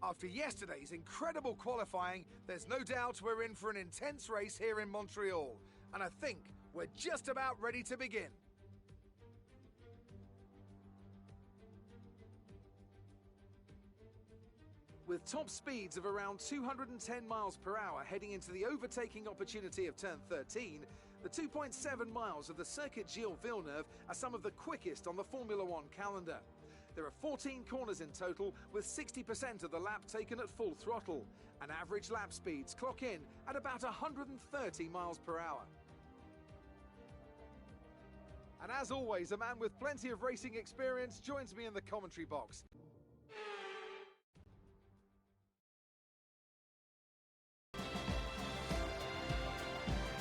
After yesterday's incredible qualifying, there's no doubt we're in for an intense race here in Montreal, and I think we're just about ready to begin. With top speeds of around 210 miles per hour heading into the overtaking opportunity of turn 13, the 2.7 miles of the Circuit Gilles Villeneuve are some of the quickest on the Formula One calendar. There are 14 corners in total, with 60% of the lap taken at full throttle, and average lap speeds clock in at about 130 miles per hour. And as always, a man with plenty of racing experience joins me in the commentary box.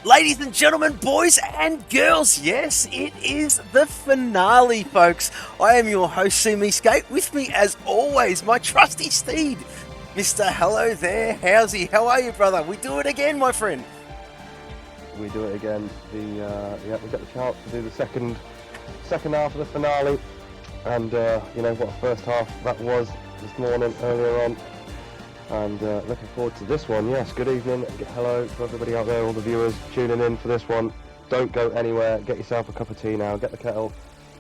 Ladies and gentlemen, boys and girls, yes, it is the finale, folks. I am your host, See Me Skate. With me, as always, my trusty steed, Mr. Hello there, Howsy. How are you, brother? We do it again, my friend. We do it again. We get the chance to do the second half of the finale, and you know what a first half that was this morning earlier on. And looking forward to this one. Yes, good evening. Hello to everybody out there, all the viewers tuning in for this one. Don't go anywhere. Get yourself a cup of tea now. Get the kettle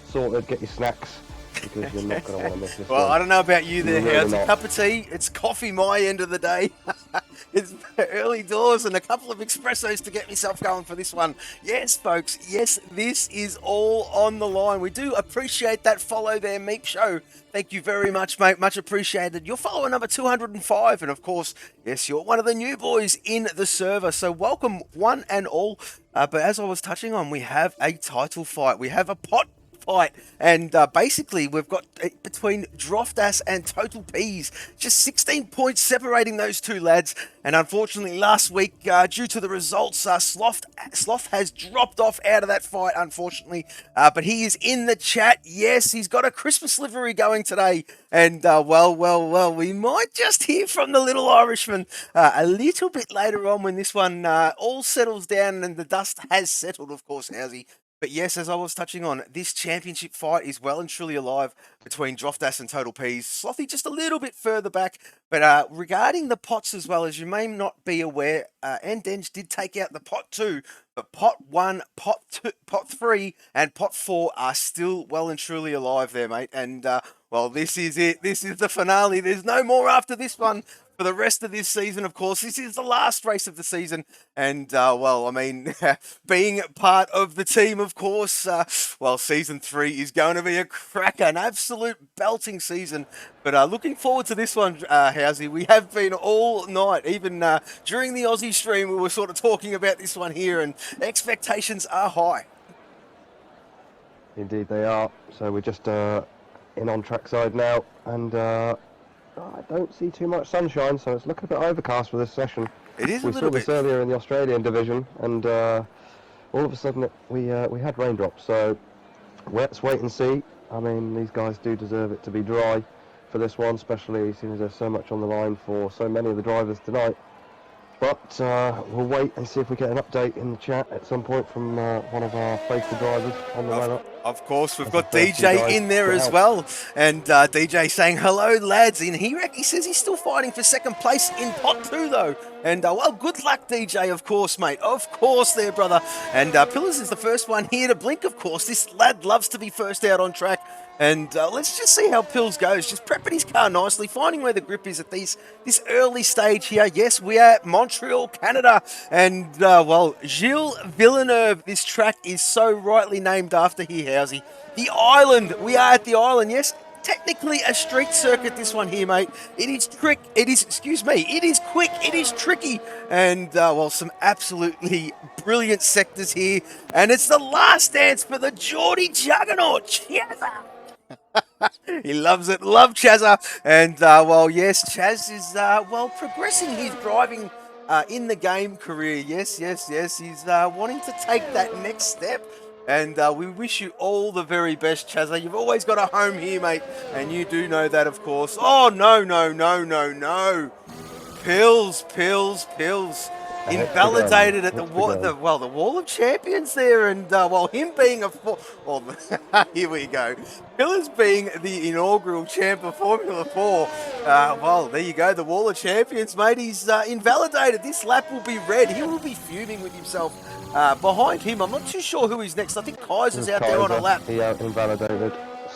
sorted. Get your snacks, because you're not going to want to miss this one. Well, I don't know about you there, Really How's not. a cup of tea? It's coffee my end of the day. It's early doors and a couple of espressos to get myself going for this one. Yes, folks. Yes, this is all on the line. We do appreciate that follow there, Meep Show. Thank you very much, mate. Much appreciated. You're follower number 205. And, of course, yes, you're one of the new boys in the server. So welcome, one and all. But as I was touching on, we have a title fight. We have a pot fight, and basically we've got between Droftas and Total Peas, just 16 points separating those two lads. And unfortunately last week, due to the results, Sloth has dropped off out of that fight, unfortunately, but he is in the chat. Yes, he's got a Christmas livery going today, and well, we might just hear from the little Irishman a little bit later on when this one all settles down and the dust has settled, of course, Howsy. But yes, as I was touching on, this championship fight is well and truly alive between Droftas and Total Peas. Slothy just a little bit further back. But regarding the pots as well, as you may not be aware, Denge did take out the pot 2. But pot 1, pot 2, pot 3, and pot 4 are still well and truly alive there, mate. And, well, this is it. This is the finale. There's no more after this one. For the rest of this season, of course, this is the last race of the season, and well, I mean, being part of the team, of course, well, season 3 is going to be a cracker, an absolute belting season. But looking forward to this one, Howsy. We have been all night, even during the Aussie stream, we were sort of talking about this one here, and expectations are high. Indeed they are. So we're just in on trackside now, and I don't see too much sunshine, so it's looking a bit overcast for this session. It is a We little saw this bit. earlier in the Australian division, and all of a sudden we had raindrops. So let's wait and see. I mean, these guys do deserve it to be dry for this one, especially seeing as there's so much on the line for so many of the drivers tonight. But we'll wait and see if we get an update in the chat at some point from one of our faithful drivers on the run up. Of course, we've That's got the first DJ guy in there to as help. well. And DJ saying, hello, lads. And he says he's still fighting for second place in pot 2, though. And, well, good luck, DJ, of course, mate. Of course there, brother. And Pillars is the first one here to blink, of course. This lad loves to be first out on track. And let's just see how Pills goes. Just prepping his car nicely, finding where the grip is at this early stage here. Yes, we are at Montreal, Canada. And, well, Gilles Villeneuve, this track is so rightly named after here, Howsy. The island. We are at the island, yes. Technically a street circuit, this one here, mate. It is quick, it is tricky. And, well, some absolutely brilliant sectors here. And it's the last dance for the Geordie Juggernaut, Chazza. He loves it. Love Chazza. And, well, yes, Chaz is, well, progressing his driving in the game career. Yes. He's wanting to take that next step. And we wish you all the very best, Chazza. You've always got a home here, mate. And you do know that, of course. Oh, no. Pills. Invalidated at the Wall of Champions there. And, well, him being here we go. Pillars being the inaugural champ of Formula 4. Well, there you go. The Wall of Champions, mate. He's invalidated. This lap will be red. He will be fuming with himself. Behind him, I'm not too sure who is next. I think Kaiser's out there on a lap. He invalidated.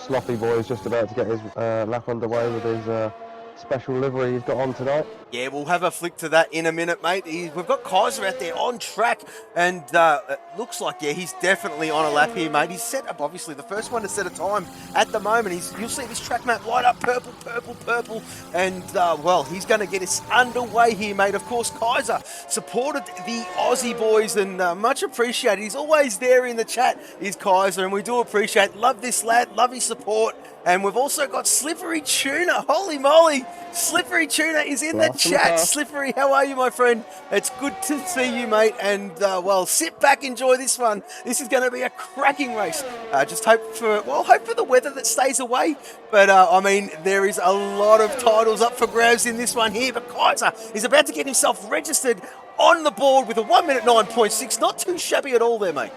Sloppy boy is just about to get his lap underway with his special livery he's got on tonight. Yeah, we'll have a flick to that in a minute, mate. We've got Kaiser out there on track, and it looks like, yeah, he's definitely on a lap here, mate. He's set up, obviously, the first one to set a time at the moment. You'll see this track map light up purple, purple, purple, and, well, he's going to get us underway here, mate. Of course, Kaiser supported the Aussie boys, and much appreciated. He's always there in the chat, is Kaiser, and we do appreciate. Love this lad, love his support. And we've also got Slippery Tuna. Holy moly, Slippery Tuna is in the chat. Slippery, how are you, my friend? It's good to see you, mate. And, well, sit back, enjoy this one. This is going to be a cracking race. Just hope for the weather that stays away. But, I mean, there is a lot of titles up for grabs in this one here. But Kaiser is about to get himself registered on the board with a 1 minute 9.6. Not too shabby at all there, mate.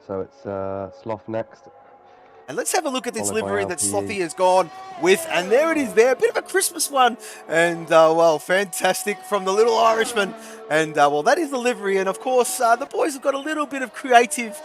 So it's Sloth next. And let's have a look at this livery that Slothy has gone with. And there it is there, a bit of a Christmas one. And, well, fantastic from the little Irishman. And, well, that is the livery. And, of course, the boys have got a little bit of creative,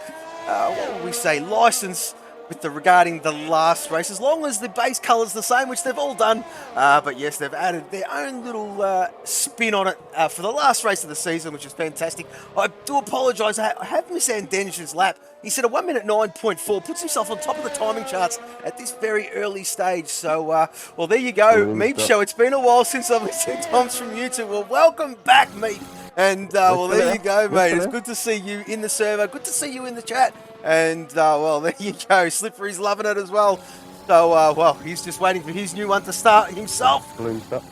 what would we say, license regarding the last race, as long as the base colour's the same, which they've all done. But yes, they've added their own little spin on it for the last race of the season, which is fantastic. I do apologise, I have missed Andenish's lap. He said a 1 minute 9.4, puts himself on top of the timing charts at this very early stage. So, well, there you go, Meep Show. It's been a while since I've listened to Toms from YouTube. Well, welcome back, Meep. And, well, there you go, mate. It's good to see you in the server. Good to see you in the chat. And, well, there you go. Slippery's loving it as well. So, well, he's just waiting for his new one to start himself. Bloomster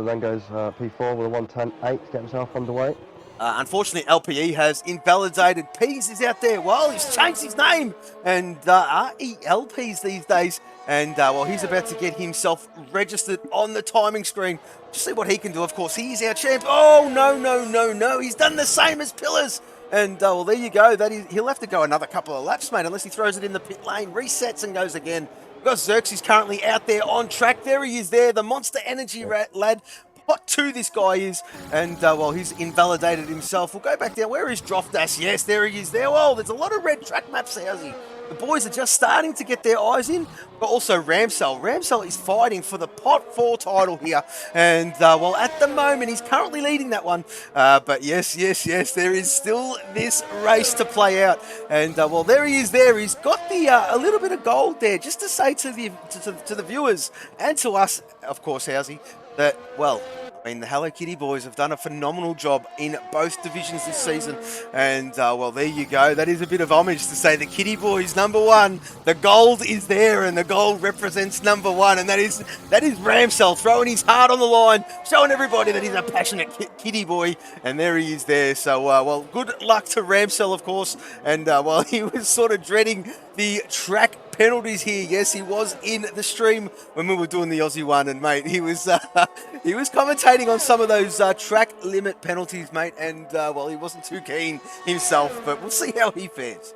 then goes P4 with a 1:10.8 to get himself underway. Unfortunately, LPE has invalidated. Peas is out there. Well, he's changed his name. And RELPs these days. And, well, he's about to get himself registered on the timing screen. Just see what he can do, of course. He is our champ. Oh, no. He's done the same as Pillars. And, well, there you go. He'll have to go another couple of laps, mate, unless he throws it in the pit lane, resets and goes again. We've got Xerxes currently out there on track. There he is there, the Monster Energy lad. Pot 2 this guy is, and, well, he's invalidated himself. We'll go back down. Where is Droftas? Yes, there he is there. Well, there's a lot of red track maps, how's he? The boys are just starting to get their eyes in, but also Ramsell. Ramsell is fighting for the Pot 4 title here, and, well, at the moment, he's currently leading that one, but yes, there is still this race to play out, and, well, there he is there. He's got the, a little bit of gold there, just to say to the viewers, and to us, of course, Housey, that, well, I mean, the Hello Kitty boys have done a phenomenal job in both divisions this season. And, well, there you go. That is a bit of homage to say the Kitty boys #1. The gold is there, and the gold represents #1. And that is Ramsell throwing his heart on the line, showing everybody that he's a passionate Kitty boy. And there he is there. So, well, good luck to Ramsell, of course. And, well, he was sort of dreading the track penalties here. Yes, he was in the stream when we were doing the Aussie one, and mate, he was commentating on some of those track limit penalties, mate, and well, he wasn't too keen himself, but we'll see how he fares.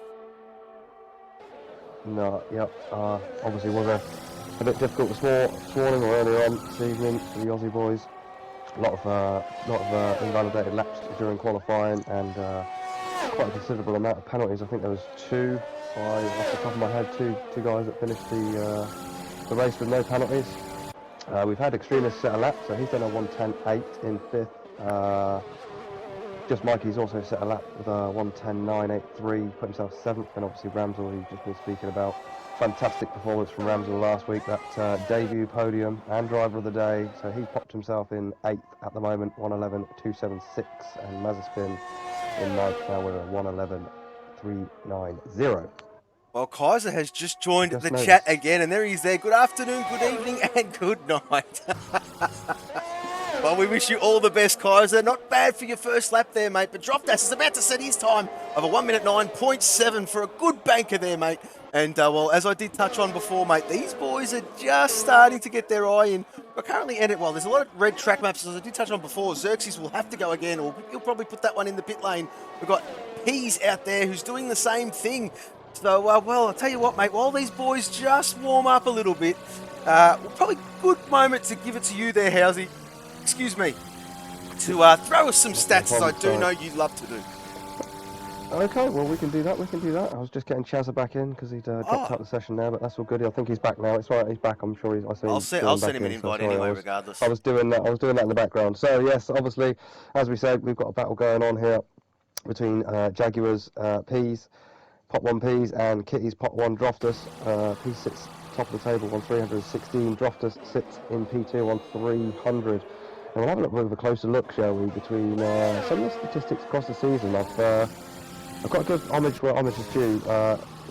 No, yep, obviously was a bit difficult this morning or earlier on this evening for the Aussie boys. A lot of invalidated laps during qualifying, and quite a considerable amount of penalties. I think there was two. Off the top of my head, two guys that finished the race with no penalties. We've had Extremist set a lap, so he's done a 1:10.8 in 5th. Just Mikey's also set a lap with a 1:10.983, put himself 7th, and obviously Ramsell, who you've just been speaking about. Fantastic performance from Ramsell last week, that debut podium and driver of the day, so he popped himself in 8th at the moment, 1:11.276, and Mazaspin in 9th now with a 1:11.390. Well, Kaiser has just joined the chat again, and there he is there. Good afternoon, good evening, and good night. Well, we wish you all the best, Kaiser. Not bad for your first lap there, mate. But Droftas is about to set his time of a 1 minute 9.7 for a good banker there, mate. And, well, as I did touch on before, mate, these boys are just starting to get their eye in. We're currently at it. Well, there's a lot of red track maps, as I did touch on before. Xerxes will have to go again, or he'll probably put that one in the pit lane. We've got Peas out there who's doing the same thing. So, well, I'll tell you what, mate, while these boys just warm up a little bit, probably good moment to give it to you there, Housey. Excuse me. To throw us some stats, as I do know you love to do. Okay, well, we can do that. I was just getting Chazza back in because he'd dropped out of the session there, but that's all good. I think he's back now. It's all right, he's back. I'm sure I'll send him an invite anyway, regardless. I was doing that in the background. So, yes, obviously, as we said, we've got a battle going on here between Jaguars Peas, Pot 1 Peas, and Kitty's Pot 1 Droftus. Peas sits top of the table on 316. Droftus sits in P2 on 300. And we'll have a little bit of a closer look, shall we, between some of the statistics across the season. I've got to give homage where homage is due.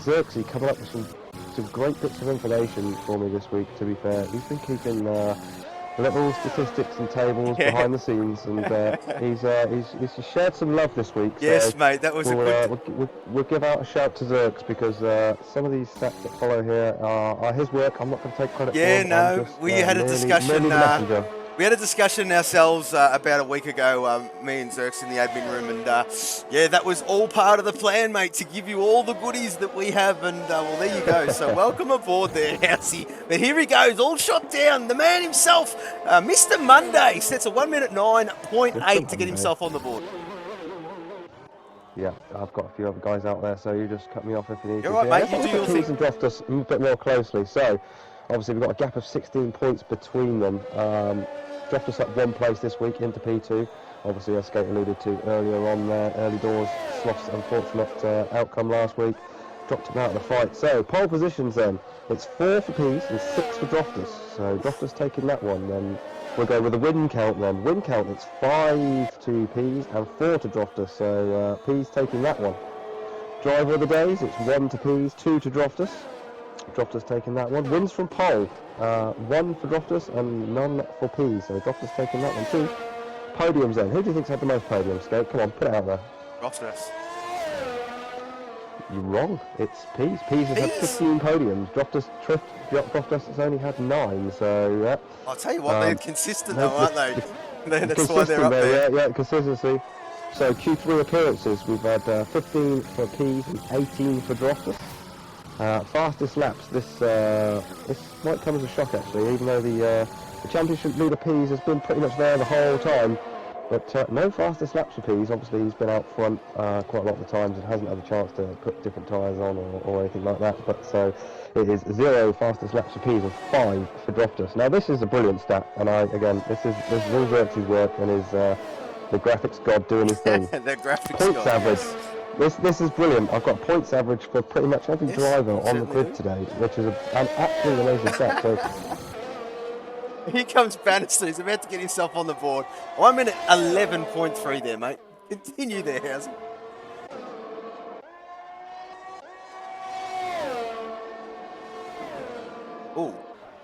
Xerxes coming up with some great bits of information for me this week, to be fair. He's been keeping little statistics and tables behind the scenes, and he's shared some love this week. Yes, so mate, that was we'll give out a shout to Xerxes because some of these stats that follow here are his work. I'm not going to take credit for them. Yeah, no, we had a discussion. We had a discussion ourselves about a week ago, me and Xerxes in the admin room, and yeah, that was all part of the plan, mate, to give you all the goodies that we have, and well, there you go. So welcome aboard there, Housey. But here he goes, all shot down. The man himself, Mr. Monday, sets a 1 minute 9.8 to get himself on the board. Yeah, I've got a few other guys out there, so you just cut me off if you need to. You're right, mate, you do your thing. And draft us a bit more closely. So, obviously, we've got a gap of 16 points between them. Dropped us up one place this week into P2. Obviously, as Skate alluded to earlier on there, early doors, Sloth's unfortunate outcome last week. Dropped him out of the fight. So, pole positions then. It's 4 for Peas and 6 for Droftus. So, Droftus taking that one. Then we'll go with the win count then. Win count, it's 5 to Peas and 4 to Droftus. So, Peas taking that one. Driver of the days, it's 1 to Peas, 2 to Droftus. Droftus taking that one. Wins from pole, 1 for Droftus and none for Peas. So Droftus taking that one too. Podiums then. Who do you think's had the most podiums, Skate? Come on, put it out there. Droftus. You're wrong. It's Peas. Peas has had 15 podiums. Droftus has only had 9. So yeah. I'll tell you what, they're consistent though, aren't they? That's why they're up there. Yeah, consistency. So Q3 appearances, we've had 15 for Peas and 18 for Droftus. Fastest laps, this might come as a shock actually, even though the championship leader Peas has been pretty much there the whole time. But no fastest laps for Peas. Obviously he's been out front quite a lot of the times and hasn't had a chance to put different tyres on or anything like that. But so it is 0 fastest laps for Peas and 5 for Droftus. Now this is a brilliant stat, and this is all Xerxes' work and his the graphics god doing his thing. The graphics points god, average. Yes. This is brilliant. I've got points average for pretty much every driver on the grid today, which is an absolutely amazing stat. So here comes Bannister. He's about to get himself on the board. 1 minute 11.3 there, mate. Continue there, Housey. Oh,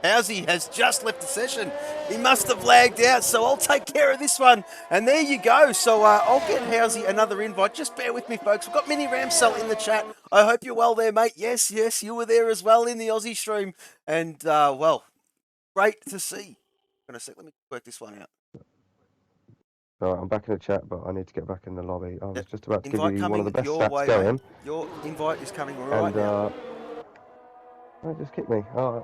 Housey has just left the session. He must have lagged out, so I'll take care of this one. And there you go. So I'll get Housey another invite. Just bear with me, folks. We've got Mini Ramsell in the chat. I hope you're well there, mate. Yes, you were there as well in the Aussie stream. And, well, great to see. Let me work this one out. Alright, I'm back in the chat, but I need to get back in the lobby. I was just about to give you one of the best your stats way, going. Mate. Your invite is coming right now. It just kicked me.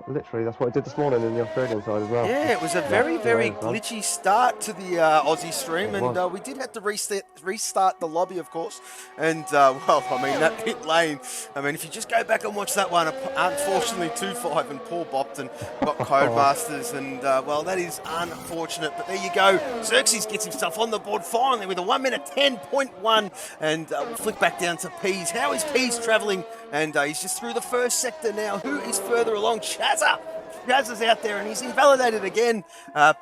Literally, that's what it did this morning in the Australian side as well. Yeah, it was a very glitchy start to the Aussie stream, and we did have to restart the lobby, of course. And, well, I mean, that pit lane, I mean, if you just go back and watch that one, unfortunately, 2-5 and Paul Bopton got Codemasters, and, well, that is unfortunate. But there you go. Xerxes gets himself on the board finally with a 1 minute 10.1, and we'll flick back down to Peas. How is Peas travelling? And he's just through the first sector now. Who is further along? Chazza is out there and he's invalidated again.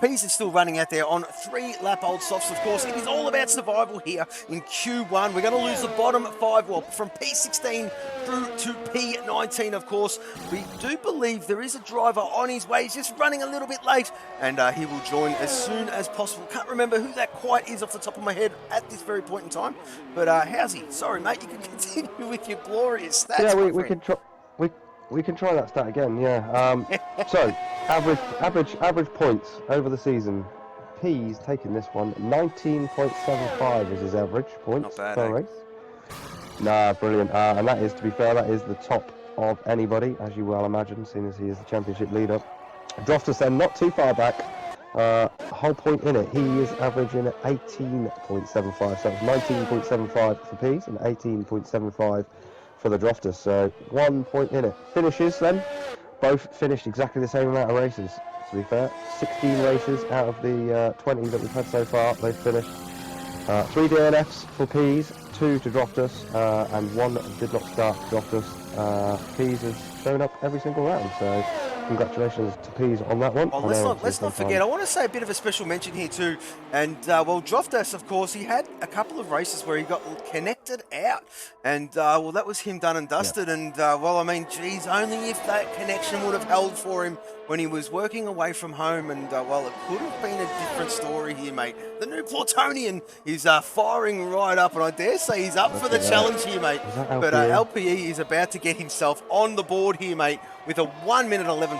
Peas is still running out there on 3-lap old softs, of course. It is all about survival here in Q1. We're going to lose the bottom 5, well, from P16 through to P19, of course. We do believe there is a driver on his way. He's just running a little bit late, and he will join as soon as possible. Can't remember who that quite is off the top of my head at this very point in time. But Housey, sorry, mate, you can continue with your glorious stats. Yeah, we can try. We can try that stat again, yeah. So, average points over the season. Peas taking this one, 19.75 is his average points per race. Nah, brilliant. And that is, to be fair, that is the top of anybody, as you well imagine, seeing as he is the championship leader. Droftus then not too far back. Whole point in it, he is averaging at 18.75, so it's 19.75 for Pease and 18.75 for the Droftus, so 1 point in it. Finishes then, both finished exactly the same amount of races, to be fair. 16 races out of the 20 that we've had so far, they've finished. 3 DNFs for Pease, 2 to Droftus, and 1 did not start Droftus. Pease has shown up every single round, so congratulations to Pease on that one. Oh, let's not forget, I want to say a bit of a special mention here too. And, well, Droftus, of course, he had a couple of races where he got connected out. And, well, that was him done and dusted. Yep. And, well, I mean, geez, only if that connection would have held for him when he was working away from home. And, well, it could have been a different story here, mate. The new Plutonian is firing right up. And I dare say he's up for the challenge here, mate. But LPE is about to get himself on the board here, mate, with a 1 minute 11.2.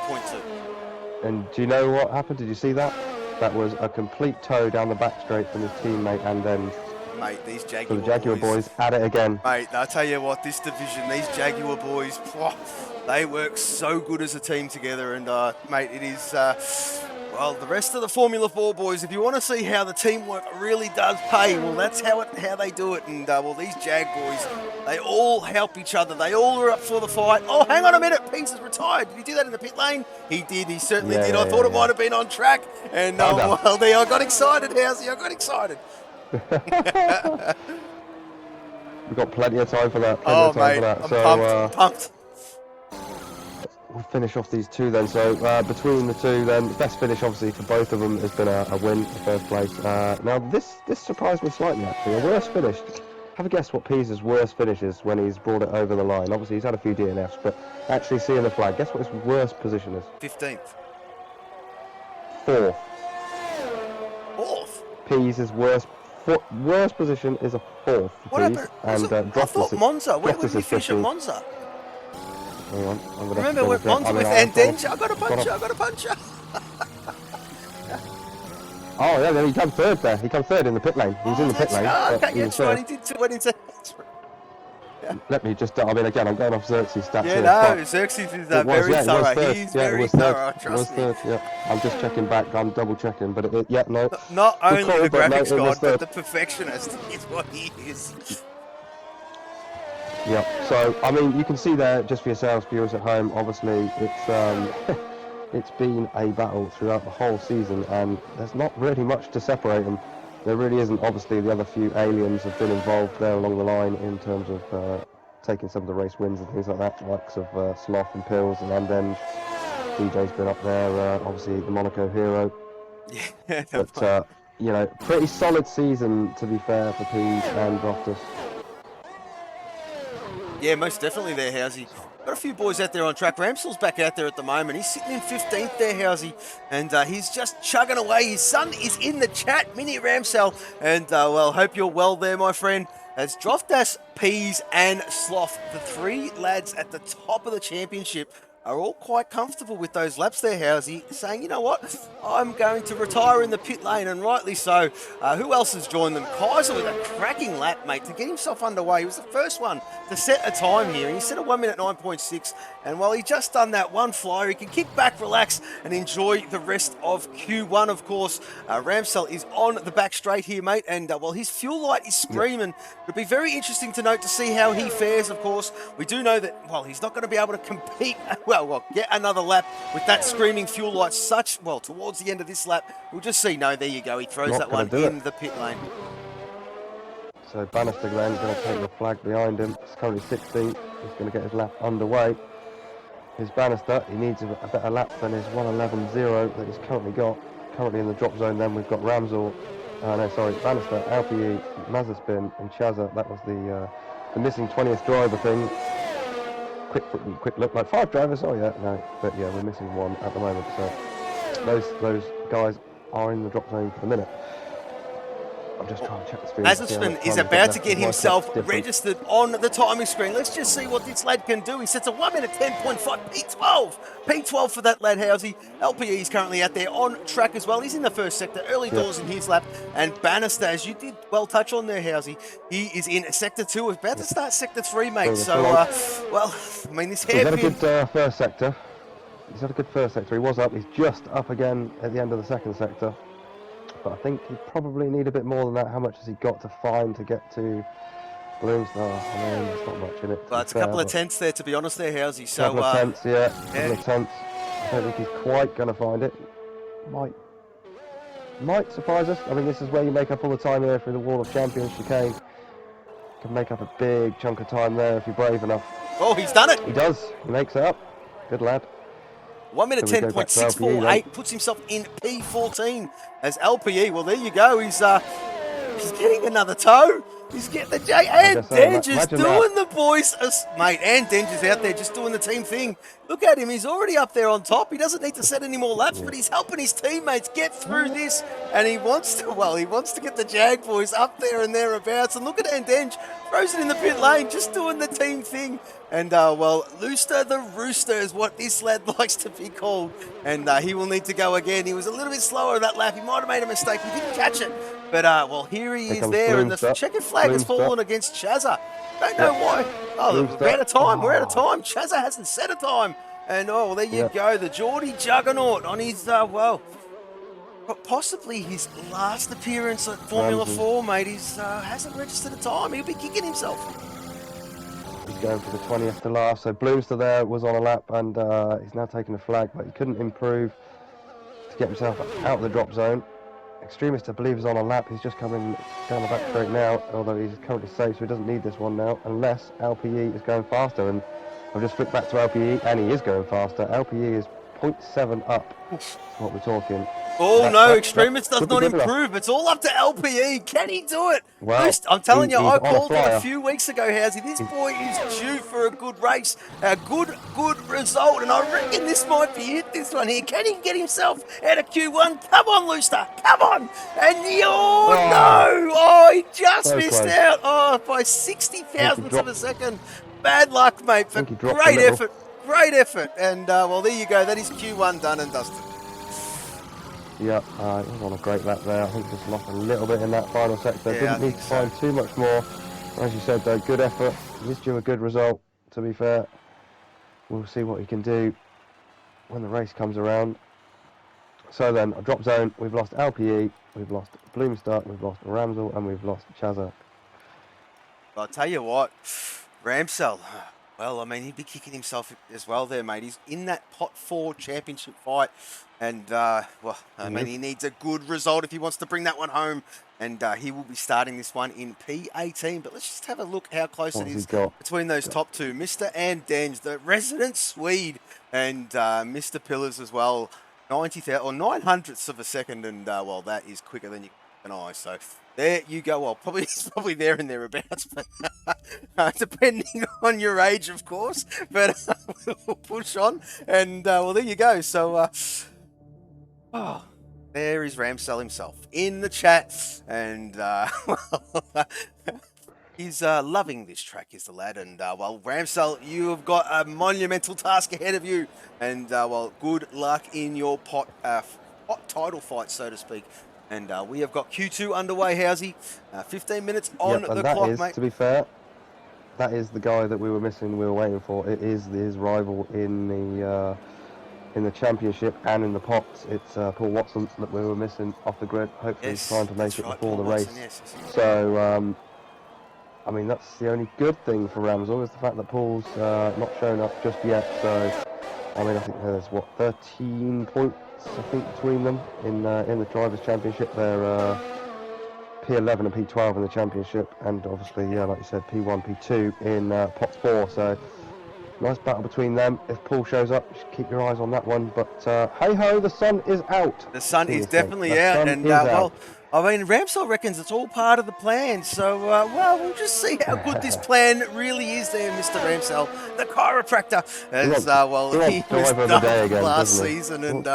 And do you know what happened? Did you see that? That was a complete toe down the back straight from his teammate, and then mate, these Jaguar, the Jaguar boys at it again. Mate, I'll tell you what, this division, these Jaguar boys, they work so good as a team together, and mate, it is well, the rest of the Formula 4 boys, if you want to see how the teamwork really does pay, well, that's how they do it. And, well, these Jag boys, they all help each other. They all are up for the fight. Oh, hang on a minute. Pease is retired. Did he do that in the pit lane? He did. He certainly did. I thought it might have been on track. And, well, there, I got excited, Housey. I got excited. We've got plenty of time for that. I'm pumped. We'll finish off these two then. So between the two then, best finish obviously for both of them has been a win for first place. Now this surprised me slightly actually. A worst finish. Have a guess what Pease's worst finish is when he's brought it over the line. Obviously he's had a few DNFs, but actually seeing the flag, guess what his worst position is? 15th. 4th. 4th? Pease's worst position is a 4th. What happened? I thought Monza. Where did he finish at Monza? Hang on, remember with Monza with Andenja? I got a puncher. Oh yeah, he came third there. He came third in the pit lane. He was in the pit lane. Okay, that's right. He did went into. Let me just. I mean, again, I'm going off Xerxes stats. Yeah, no, Xerxes is very thorough. He's very thorough. Trust me. Yeah, I'm just checking back. I'm double checking, but no. Not only the graphics god, but the perfectionist is what he is. Yeah, so I mean, you can see there just for yourselves, viewers at home. Obviously, it's it's been a battle throughout the whole season, and there's not really much to separate them. There really isn't. Obviously, the other few aliens have been involved there along the line in terms of taking some of the race wins and things like that, likes of Sloth and Pills and Andenge. DJ's been up there. Obviously, the Monaco hero. Yeah, but you know, pretty solid season to be fair for Pease and Droftus. Yeah, most definitely there, Housey. Got a few boys out there on track. Ramsel's back out there at the moment. He's sitting in 15th there, Housey, and he's just chugging away. His son is in the chat, Mini Ramsel, and well, hope you're well there, my friend. As Droftus, Pease, and Sloth, the 3 lads at the top of the championship, are all quite comfortable with those laps there, Housey, saying, you know what, I'm going to retire in the pit lane, and rightly so. Who else has joined them? Kaiser with a cracking lap, mate, to get himself underway. He was the first one to set a time here, and he set a 1 minute 9.6, and while he just done that one flyer, he can kick back, relax, and enjoy the rest of Q1, of course. Ramsel is on the back straight here, mate, and while his fuel light is screaming, it'll be very interesting to note to see how he fares, of course. We do know that, well, he's not going to be able to compete, well, get another lap with that screaming fuel light towards the end of this lap. We'll just see. No, there you go. He throws that one in the pit lane. So Bannister then is going to take the flag behind him. It's currently 16th. He's going to get his lap underway. His Bannister, he needs a better lap than his 1:11.0 that he's currently got. Currently in the drop zone then we've got Bannister, Alpie, Mazepin and Chaza. That was the missing 20th driver thing. Quick look, like 5 drivers. Oh yeah, no, but yeah, we're missing 1 at the moment. So those guys are in the drop zone for the minute. I'm just trying to check the screen. Mazepin is about to get himself registered on the timing screen. Let's just see what this lad can do. He sets a 1 minute 10.5 P12. P12 for that lad, Housey. LPE is currently out there on track as well. He's in the first sector, early doors in his lap. And Bannister, as you did well touch on there, Housey, he is in sector 2, about to start sector 3, mate. So, well, I mean, this hairpin... He's had a good first sector. He's had a good first sector. He was up. He's just up again at the end of the second sector. But I think he probably need a bit more than that. How much has he got to find to get to Bloomsdale? I mean, there's not much in it. Well, it's a couple of tenths there, to be honest there, Housey. So, couple of tenths, yeah. Couple of tenths. I don't think he's quite going to find it. Might surprise us. I mean, this is where you make up all the time there through the Wall of Champions chicane. Can make up a big chunk of time there if you're brave enough. Oh, he's done it. He does. He makes it up. Good lad. 1 minute 10.648, puts himself in P14 as LPE. Well, there you go. He's getting another toe. He's getting the J. And Denger's doing the boys. Mate, and Denger's out there just doing the team thing. Look at him. He's already up there on top. He doesn't need to set any more laps, but he's helping his teammates get through this. And he wants to get the Jag boys up there and thereabouts. And look at Andenge, frozen in the pit lane, just doing the team thing. And, well, Looster the Rooster is what this lad likes to be called. And he will need to go again. He was a little bit slower that lap. He might have made a mistake. He didn't catch it. But, well, here he is there. And the checkered flag has fallen against Chazza. Don't know why. Oh, we're out of time. We're out of time. Chazza hasn't set a time. And, oh, well, there you go. The Geordie Juggernaut on his, well, possibly his last appearance at Formula 4, mate. He hasn't registered a time. He'll be kicking himself. He's going for the 20th to last. So Bloomster there was on a lap and he's now taking a flag, but he couldn't improve to get himself out of the drop zone. Extremist, I believe, is on a lap. He's just coming down the back straight now, although he's currently safe, so he doesn't need this one now, unless LPE is going faster. And I've just flipped back to LPE, and he is going faster. LPE is 0.7 up. That's what we're talking. Oh no, Extremist does not improve. It's all up to LPE. Can he do it? Well, I'm telling you, I called it a few weeks ago, Housey. This boy is due for a good race, a good result, and I reckon this might be it, this one here. Can he get himself out of Q1? Come on, Looster, come on! And no! Oh, he just missed out. Oh, by 60 thousandths of a second. Bad luck, mate, but great effort. Great effort. And, well, there you go. That is Q1 done and dusted. Yeah, he was on a great lap there. I think just lost a little bit in that final sector. Didn't need to find too much more. As you said, though, good effort. He's due a good result, to be fair. We'll see what he can do when the race comes around. So then, a drop zone. We've lost LPE, we've lost Bloomstar, we've lost Ramsell, and we've lost Chazza. I'll tell you what, Ramsell, well, I mean, he'd be kicking himself as well there, mate. He's in that pot 4 championship fight. And, well, I mean, he needs a good result if he wants to bring that one home. And he will be starting this one in P18. But let's just have a look how close it is between those top two. Mr. Andenge, the resident Swede, and Mr. Pillars as well. 90,000 or 900ths of a second. And, well, that is quicker than you can eye. So there you go. Well, probably there and thereabouts. But depending on your age, of course. But we'll push on. And, well, there you go. So... oh, there is Ramsell himself in the chat, and he's loving this track, is the lad. And well, Ramsell, you have got a monumental task ahead of you, and well, good luck in your pot title fight, so to speak. And we have got Q2 underway, Housey. 15 minutes on the clock, mate. To be fair, that is the guy that we were missing. We were waiting for. It is his rival in the championship and in the pots. It's Paul Watson that we were missing off the grid. Hopefully he's trying to make it before the race. So, I mean, that's the only good thing for Ramsell is the fact that Paul's not shown up just yet. So, I mean, I think there's, 13 points, I think, between them in the Drivers' Championship. They're P11 and P12 in the championship, and obviously, yeah, like you said, P1, P2 in pots 4. So, nice battle between them. If Paul shows up, just keep your eyes on that one. But hey ho, the sun is out. The sun is definitely out, and well, I mean, Ramsell reckons it's all part of the plan. So, well, we'll just see how good this plan really is there, Mr. Ramsell, the chiropractor. As, he was done last season. And,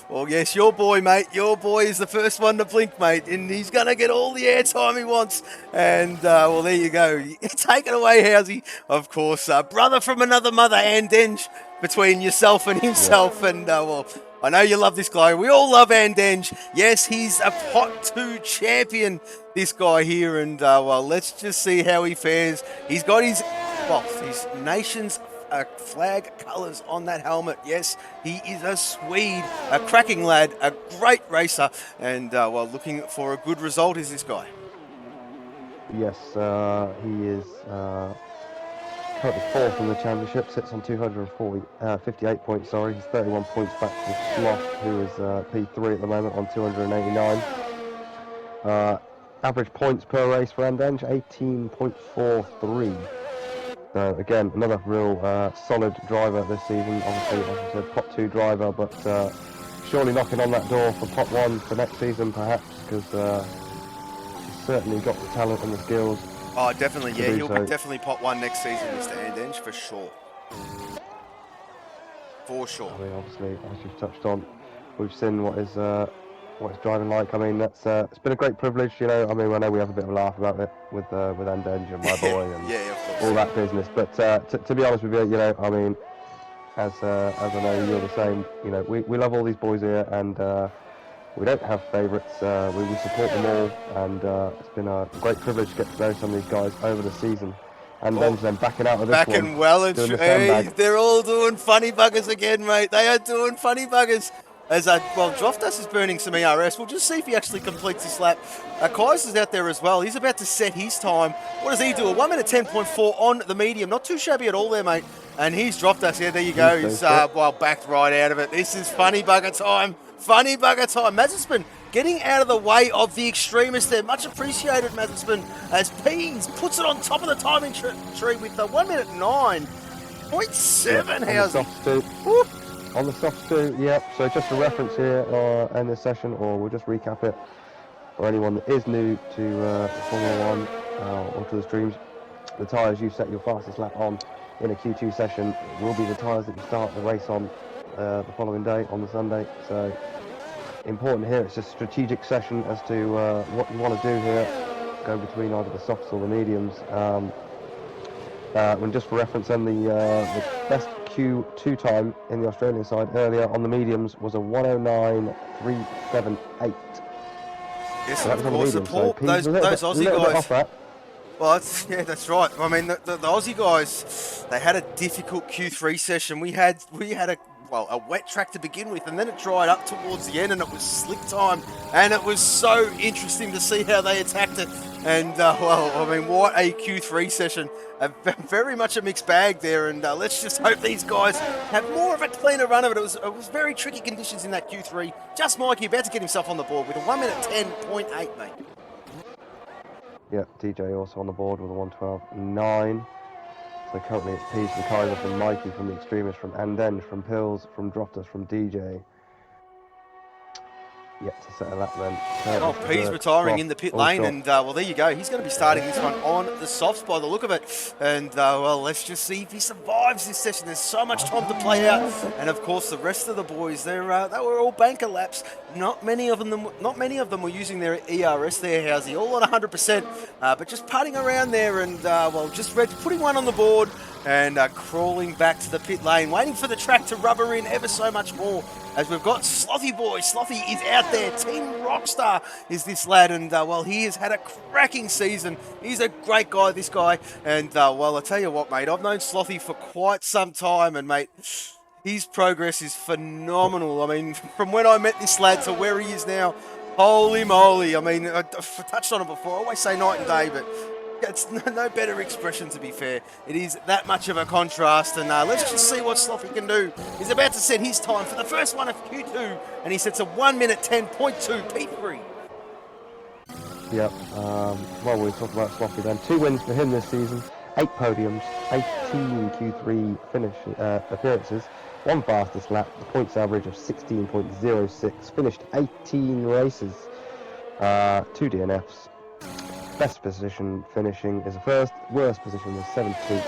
well, yes, your boy, mate. Your boy is the first one to blink, mate. And he's going to get all the airtime he wants. And, well, there you go. Take it away, Housey. Of course, brother from another mother, Andenge, between yourself and himself. Yeah. And, well, I know you love this guy. We all love Andenge. Yes, he's a Pot 2 champion, this guy here. And, well, let's just see how he fares. He's got his nation's flag colours on that helmet. Yes, he is a Swede, a cracking lad, a great racer. And, well, looking for a good result is this guy. Yes, he is currently fourth in the championship, sits on 58 points, sorry. He's 31 points back from Sloth, who is P3 at the moment on 289. Average points per race for Andenge, 18.43. So again, another real solid driver this season. Obviously, as I said, Pot 2 driver, but surely knocking on that door for Pot 1 for next season, perhaps, because he's certainly got the talent and the skills. Oh, definitely, yeah. He'll be definitely Pot 1 next season, Mr. Andenge, for sure. For sure. I mean, obviously, as you've touched on, we've seen what his driving like. I mean, that's it's been a great privilege, you know. I mean, I know we have a bit of a laugh about it with Andenge and my boy and all that business. But to be honest with you, you know, I mean, as I know you're the same. You know, we love all these boys here, and we don't have favourites. We support them all, and it's been a great privilege to get to know some of these guys over the season. And then backing out of this one. Backing well and true. Hey, they're all doing funny buggers again, mate. They are doing funny buggers. As Droftus is burning some ERS. We'll just see if he actually completes this lap. Kaiser's out there as well. He's about to set his time. What does he do? A 1 minute 10.4 on the medium. Not too shabby at all there, mate. And he's Droftus. Yeah, there you go. He's backed right out of it. This is funny bugger time. Funny bugger time. Mazepin getting out of the way of the extremists there. Much appreciated, Mazepin, as Pease puts it on top of the timing tree with the 1 minute 9.7. How's on the softs too, yep. So just a reference here in this session, or we'll just recap it for anyone that is new to Formula 1 or to the streams. The tyres you set your fastest lap on in a Q2 session will be the tyres that you start the race on the following day, on the Sunday. So important here, it's a strategic session as to what you want to do here, go between either the softs or the mediums. When just for reference, then the best Q2 time in the Australian side earlier on the mediums was a 109.378. Yes, so of course, support those Aussie guys. Well, that's right. I mean, the Aussie guys, they had a difficult Q3 session. We had a wet track to begin with, and then it dried up towards the end, and it was slick time, and it was so interesting to see how they attacked it. And what a Q3 session! Very much a mixed bag there, and let's just hope these guys have more of a cleaner run of it. It was very tricky conditions in that Q3. Just Mikey about to get himself on the board with a 1 minute 10.8, mate. Yeah, DJ also on the board with a 112.9. So currently it's Pease from Kaiser, from Mikey, from the Extremist, from Andenge, from Pills, from Droftus, from DJ. Yet to settle that then. Pease retiring in the pit lane, and there you go. He's going to be starting this one on the softs by the look of it. And let's just see if he survives this session. There's so much time to play out, and of course the rest of the boys, they were all banker laps. Not many of them were using their ERS there, Housey, all on 100%, but just putting around there, and just putting one on the board and crawling back to the pit lane, waiting for the track to rubber in ever so much more. As we've got Slothy boy. Slothy is out there. Team Rockstar is this lad. And, he has had a cracking season. He's a great guy, this guy. And, I tell you what, mate, I've known Slothy for quite some time. And, mate, his progress is phenomenal. I mean, from when I met this lad to where he is now, holy moly. I mean, I've touched on it before. I always say night and day, but it's no better expression, to be fair. It is that much of a contrast, and let's just see what Slothy can do. He's about to set his time for the first one of Q2, and he sets a 1 minute 10.2 P3. Yep, we'll talk about Slothy then. 2 wins for him this season, 8 podiums, 18 Q3 appearances, 1 fastest lap, the points average of 16.06, finished 18 races. 2 DNFs. Best position finishing is a first, worst position was 17th.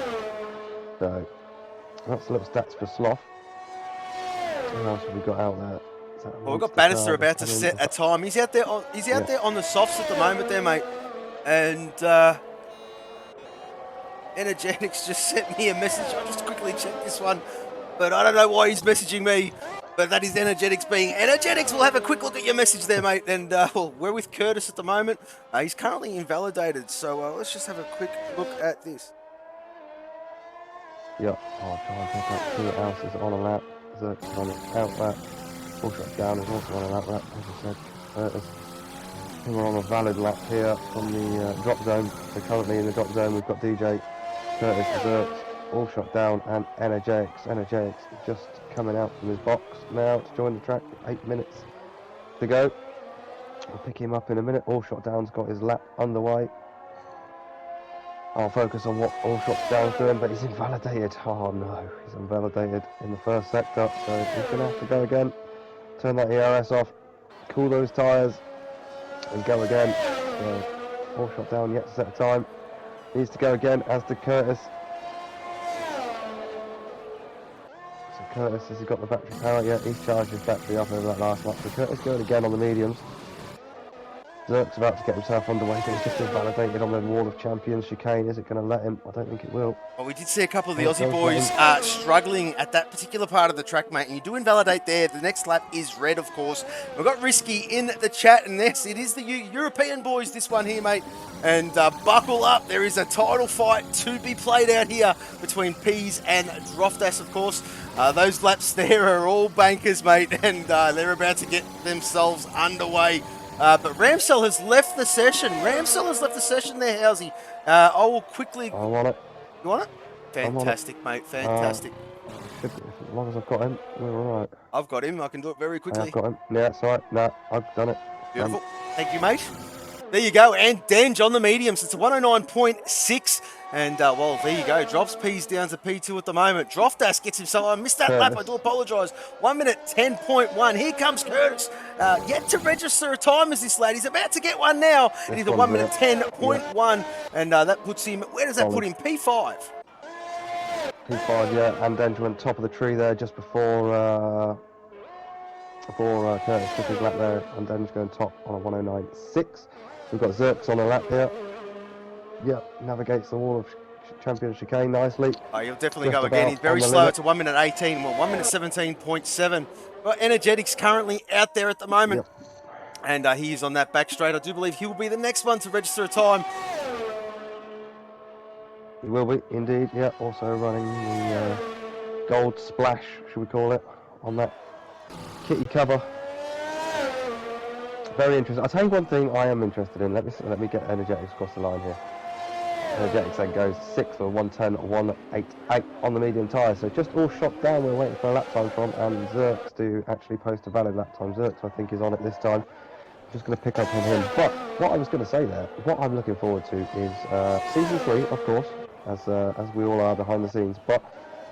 So that's a little stats for Sloth. What else have we got out there? Well, we've got Bannister about to set a time. He's out there on there on the softs at the moment there, mate. And Energetics just sent me a message. I'll just quickly check this one. But I don't know why he's messaging me. But that is Energetics being Energetics. We'll have a quick look at your message there, mate. And well, we're with Curtis at the moment. He's currently invalidated. So let's just have a quick look at this. Yep, I'll try and pick up 2 houses on a lap. Zerk's on an out lap. Full shot down is also on an out lap, as I said. Curtis. I think we're on a valid lap here from the drop zone. So currently in the drop zone we've got DJ, Curtis, Zerks, all shot down, and Energetics. Energetics just coming out from his box now to join the track. 8 minutes to go. We'll pick him up in a minute. All shot down's got his lap underway. I'll focus on what all shots down's doing, but he's invalidated. Oh no, he's invalidated in the first sector, so he's going to have to go again. Turn that ERS off, cool those tyres, and go again. So, all shot down yet to set a time. Needs to go again, as did Curtis. So Curtis, has he got the battery power yet? He's charged his battery up over that last lap. So Curtis going again on the mediums. Zerk's about to get himself underway, but he's just invalidated on the wall of champions chicane. Is it going to let him? I don't think it will. Well, we did see a couple of the Aussie boys struggling at that particular part of the track, mate, and you do invalidate there. The next lap is red, of course. We've got Risky in the chat, and yes, it is the European boys, this one here, mate. And buckle up, there is a title fight to be played out here between Peas and Droftas, of course. Those laps there are all bankers, mate, and they're about to get themselves underway. But Ramsell has left the session. Ramsell has left the session there, Housey. I will quickly... I want it. You want it? Fantastic, mate. Fantastic. As long as I've got him, we're all right. I've got him. I can do it very quickly. I've got him. Yeah, that's all right. No, I've done it. Beautiful. Thank you, mate. There you go. And Denge on the mediums. It's a 109.6. And, well, there you go. Drops P's down to P2 at the moment. Droftas gets himself... I missed that lap. I do apologise. 1 minute 10.1. Here comes Curtis. Yet to register a time as this lad. He's about to get one now. And he's a 1 minute 10.1. And that puts him... Where does that put him? P5. P5, yeah. And Denge went top of the tree there just before Curtis took his lap there. And Denge going top on a 109.6. We've got Zerks on a lap here. Yep, navigates the wall of champion chicane nicely. Oh, he'll definitely go again. He's very slow. It's a 1 minute 18. Well, 1 minute 17.7. Got Energetics currently out there at the moment. Yep. And he is on that back straight. I do believe he will be the next one to register a time. He will be, indeed. Yeah, also running the gold splash, should we call it, on that kitty cover. Very interesting. I'll tell you one thing I am interested in. Let me get Energetics across the line here. Energetics then goes 6th or 110.188 on the medium tyre. So just all shot down. We're waiting for a lap time from, and Zerks to actually post a valid lap time. Zerks, I think, is on it this time. I'm just going to pick up on him. But what I was going to say there, what I'm looking forward to is season 3, of course, as we all are behind the scenes. But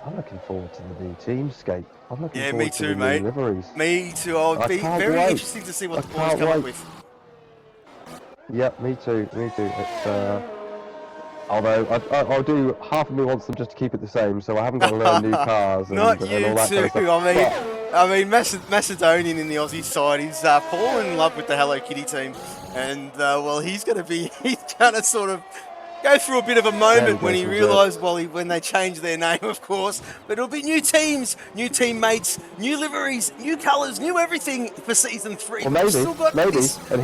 I'm looking forward to the new teamscape. I'm looking forward me to too, the mate. new liveries. Me too. I'll be very interesting to see what the boys come up with. Yep, me too. Me too. It's although I'll do half of me wants them just to keep it the same, so I haven't got to learn new cars. And, Not and you all that too. kind of stuff. I mean, Macedonian in the Aussie side. He's fallen in love with the Hello Kitty team, and well, he's going to sort of go through a bit of a moment when he realised, when they changed their name, of course. But it'll be new teams, new teammates, new liveries, new colours, new everything for season 3. Well, maybe. And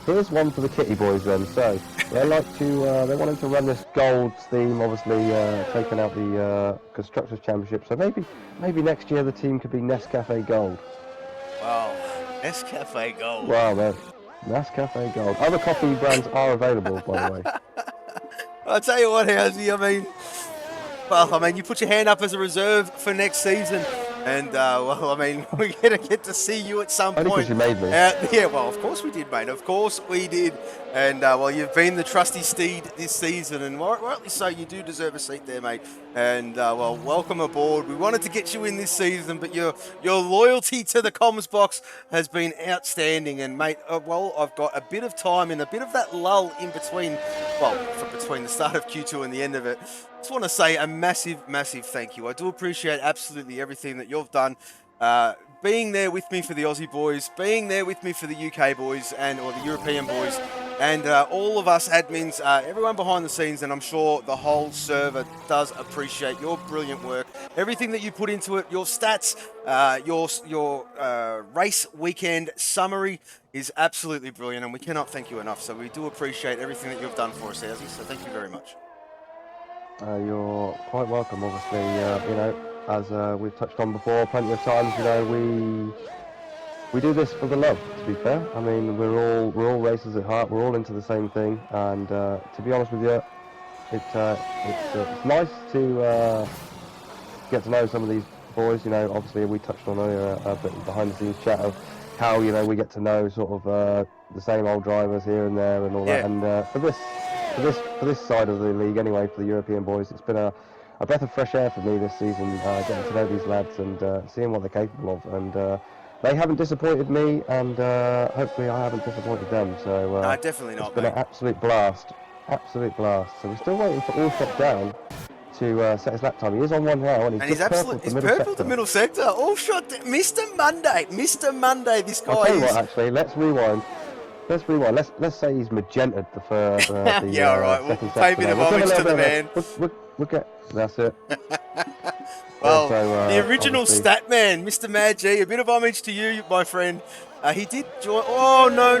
here's one for the Kitty boys then. So they wanted to run this gold theme, obviously taking out the Constructors Championship. So maybe next year the team could be Nescafe Gold. Wow, Nescafe Gold. Wow, man. Nescafe Gold. Other coffee brands are available, by the way. I'll tell you what, Housey, you put your hand up as a reserve for next season. And, well, I mean, we're going to get to see you at some Only point. because you made me. Yeah, well, of course we did, mate. Of course we did. And, well, you've been the trusty steed this season, and rightly so, you do deserve a seat there, mate. And, well, welcome aboard. We wanted to get you in this season, but your loyalty to the comms box has been outstanding. And, mate, well, I've got a bit of time and a bit of that lull in between, well, between the start of Q2 and the end of it. I just want to say a massive, massive thank you. I do appreciate absolutely everything that you've done. Being there with me for the Aussie boys, being there with me for the UK boys or the European boys, and all of us admins, everyone behind the scenes, and I'm sure the whole server does appreciate your brilliant work. Everything that you put into it, your stats, your race weekend summary is absolutely brilliant, and we cannot thank you enough. So we do appreciate everything that you've done for us, Ozzy. So thank you very much. You're quite welcome, obviously. You know, as we've touched on before plenty of times, you know, we do this for the love, to be fair. I mean, we're all racers at heart, we're all into the same thing, and to be honest with you, it's nice to get to know some of these boys. You know, obviously we touched on earlier a bit behind the scenes chat of how, you know, we get to know sort of the same old drivers here and there and all that, and for this side of the league anyway, for the European boys, it's been a breath of fresh air for me this season, getting to know these lads and seeing what they're capable of, and they haven't disappointed me, and hopefully I haven't disappointed them. So no, definitely not. It's been an absolute blast. So we're still waiting for Allshot down to set his lap time. He is on one now, and he's purple the middle sector. Allshot, Mr. Monday, this guy I'll tell you is. what, actually, let's rewind. Let's say he's magentaed the first. Yeah, all right. We'll pay a bit of homage to the man. We'll get. That's it. Well, the original stat man, Mr. Mad G. A bit of homage to you, my friend. He did join. Oh, no.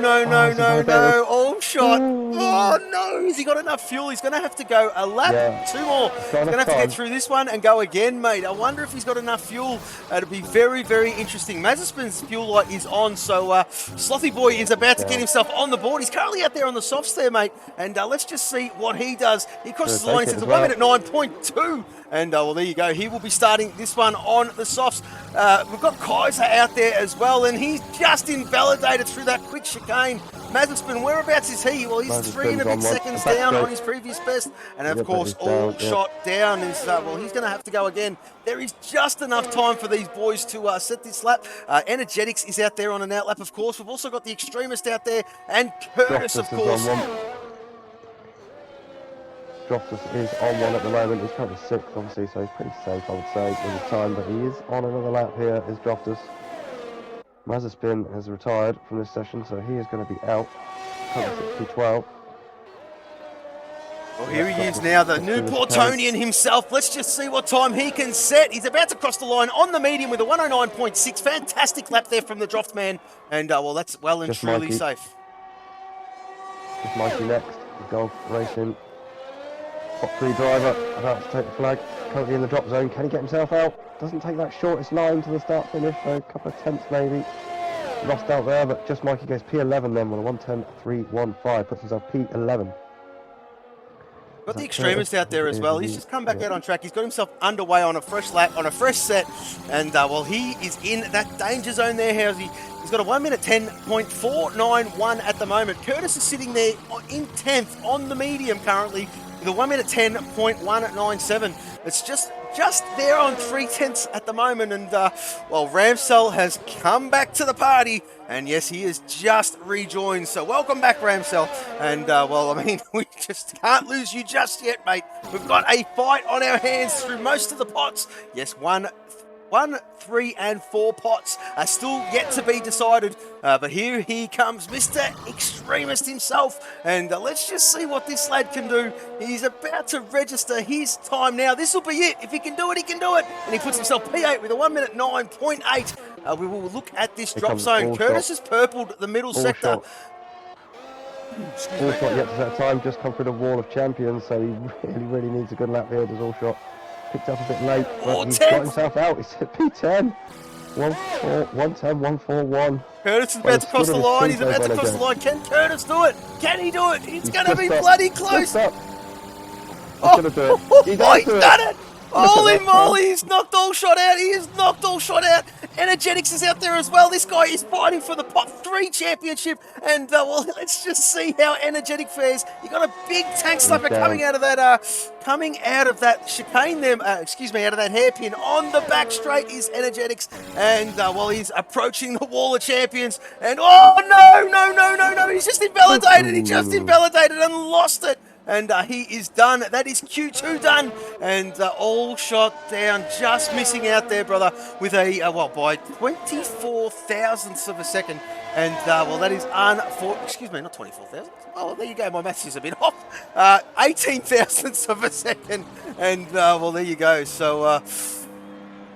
Allshot. Oh, no. Has he got enough fuel? He's going to have to go a lap. Yeah. 2 more. He's going to have to get through this one and go again, mate. I wonder if he's got enough fuel. It'll be very, very interesting. Mazepin's fuel light is on, so Slothy Boy is about to get himself on the board. He's currently out there on the softs there, mate. And let's just see what he does. He crosses the line. It's a 1 minute 9.2. And, well, there you go. He will be starting this one on the softs. We've got Kaiser out there as well, and he's just invalidated through that quick chicane. Mazepin, whereabouts is he? Well, he's 3 and a bit seconds down on his previous best. And, of course, Allshot down is, well, he's going to have to go again. There is just enough time for these boys to set this lap. Energetics is out there on an outlap, of course. We've also got the Extremist out there, and Curtis, of course. Droftus is on one at the moment. He's currently 6th, obviously, so he's pretty safe, I would say, in his time. But he is on another lap here, is Droftus. Mazepin has retired from this session, so he is going to be out. Currently 12. Well, here he is now, the new Portonian himself. Let's just see what time he can set. He's about to cross the line on the medium with a 109.6. Fantastic lap there from the Droft man. And, well, that's well and truly safe. Just Mikey next, Golf Racing. Top 3 driver, about to take the flag, currently in the drop zone. Can he get himself out? Doesn't take that shortest line to the start finish, so a couple of tenths maybe. Lost out there, but just Mikey goes P11 then with a 110.315, puts himself P11. Got the Extremist out there as well. He's just come back out on track. He's got himself underway on a fresh lap, on a fresh set, and well, he is in that danger zone there. He's got a 1 minute 10.491 at the moment. Curtis is sitting there in 10th on the medium currently, with a 1 minute 10.197. It's just there on 3/10 at the moment, and well, Ramsell has come back to the party, and yes, he is just rejoined. So welcome back, Ramsell. And well, I mean, we just can't lose you just yet, mate. We've got a fight on our hands through most of the pots. Yes, 1, 3, and 4 pots are still yet to be decided. But here he comes, Mr. Extremist himself. And let's just see what this lad can do. He's about to register his time now. This will be it. If he can do it, he can do it. And he puts himself P8 with a 1 minute 9.8. We will look at this drop zone. Curtis has purpled the middle sector. Allshot yet to that time, just come through the wall of champions, so he really needs a good lap here, does Allshot. Picked up a bit late, but he's got himself out. He's at P10. 110.141. Curtis is about to cross the line. He's about to cross the line. Can Curtis do it? Can he do it? He's going to be bloody close. He's going to do it. He's done it. Holy moly, he's knocked all shot out. He is knocked all shot out. Energetics is out there as well. This guy is fighting for the Pot 3 championship. And, well, let's just see how Energetic fares. You got a big tank slapper coming out of that chicane there, out of that hairpin. On the back straight is Energetics. And, well, he's approaching the wall of champions. And, oh, no. He's just invalidated. He just invalidated and lost it. And he is done. That is Q2 done. And all shot down, just missing out there, brother, with a, by 24 thousandths of a second. And, well, that is not 24 thousandths. Oh, well, there you go. My maths is a bit off. 18 thousandths of a second. And, well, there you go. So,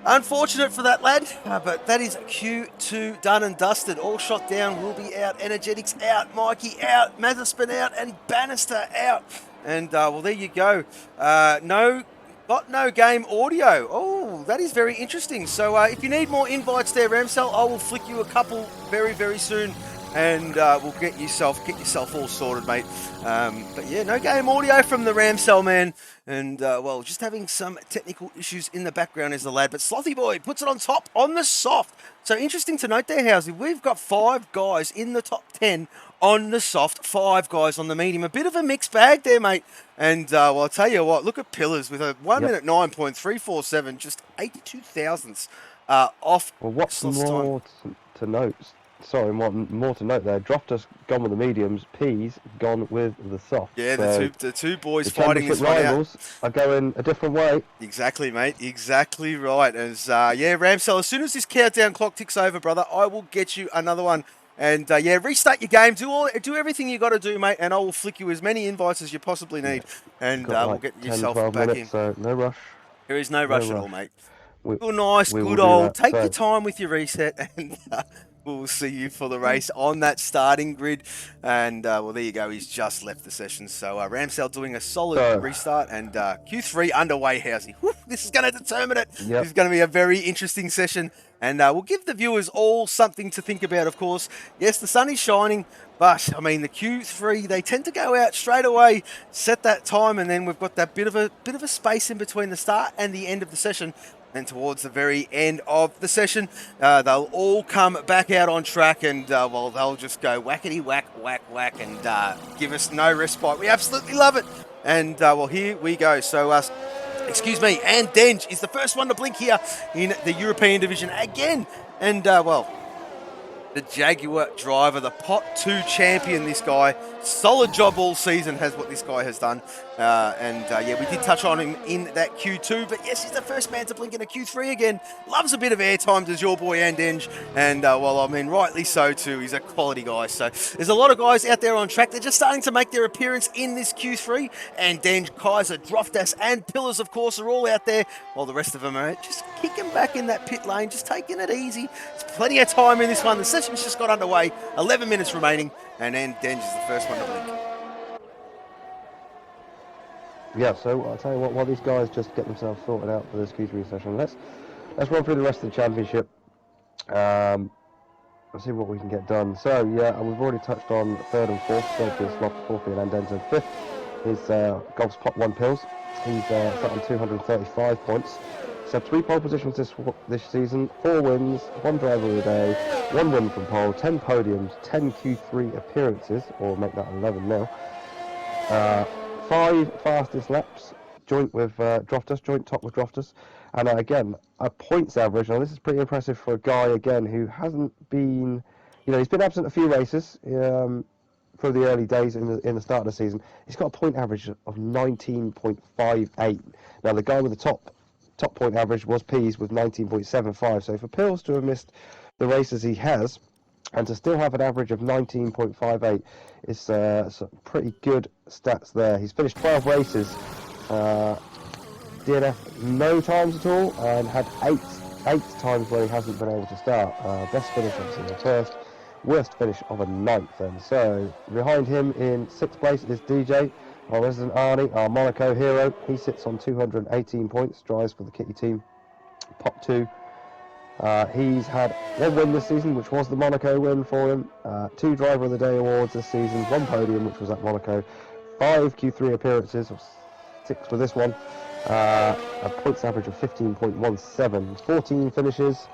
unfortunate for that lad, but that is Q2 done and dusted. All shot down will be out. Energetics out. Mikey out. Matherspan out. And Bannister out. And, well, there you go. No game audio. Oh, that is very interesting. So, if you need more invites there, Ramsell, I will flick you a couple very, very soon. And we'll get yourself all sorted, mate. But yeah, no game audio from the Ramsell man. And, well, just having some technical issues in the background is the lad. But Slothy Boy puts it on top on the soft. So interesting to note there, Housey. We've got 5 guys in the top 10 on the soft, 5 guys on the medium. A bit of a mixed bag there, mate. And, well, I'll tell you what, look at Pillars with a 1 minute 9.347, just 82 thousandths off. Well, what's more to note? Sorry, more to note there. Droftus gone with the mediums. P's gone with the soft. Yeah, so the two boys fighting this one rivals are going a different way. Exactly, mate. Exactly right. As Ramsell, as soon as this countdown clock ticks over, brother, I will get you another one. And restart your game. Do everything you got to do, mate. And I will flick you as many invites as you possibly need. And we'll get 10, yourself 12 back minutes, in. So no rush. There is no rush at all, mate. We Good old. Take your time with your reset, and we'll see you for the race on that starting grid. And, well, there you go. He's just left the session. So, Ramsell doing a solid restart. And Q3 underway, Housey. Whew, this is going to determine it. Yep. This is going to be a very interesting session. And we'll give the viewers all something to think about, of course. Yes, the sun is shining. But, I mean, the Q3, they tend to go out straight away, set that time. And then we've got that bit of a space in between the start and the end of the session. And towards the very end of the session, they'll all come back out on track and, well, they'll just go whackety whack, whack, whack and give us no respite. We absolutely love it. And, well, here we go. So, and Denge is the first one to blink here in the European division again. And, well, the Jaguar driver, the Pot 2 champion, this guy. Solid job all season has what this guy has done. We did touch on him in that Q2, but yes, he's the first man to blink in a Q3 again. Loves a bit of airtime, does your boy Andenge, and well, I mean, rightly so too. He's a quality guy. So there's a lot of guys out there on track. They're just starting to make their appearance in this Q3. Andenge, Kaiser, Droftas, and Pillars, of course, are all out there, while the rest of them are just kicking back in that pit lane, just taking it easy. There's plenty of time in this one. The session's just got underway. 11 minutes remaining, and Andenge is the first one to blink. Yeah, so I'll tell you what, while these guys just get themselves sorted out for this Q3 session, let's run through the rest of the championship. Let's see what we can get done. So, yeah, we've already touched on 3rd and 4th. 3rd is Sloth, 4th is Andenge, and 5th is Golf's Pot 1 Pills. He's set on 235 points. He's had 3 pole positions this season, 4 wins, 1 driver of the day, 1 win from pole, 10 podiums, 10 Q3 appearances, or make that 11 now. 5 fastest laps, joint with Droftus, joint top with Droftus, and again, a points average. Now this is pretty impressive for a guy, again, who hasn't been, he's been absent a few races for the early days in the start of the season. He's got a point average of 19.58. Now the guy with the top point average was Pease with 19.75, so for Pills to have missed the races he has, and to still have an average of 19.58 is some pretty good stats there. He's finished 12 races, DNF no times at all, and had 8 times where he hasn't been able to start. Best finish obviously the first, worst finish of a 9th then. So behind him in 6th place is DJ, our resident Arnie, our Monaco hero. He sits on 218 points, drives for the Kitty team, Pot 2. He's had 1 win this season, which was the Monaco win for him, 2 Driver of the Day awards this season, 1 podium, which was at Monaco, 5 Q3 appearances, 6 for this one, A points average of 15.17, 14 finishes,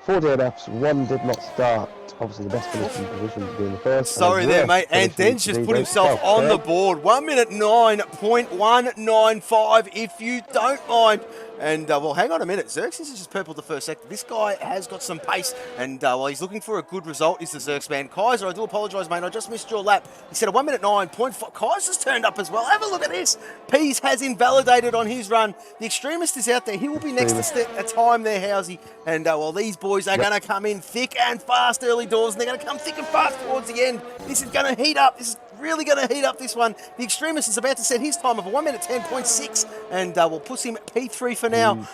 4 DNFs, 1 did not start. Obviously the best finishing position being the first. Sorry there, mate. And Den's just put himself on the board. 1 minute 9.195, if you don't mind. And, well, hang on a minute. Xerxes has just purpled the first sector. This guy has got some pace. And, well, he's looking for a good result, is the Xerx man. Kaiser, I do apologise, mate. I just missed your lap. He said a 1 minute 9.5. Kaiser's turned up as well. Have a look at this. Pease has invalidated on his run. The Extremist is out there. He will be next to a time there, Housey. And, well, these boys are going to come in thick and fast early doors. And they're going to come thick and fast towards the end. This is going to heat up. This is really going to heat up this one. The Extremist is about to set his time of a 1 minute 10.6, and we'll put him at P3 for now.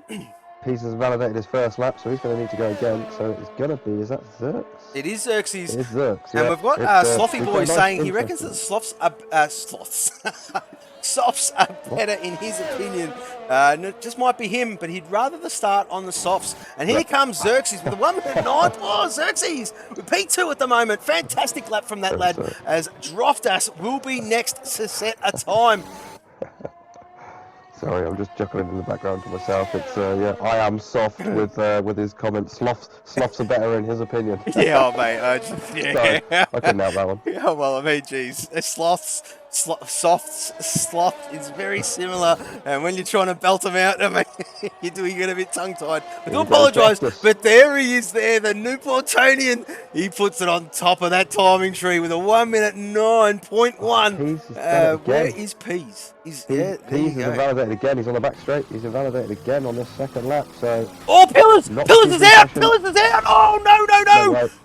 Pease has validated his first lap, so he's going to need to go again. So it's going to be, is that Xerx? It is Xerxes. It is Xerx, yeah. And we've got Slothy Boy saying he reckons that Sloths are, softs are better in his opinion. It just might be him, but he'd rather the start on the softs. And here comes Xerxes with a 1 minute 9. Oh, Xerxes with P2 at the moment. Fantastic lap from that lad, as Droftas will be next to set a time. Sorry, I'm just chuckling in the background to myself. It's yeah, I am soft with his comments. Sloths are better in his opinion. Yeah, oh, mate. Yeah. Sorry, I couldn't have that one. Yeah, well, I mean, geez, sloth is very similar, and when you're trying to belt them out, I mean, you're getting a bit tongue-tied. I do apologise, but there he is there, the Newportonian. He puts it on top of that timing tree with a 1 minute 9.1. Where is Pease? Pease is invalidated again. He's on the back straight. He's invalidated again on this second lap. So oh, Pillars! Pillars is out! Pillars is out! Oh, no!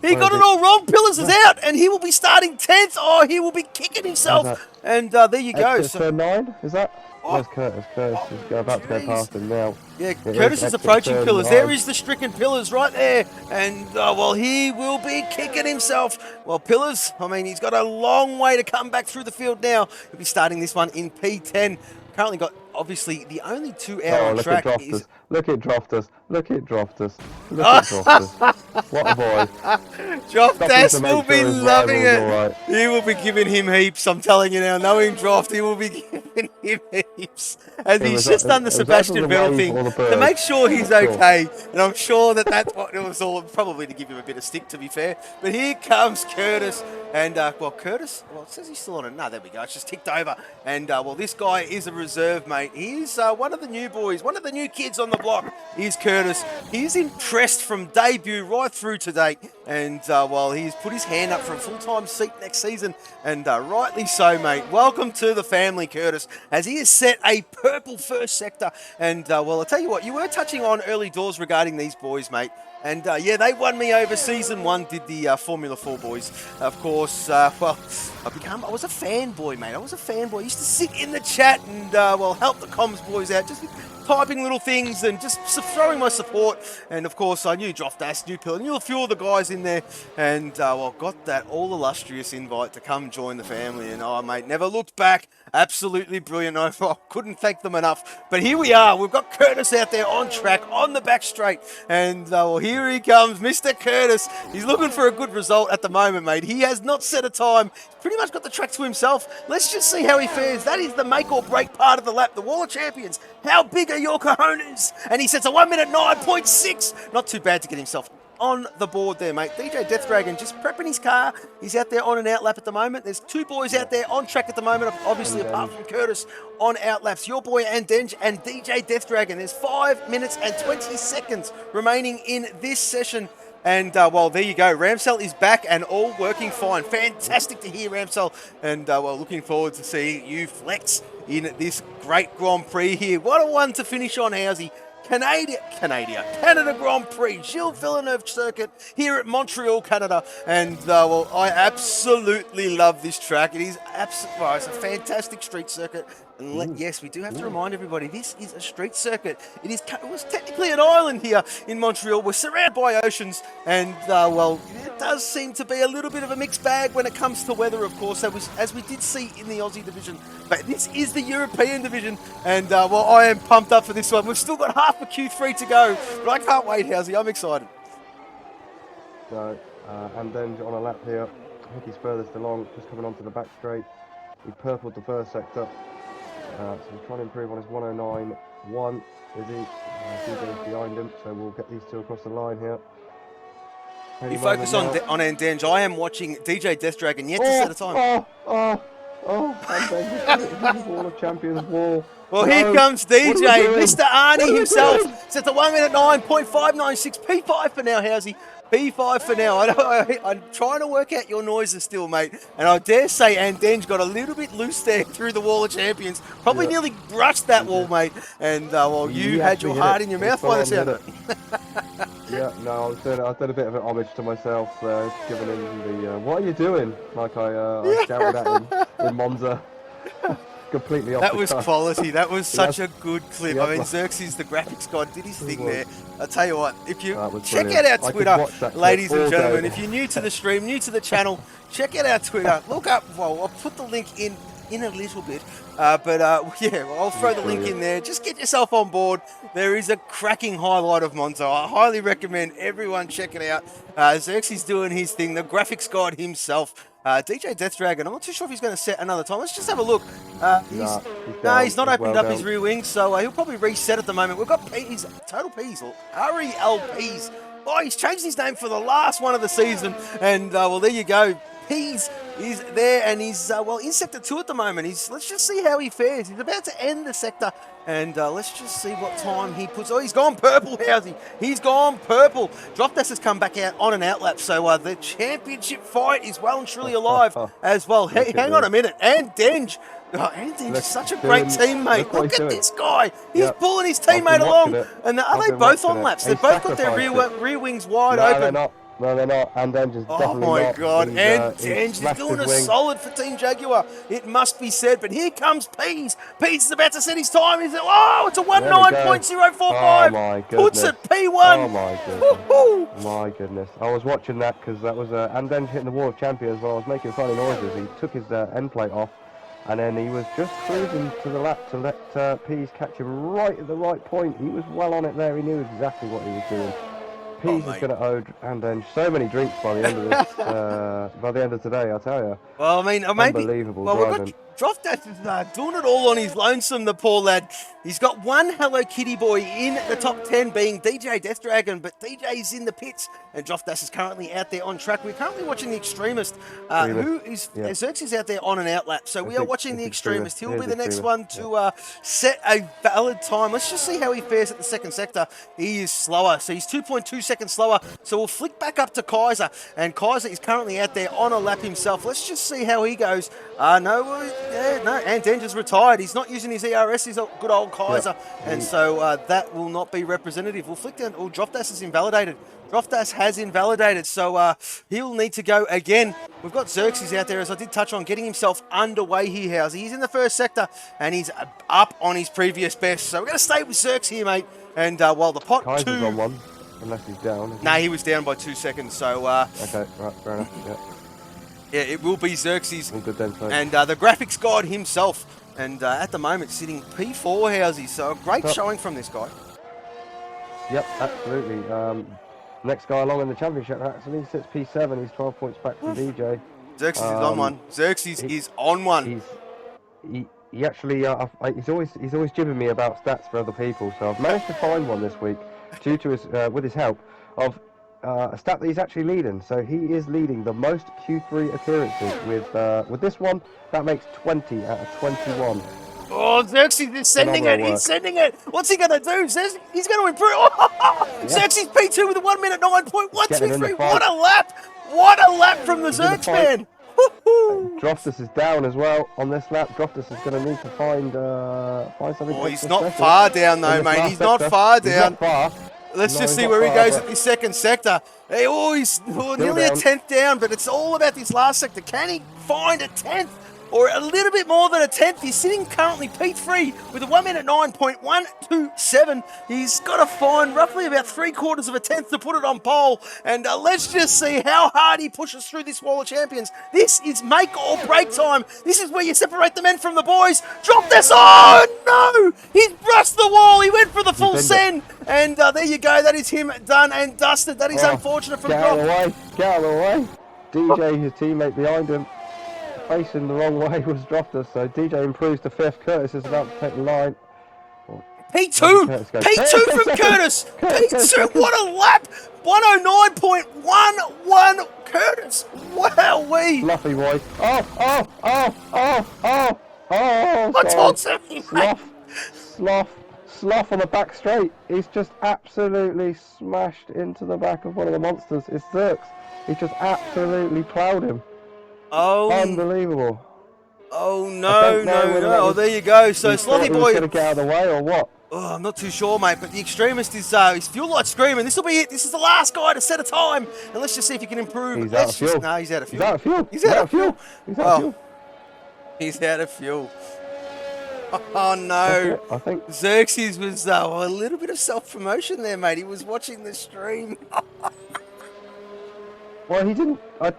He got it all wrong. Pillars is out, and he will be starting 10th. Oh, he will be kicking himself. And there you go. So turn 9, is that? Where's Curtis? Curtis is about to go past him now. Yeah, Curtis is approaching Pillars. 9. There is the stricken Pillars right there. And, well, he will be kicking himself. Well, Pillars, I mean, he's got a long way to come back through the field now. He'll be starting this one in P10. Currently got, obviously, the only 2 out on track is... Look at Droftas. Look at Droftas. Look at Droftas. What a boy. Droftas will be loving it. Right. He will be giving him heaps. I'm telling you now, knowing Droft, he will be giving him heaps. As he's just done the Sebastian Vettel thing to make sure he's okay. And I'm sure that that's what it was all, probably to give him a bit of stick, to be fair. But here comes Curtis. And, well, Curtis, well, it says he's still on it. No, there we go. It's just ticked over. And, well, this guy is a reserve, mate. He's one of the new boys, one of the new kids on the block. Here's Curtis. He's impressed from debut right through to date. And, well, he's put his hand up for a full-time seat next season. And rightly so, mate. Welcome to the family, Curtis, as he has set a purple first sector. And, well, I'll tell you what, you were touching on early doors regarding these boys, mate. And, yeah, they won me over season 1, did the Formula 4 boys. Of course, well, I was a fanboy, mate. I was a fanboy. I used to sit in the chat and, well, help the comms boys out. Just typing little things and just throwing my support. And, of course, I knew Droftas, knew Pill, knew a few of the guys in there. And, well, got that all illustrious invite to come join the family. And, oh, mate, never looked back. Absolutely brilliant. I couldn't thank them enough. But here we are. We've got Curtis out there on track, on the back straight. And, well, here he comes, Mr. Curtis. He's looking for a good result at the moment, mate. He has not set a time. He's pretty much got the track to himself. Let's just see how he fares. That is the make or break part of the lap. The Wall of Champions. How big are your cojones? And he sets a 1 minute 9.6. Not too bad to get himself on the board there, mate. DJ Death Dragon just prepping his car. He's out there on an outlap at the moment. There's 2 boys out there on track at the moment, obviously apart from Curtis on outlaps. Your boy Andenge and DJ Death Dragon. There's 5 minutes and 20 seconds remaining in this session. And, well, there you go. Ramsell is back and all working fine. Fantastic to hear, Ramsell. And, well, looking forward to seeing you flex in this great Grand Prix here. What a one to finish on, Housey. Canada Grand Prix, Gilles Villeneuve circuit here at Montreal, Canada. And, well, I absolutely love this track. It is well, it's a fantastic street circuit. And yes, we do have to remind everybody, this is a street circuit. It was technically an island here in Montreal. We're surrounded by oceans. And, well, it does seem to be a little bit of a mixed bag when it comes to weather, of course, as we did see in the Aussie division. But this is the European division. And, well, I am pumped up for this one. We've still got half a Q3 to go. But I can't wait, Housey. I'm excited. So, and then on a lap here, I think he's furthest along, just coming onto the back straight. He purpled the first sector. So he's trying to improve on his 109.1, is he? DJ's behind him, so we'll get these two across the line here. You focus on Andenge. I am watching DJ Death Dragon yet to set a time. And Wall of Champions wall. Well, here comes DJ, Mr. Arnie himself. It's at the 1 minute 9.596. P5 for now, Housey. P5 for now. I'm trying to work out your noises still, mate. And I dare say Andenge got a little bit loose there through the Wall of Champions. Probably nearly brushed that wall, mate. And, well, you had your heart in your mouth by the sound of it. Yeah, no, I've done a bit of an homage to myself, giving him the, what are you doing? Like I shouted at him in Monza. Completely off That the was cuff. quality. That was such a good clip. I mean, Xerxes, the graphics god, did his thing there. I'll tell you what, if you check out our Twitter, ladies and gentlemen, if you're new to the stream, new to the channel, check out our Twitter. Look up, well, I'll put the link in a little bit. Yeah, I'll throw the link in there. Just get yourself on board. There is a cracking highlight of Monza. I highly recommend everyone check it out. Xerxes doing his thing, the graphics god himself. DJ Death Dragon, I'm not too sure if he's going to set another time. Let's just have a look. He's not opened up his rear wing, so he'll probably reset at the moment. We've got P's, total P's, RELPs. Oh, he's changed his name for the last one of the season. And, well, there you go. P's is there, and he's, well, in Sector 2 at the moment. Let's just see how he fares. He's about to end the sector, and let's just see what time he puts. Oh, he's gone purple, Housey. He's gone purple. Dropdust has come back out on an outlap, so the championship fight is well and truly alive as well. Hey, hang on a minute. Andenge. Andenge is such a great teammate. Look at this guy. He's pulling his teammate along. And are they both on laps? They've both got their rear wings wide open. No, they're not. Andenge is definitely not. Oh my God, Andenge is doing a solid for Team Jaguar. It must be said. But here comes Pease. Pease is about to set his time. It's a 19.045. Oh my goodness. Puts it P1. Oh my goodness. My goodness. I was watching that because that was Andenge hitting the Wall of Champions while I was making funny noises. He took his end plate off, and then he was just cruising to the lap to let Pease catch him right at the right point. He was well on it there. He knew exactly what he was doing. Pease is going to owe Andenge so many drinks by the end of this, by the end of today, I'll tell you. Well, I mean, maybe. Unbelievable Well, Dropdust is doing it all on his lonesome, the poor lad. He's got one Hello Kitty boy in the top 10 being DJ Death Dragon, but DJ's in the pits, and Dropdust is currently out there on track. We're currently watching the Extremist, who is Xerxes out there on an outlap. So we are watching the Extremist. He'll be the next one to set a valid time. Let's just see how he fares at the second sector. He is slower, so he's 2.2 seconds slower. So we'll flick back up to Kaiser, and Kaiser is currently out there on a lap himself. Let's just see how he goes. No, Andenge is retired. He's not using his ERS. He's a good old Kaiser, and so that will not be representative. We'll flick down. Oh, Dropdust is invalidated. Dropdust has invalidated, so he'll need to go again. We've got Xerxes out there, as I did touch on, getting himself underway here, Housey. He's in the first sector, and he's up on his previous best. So we're going to stay with Xerxes here, mate. And while the pot Kaiser's on one, unless he's down. Nah, he was down by 2 seconds, so... okay, right, fair enough, yeah, it will be Xerxes good then, and the graphics god himself. And at the moment, sitting P4, Housey. So a great showing from this guy. Yep, absolutely. Next guy along in the championship actually sits P7. He's 12 points back from DJ. Xerxes is on one. Xerxes is on one. He actually he's always jibbing me about stats for other people. So I've managed to find one this week due to his with his help of a stat that he's actually leading. So he is leading the most Q3 appearances with this one. That makes 20 out of 21. Oh, Xerxes is sending it. He's sending it. What's he going to do? He's going to improve. Oh, Xerxes P2 with a 1 minute 9.123. What a lap. What a lap from the Xerx man. Droftus is down as well on this lap. Droftus is going to need to find something. Oh, he's not far down though, mate. He's not far down. He's not far. Let's just see where he goes at the second sector. He's nearly a 10th down, but it's all about this last sector. Can he find a 10th? Or a little bit more than a 10th. He's sitting currently P3 with a 1 minute 9.127. He's got to find roughly about 3/4 of a 10th to put it on pole. And let's just see how hard he pushes through this Wall of Champions. This is make or break time. This is where you separate the men from the boys. Drop this. Oh, no. He's brushed the wall. He went for the full send. And there you go. That is him done and dusted. That is unfortunate from Get out of the way. Get out of the way. DJ, his teammate behind him. facing the wrong way was Drofter, so DJ improves to 5th. Curtis is about to take the line. P2! P2 from Curtis! Curtis P2, what a lap! 109.11 Curtis! Wowee! Fluffy boy. Oh, I told to me, mate. Sloth on the back straight. He's just absolutely smashed into the back of one of the monsters. It's Zerks. He's just absolutely ploughed him. Oh. Unbelievable. Oh, no. Oh, there you go. So, Slothy boy. Going to get out of the way or what? Oh, I'm not too sure, mate, but the extremist is his fuel light screaming. This will be it. This is the last guy to set a time. And let's just see if he can improve. He's out of fuel. No, he's out of fuel. He's out of fuel. He's out of fuel. He's out of fuel. Oh, no. I think Xerxes was a little bit of self-promotion there, mate. He was watching the stream. Well, he didn't. I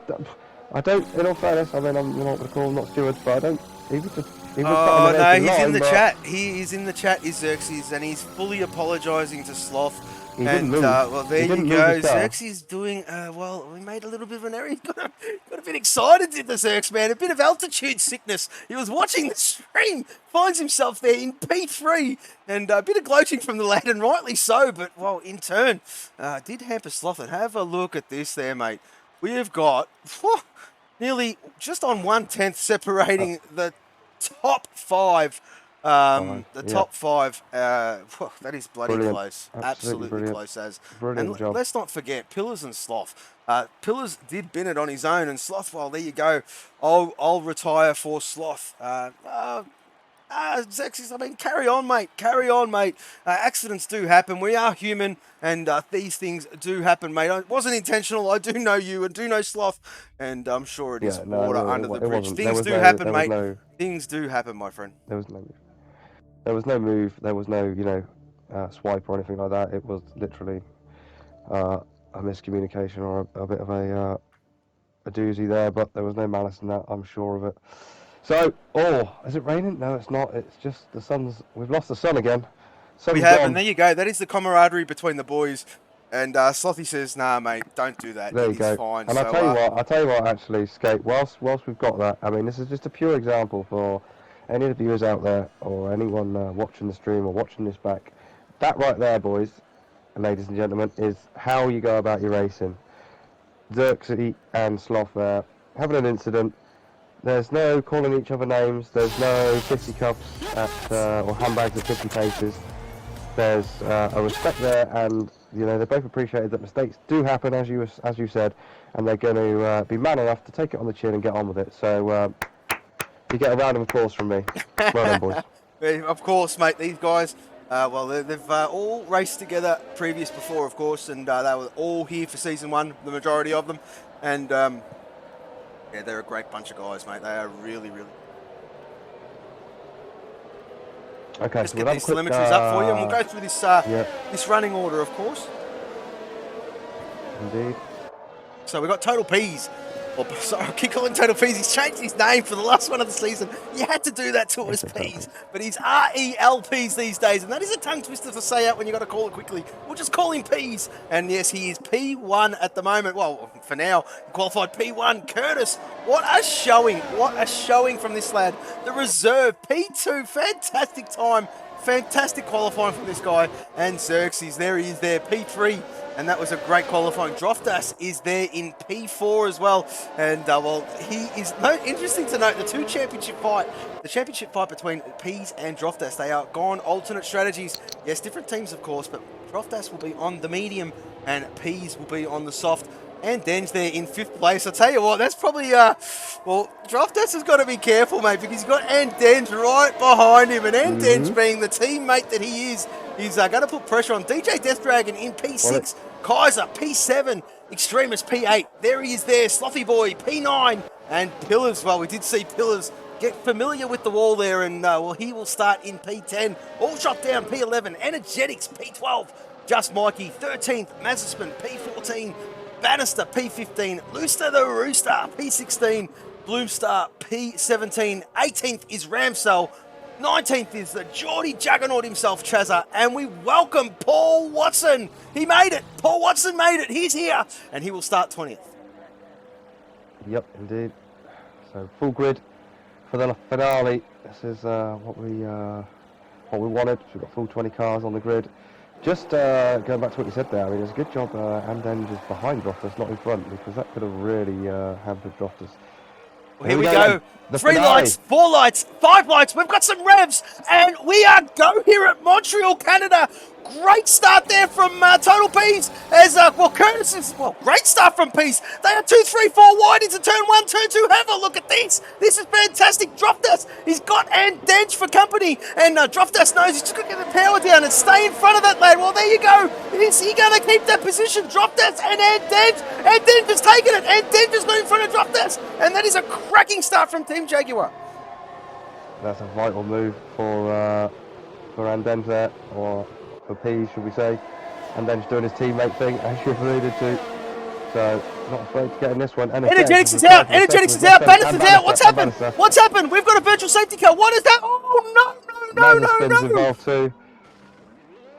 don't. In all fairness, I mean, I'm not going to call them not stewards, but I don't. He was just. He was Oh no, he's line, in the chat. He is in the chat. Is Xerxes, and he's fully apologising to Sloth. He and didn't move. Well, there you go. Xerxes doing well. We made a little bit of an error. He got a bit excited, did the Xerx man? A bit of altitude sickness. He was watching the stream, finds himself there in P3, and a bit of gloating from the lad, and rightly so. But well, in turn, did hamper Sloth. And have a look at this there, mate. We have got nearly just on 1/10 separating the top 5. Top 5. That is bloody close. Absolutely close as. Brilliant job. Let's not forget Pillars and Sloth. Pillars did bin it on his own, and Sloth. Well, there you go. I'll retire for Sloth. Xerxes, I mean, carry on, mate. Accidents do happen. We are human, and these things do happen, mate. It wasn't intentional. I do know you, and do know Sloth, and I'm sure it is water under the bridge. Things do happen, mate. Things do happen, my friend. There was no move. There was no, swipe or anything like that. It was literally a miscommunication or a bit of a doozy there, but there was no malice in that. I'm sure of it. So, is it raining? No, it's not. It's just we've lost the sun again. We have, and there you go. That is the camaraderie between the boys. And Slothy says, nah, mate, don't do that. There you go. Fine. And I'll tell you what, actually, Skate, whilst we've got that, I mean, this is just a pure example for any of the viewers out there or anyone watching the stream or watching this back. That right there, boys and ladies and gentlemen, is how you go about your racing. Xerxes and Sloth there having an incident. There's no calling each other names. There's no 50 cups or handbags at 50 paces. There's a respect there, and they both appreciated that mistakes do happen, as you said, and they're going to be man enough to take it on the chin and get on with it. So you get a round of applause from me. Well done, boys. Of course, mate. These guys, they've all raced together before, of course, and they were all here for season 1, the majority of them, and. Yeah, they're a great bunch of guys, mate. They are really, really. Okay, let's get these telemetries up for you, and we'll go through this this running order, of course. Indeed. So we've got Total P's. Sorry, I keep calling Total P's. He's changed his name for the last one of the season. You had to do that to us, P's. But he's RELPs these days, and that is a tongue twister to say out when you got to call it quickly. We'll just call him P's. And yes, he is P1 at the moment. Well, for now, qualified P1. Curtis, what a showing. What a showing from this lad. The reserve, P2, fantastic time. Fantastic qualifying from this guy. And Xerxes, there he is there, P3. And that was a great qualifying. Droftas is there in P4 as well. And, he is interesting to note the championship fight between P's and Droftas. They are gone alternate strategies. Yes, different teams, of course, but Droftas will be on the medium and P's will be on the soft. And Den's there in 5th place. I'll tell you what, that's probably, Droftas has got to be careful, mate, because he's got Den's right behind him. And Den's being the teammate that he is, he's going to put pressure on DJ Death Dragon in P6. Kaiser, P7. Extremist, P8. There he is there. Slothy Boy, P9. And Pillars, well, we did see Pillars get familiar with the wall there. And, he will start in P10. All shot down, P11. Energetics, P12. Just Mikey, 13th. Mazisman, P14. Bannister, P15. Looster the Rooster, P16. Bloomstar, P17. 18th is Ramsell. 19th is the Geordie Juggernaut himself, Chazza. And we welcome Paul Watson. He made it. Paul Watson made it. He's here. And he will start 20th. Yep, indeed. So full grid for the finale. This is what we wanted. We've got full 20 cars on the grid. Just going back to what you said there, I mean, it's a good job Andenge is behind Droftus, not in front, because that could have really hampered Droftus. Well, here we go. The 3 finale. lights, 4 lights, 5 lights. We've got some revs, and we are go here at Montreal, Canada. Great start there from Total Peace. As Curtis is great start from Peace. They are 2, 3, 4 wide into turn 1, turn 2. Have a look at this. This is fantastic. Droftus, he's got Andenge for company, and Droftus knows he's just got to get the power down and stay in front of that lad. Well, there you go. Is he going to keep that position? Droftus and Andenge. Andenge has taken it. Andenge has got in front of Droftus, and that is a cracking start from Team Jaguar. That's a vital move for Andenge there, or for Pease, should we say. Andenge doing his teammate thing, as you've alluded to. So, not afraid to get in this one. Energetics is out. Energetics is out. Bannister's out. What's happened? What's happened? We've got a virtual safety car. What is that? Oh, no. Involved too.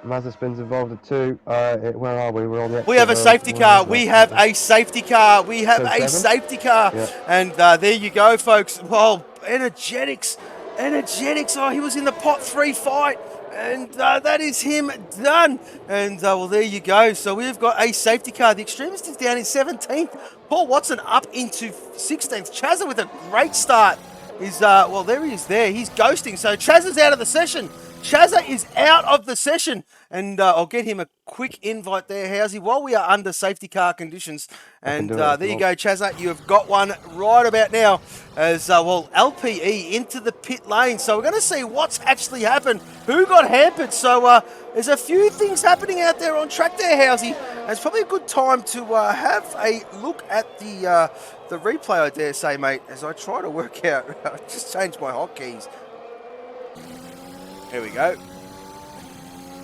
Mazepin's involved at 2. Where are we? We're on the exit. We have a safety car. We have a safety car. We have a safety car. Yeah. And there you go, folks. Well, Energetics. Oh, he was in the pot 3 fight. And that is him done. And well, there you go. So we've got a safety car. The Extremist is down in 17th. Paul Watson up into 16th. Chazza with a great start. Well, there he is there. He's ghosting. So Chazza's out of the session. Chazza is out of the session. And I'll get him a quick invite there, Housey, while we are under safety car conditions. And there you go, Chazza. You have got one right about now as, LPE into the pit lane. So we're going to see what's actually happened. Who got hampered? So there's a few things happening out there on track there, Housey. It's probably a good time to have a look at the replay, I dare say, mate, as I try to work out. I just changed my hotkeys. There we go.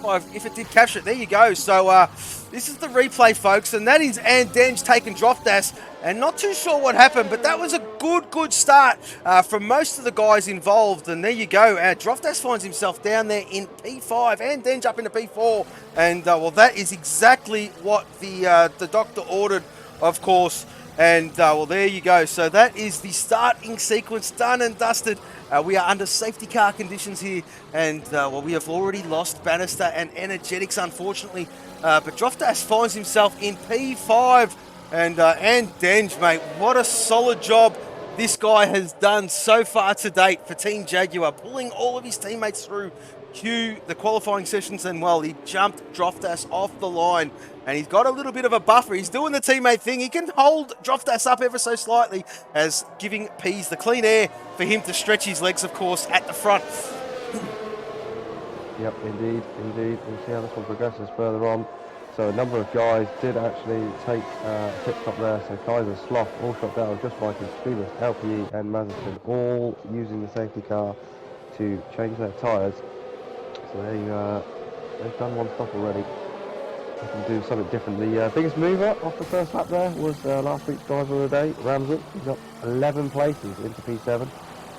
Oh, if it did capture it, there you go. So this is the replay, folks, and that is Andenge taking Droftus, and not too sure what happened, but that was a good start from most of the guys involved. And there you go. Droftus finds himself down there in P5, Andenge up into P4, and well, that is exactly what the doctor ordered, of course. And well, there you go. So that is the starting sequence done and dusted. We are under safety car conditions here, and well, we have already lost Bannister and Energetics, unfortunately. But Droftus finds himself in P5, and Andenge, mate, what a solid job this guy has done so far to date for Team Jaguar, pulling all of his teammates through the qualifying sessions, and well, he jumped Droftus off the line, and he's got a little bit of a buffer. He's doing the teammate thing. He can hold Droftus up ever so slightly, as giving Pease the clean air for him to stretch his legs, of course, at the front. Yep, indeed. We'll see how this one progresses further on. So a number of guys did actually take a pit stop there. So Kaiser, Sloth, all shot down, just like Extremist, LPE and Mazepin, all using the safety car to change their tyres. So they've done one stop already. They can do something different. The biggest mover off the first lap there was last week's driver of the day, Ramsey. He's got 11 places into P7.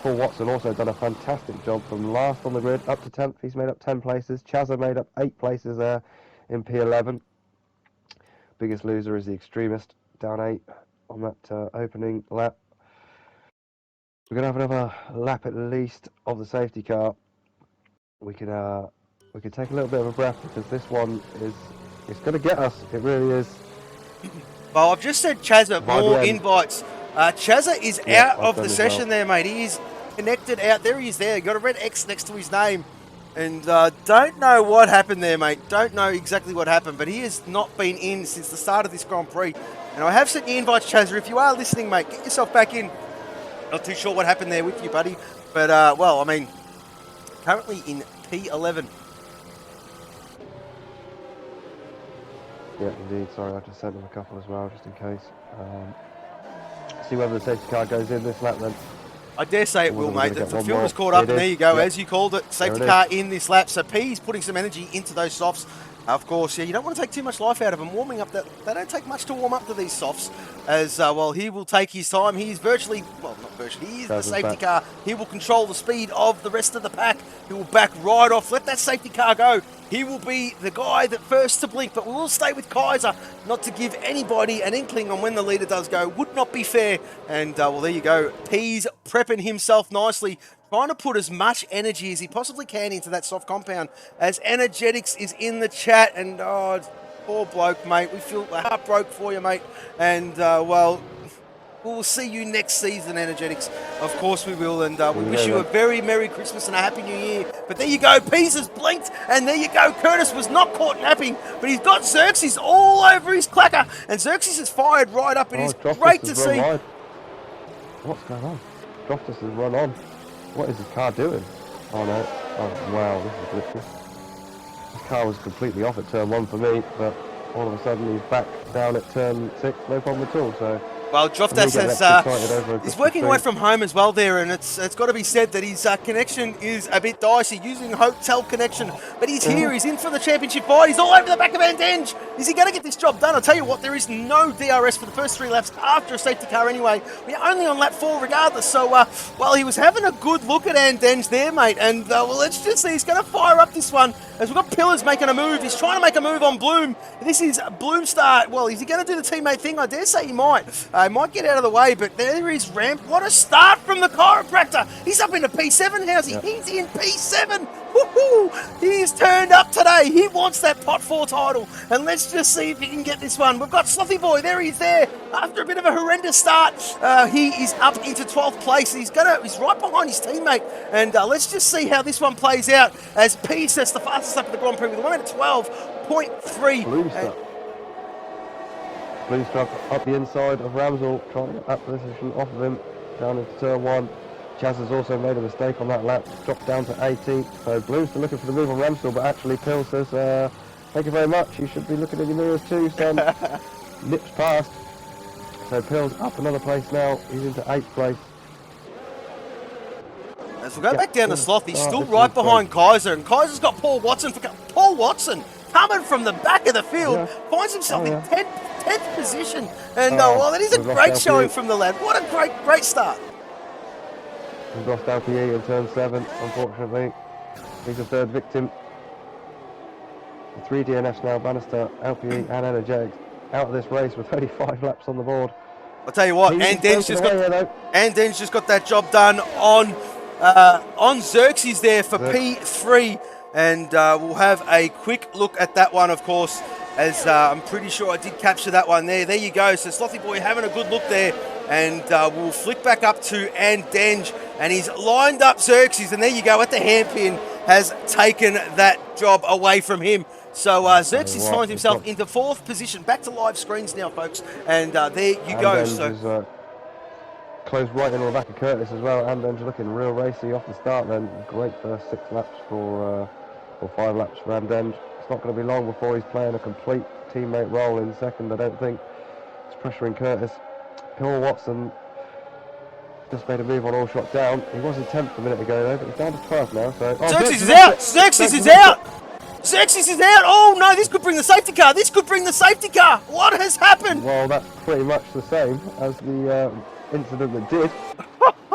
Paul Watson also done a fantastic job from last on the grid up to 10th. He's made up 10 places. Chazza made up 8 places there in P11. Biggest loser is the Extremist, down 8 on that opening lap. We're going to have another lap at least of the safety car. We can take a little bit of a breath, because this one it's going to get us. It really is. Well, I've just said Chazza, more invites. Chazza is out of the session there, mate. He is connected out. There he is there. Got a red X next to his name. And don't know what happened there, mate. Don't know exactly what happened, but he has not been in since the start of this Grand Prix. And I have sent you invites, Chazza. If you are listening, mate, get yourself back in. Not too sure what happened there with you, buddy. But, well, I mean, currently in P11. Yeah, indeed. Sorry, I just sent them a couple as well, just in case. See whether the safety car goes in this lap then. I dare say it will, mate. The field was caught up, and there you go, as you called it. Safety car in this lap. So P's putting some energy into those softs. Of course, yeah, you don't want to take too much life out of them. Warming up, they don't take much to warm up to these softs. As, well, he will take his time. He is virtually, well, not virtually, he is the safety car. He will control the speed of the rest of the pack. He will back right off. Let that safety car go. he will be the guy that first to blink, but we will stay with Kaiser, not to give anybody an inkling on when the leader does go. Would not be fair. And, well, there you go. Pease prepping himself nicely, trying to put as much energy as he possibly can into that soft compound, as Energetics is in the chat. And, oh, poor bloke, mate. We feel the heart broke for you, mate. And, well, we'll see you next season, Energetics. Of course we will, and we wish you a very Merry Christmas and a Happy New Year. But there you go, Pease has blinked, and there you go. Curtis was not caught napping, but he's got Xerxes all over his clacker, and Xerxes has fired right up. It is great to see. What's going on? Droftus has run on. What is his car doing? Oh no. Oh wow, this is glitchy. His car was completely off at turn 1 for me, but all of a sudden he's back down at turn 6, no problem at all. So. Well, Droftus is working away from home as well there, and it's got to be said that his connection is a bit dicey, using hotel connection. But he's here, he's in for the championship fight, he's all over the back of Andenge. Is he going to get this job done? I'll tell you what, there is no DRS for the first 3 laps after a safety car anyway. We're only on lap 4 regardless, so, well, he was having a good look at Andenge there, mate, and, well, let's just see, he's going to fire up this one, as we've got Pillars making a move. He's trying to make a move on Bloom. This is Bloomstar. Well, is he going to do the teammate thing? I dare say he might. Might get out of the way, but there is Ramp. What a start from the chiropractor. He's up into P7, how's he? Yep. He's in P7. Woohoo! He's turned up today. He wants that pot 4 title. And let's just see if he can get this one. We've got Slothy Boy. There he's there. After a bit of a horrendous start, he is up into 12th place. He's right behind his teammate. And let's just see how this one plays out, as P sets the fastest up at the Grand Prix with a 1 minute 12.3. Bloomstar up the inside of Ramsell, trying to get that position off of him, down into turn 1. Chaz has also made a mistake on that lap, dropped down to 18th. So Bloomstar looking for the move on Ramsell, but actually Pill says, thank you very much, you should be looking in your mirrors too, son. Nips past. So Pill's up another place now, he's into 8th place. As we go back down to Sloth, he's still right behind Kaiser, and Kaiser's got Paul Watson. Paul Watson coming from the back of the field, finds himself in 10th position. And, well, that is a great showing from the lad. What a great start. We've lost LPE in turn 7, unfortunately. He's the 3rd victim. The 3 DNFs now, Bannister, LPE and Energetics out of this race with 35 laps on the board. I'll tell you what, Andenge just got that job done on Xerxes there for P3. And we'll have a quick look at that one, of course, as I'm pretty sure I did capture that one there. There you go. So Slothy Boy having a good look there. And we'll flick back up to Andenge. And he's lined up Xerxes. And there you go, at the hairpin, has taken that job away from him. So Xerxes finds himself into 4th position. Back to live screens now, folks. And there you go. So closed right in Rebecca Curtis as well. Andenge looking real racy off the start then. Great first 6 laps or 5 laps for Andenge. It's not going to be long before he's playing a complete teammate role in second, I don't think. It's pressuring Curtis. Paul Watson just made a move on all shot down. He was in 10th a minute ago though, but he's down to 12th now. So Xerxes is out! Xerxes is out! Xerxes is out! Oh no, this could bring the safety car! This could bring the safety car! What has happened? Well, that's pretty much the same as the incident that did.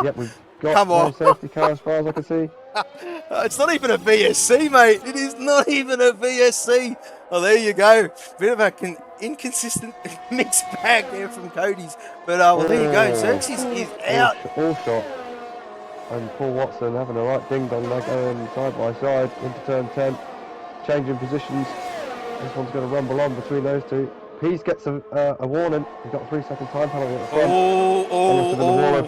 Yep, we've got no safety car as far as I can see. It's not even a VSC, mate. It is not even a VSC. Well, there you go. Bit of an inconsistent mixed bag there from Cody's. But, well, there you go. Xerxes is out. All shot. And Paul Watson having a right ding-dong there, going side by side into turn 10. Changing positions. This one's going to rumble on between those two. Pease gets a warning. He's got a 3-second time penalty at the front.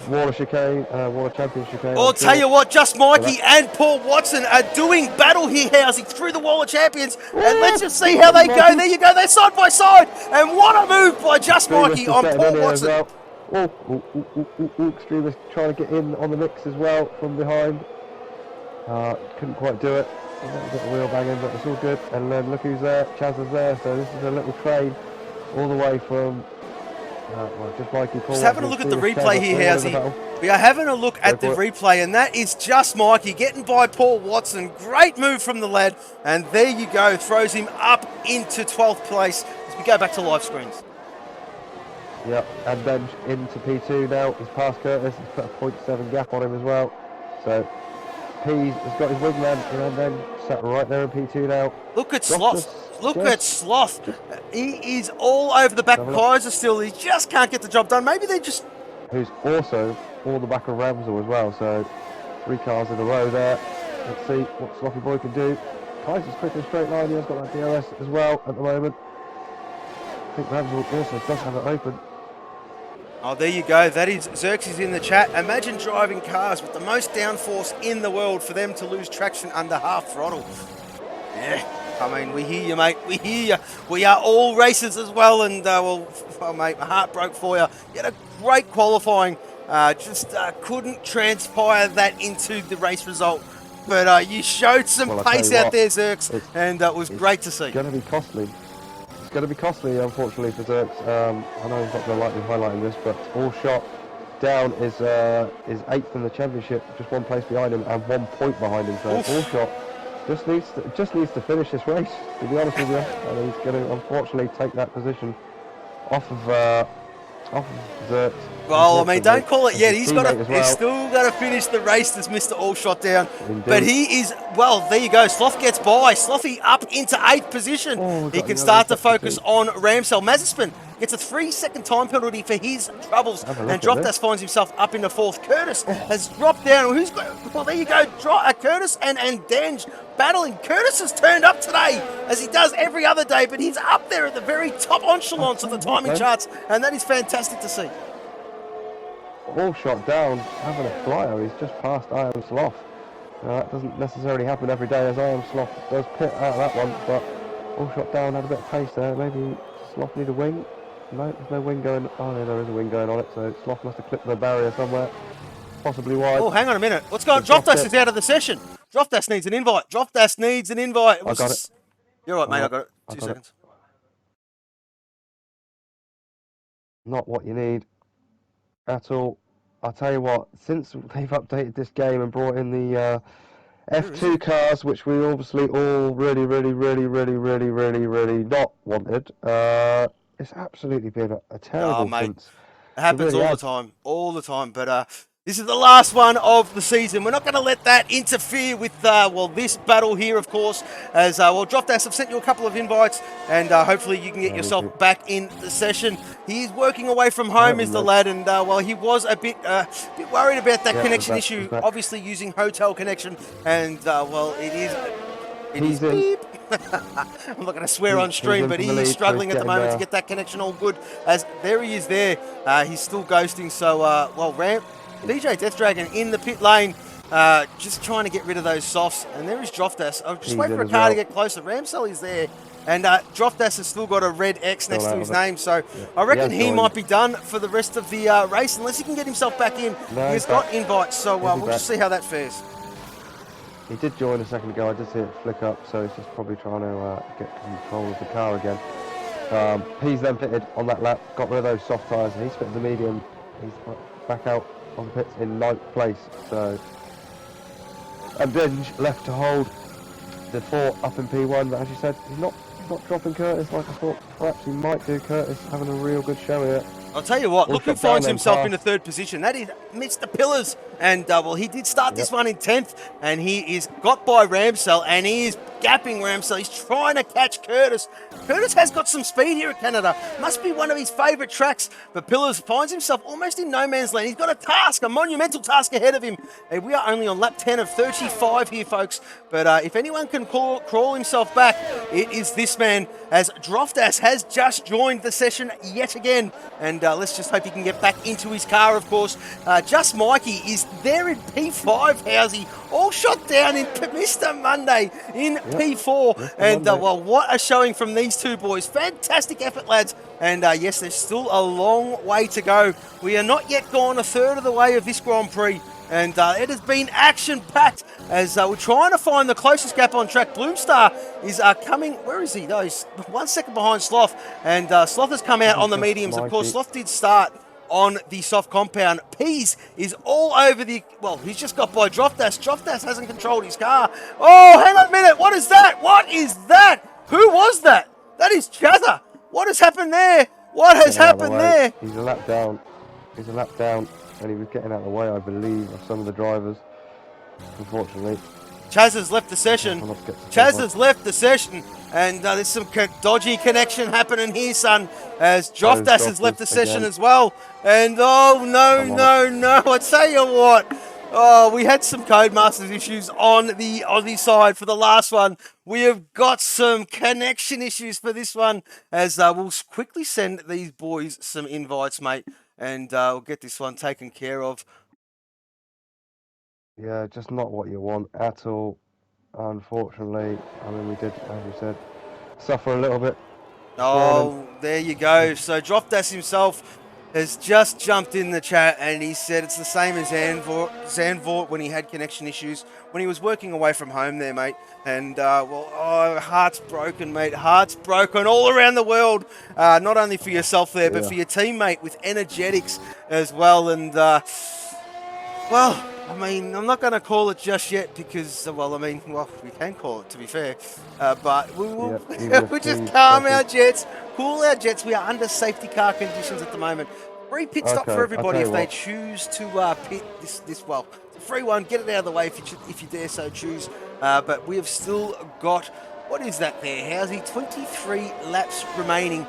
Wall of chicane, Wall of champion chicane. I'll tell you what, Just Mikey and Paul Watson are doing battle here, Housey, through the Wall of Champions. And let's just see how they go. There you go, they're side by side. And what a move by Just Mikey on Paul Watson. Extremist trying to get in on the mix as well from behind. Couldn't quite do it. A little bit of wheel banging, but it's all good. And then look who's there. Chaz is there. So this is a little train all the way from Just Mikey. Just having a look at the replay here, Housey. We are having a look at the replay, and that is Just Mikey getting by Paul Watson. Great move from the lad. And there you go. Throws him up into 12th place as we go back to live screens. Yep, and then into P2 now. He's past Curtis. He's put a 0.7 gap on him as well. So Pease has got his wingman and then sat right there in P2 now. Look at Sloth. Look at Sloth. He is all over the back of Kaiser still. He just can't get the job done. Maybe they just... Who's also all the back of Ramsel as well. So 3 cars in a row there. Let's see what Sloppy Boy can do. Kaiser's quick in a straight line. He has got that DRS as well at the moment. I think Ramsel also does have it open. Oh, there you go. That is Xerxes in the chat. Imagine driving cars with the most downforce in the world for them to lose traction under half throttle. Yeah, I mean, we hear you, mate. We hear you. We are all racers as well. And, well, mate, my heart broke for you. You had a great qualifying. Just couldn't transpire that into the race result. But you showed some pace out there, Xerx, and it was great to see. It's going to be costly. It's going to be costly, unfortunately, for Xerx. I know he's not going to like me highlighting this, but All Shot Down is 8th in the championship, just 1 place behind him and 1 point behind him. So All Shot just needs to finish this race, to be honest with you. And he's going to unfortunately take that position off of Xerx. Well, I mean, don't call it yet. He's still got to finish the race as Mr. All Shot Down. Indeed. But he is, well, there you go. Sloth gets by. Slothy up into 8th position. He can start to focus on Ramsell. Mazepin gets a 3-second time penalty for his troubles. And Droftas finds himself up into 4th. Curtis has dropped down. Well, there you go. Curtis and Dange battling. Curtis has turned up today, as he does every other day, but he's up there at the very top echelons of the timing charts, and that is fantastic to see. All Shot Down having a flyer. He's just passed I Am Sloth. That doesn't necessarily happen every day, as I Am Sloth does pit out of that one, but All Shot Down had a bit of pace there. Maybe Sloth need a wing. No, there's no wing going. Oh, yeah, there is a wing going on it, so Sloth must have clipped the barrier somewhere, possibly wide. Oh, hang on a minute. What's going on? Droftas is out of the session. Droftas needs an invite. Droftas needs an invite. I got it. You're right, mate. I got it. 2 seconds. Not what you need at all. I'll tell you what, since they've updated this game and brought in the F2 cars, which we obviously all really not wanted, it's absolutely been a terrible sense. It happens all the time. But this is the last one of the season. We're not going to let that interfere with, well, this battle here, of course, as, well, Droftas have sent you a couple of invites, and hopefully you can get yourself back in the session. He's working away from home, is the lad, and, well, he was a bit worried about that connection issue, obviously using hotel connection, and, well, it is beep. I'm not going to swear on stream, but he is struggling at the moment to get that connection all good, as there he is there. He's still ghosting, so, well, DJ Death Dragon in the pit lane, just trying to get rid of those softs. And there is Droftas. I'll just wait for a car to get closer. Ramsell is there. And Droftas has still got a red X next to his name. So I reckon he might be done for the rest of the race, unless he can get himself back in. He's got invites, so we'll just see how that fares. He did join a second ago. I did see it flick up, so he's just probably trying to get control of the car again. He's then fitted on that lap, got rid of those soft tyres, and he's fitted the medium. He's back out on the pits in 9th place, so and Dinge left to hold the 4 up in P1, but as you said, he's not dropping Curtis like I thought perhaps he might do. Curtis having a real good show here. I'll tell you what, look who finds himself in the 3rd position. That is Mr. Pillars. And, well, he did start this one in 10th, and he is got by Ramsell, and he is gapping Ramsell. He's trying to catch Curtis. Curtis has got some speed here at Canada. Must be one of his favourite tracks. But Pillars finds himself almost in no man's land. He's got a task, a monumental task ahead of him. And we are only on lap 10 of 35 here, folks. But if anyone can crawl himself back, it is this man, as Droftas has just joined the session yet again. And let's just hope he can get back into his car, of course. Just Mikey is there in P5, Housey, all shot down in Mr. Monday in P4. And, well, what a showing from these two boys. Fantastic effort, lads. And, yes, there's still a long way to go. We are not yet gone a third of the way of this Grand Prix. And it has been action-packed as we're trying to find the closest gap on track. Bloomstar is coming, where is he? No, he's 1 second behind Sloth. And Sloth has come out on the mediums. Of course, Sloth did start on the soft compound. Pease is all over the, well, he's just got by Droftas. Droftas hasn't controlled his car. Oh, hang on a minute. What is that? What is that? Who was that? That is Chatter. What has happened there? What has happened there? He's a lap down. He's a lap down. And he was getting out of the way, I believe, of some of the drivers, unfortunately. Chaz has left the session. Chaz has left the session. And there's some dodgy connection happening here, son. As Joftas has left the session as well. And oh, no. I tell you what. Oh, we had some Codemasters issues on the Aussie side for the last one. We have got some connection issues for this one. As we'll quickly send these boys some invites, mate. And we'll get this one taken care of. Yeah, just not what you want at all. Unfortunately, I mean, we did, as you said, suffer a little bit. Oh, there you go. So Joftas himself has just jumped in the chat and he said it's the same as Zandvoort when he had connection issues when he was working away from home there, mate. And, heart's broken, mate. Heart's broken all around the world. Not only for yourself there, but for your teammate with Energetics as well. And, I mean, I'm not going to call it just yet because, we can call it, to be fair. But we'll just calm our jets, cool our jets. We are under safety car conditions at the moment. Free pit stop for everybody if they choose to pit this. It's a free one. Get it out of the way if you dare so choose. But we have still got, what is that there, Housey? 23 laps remaining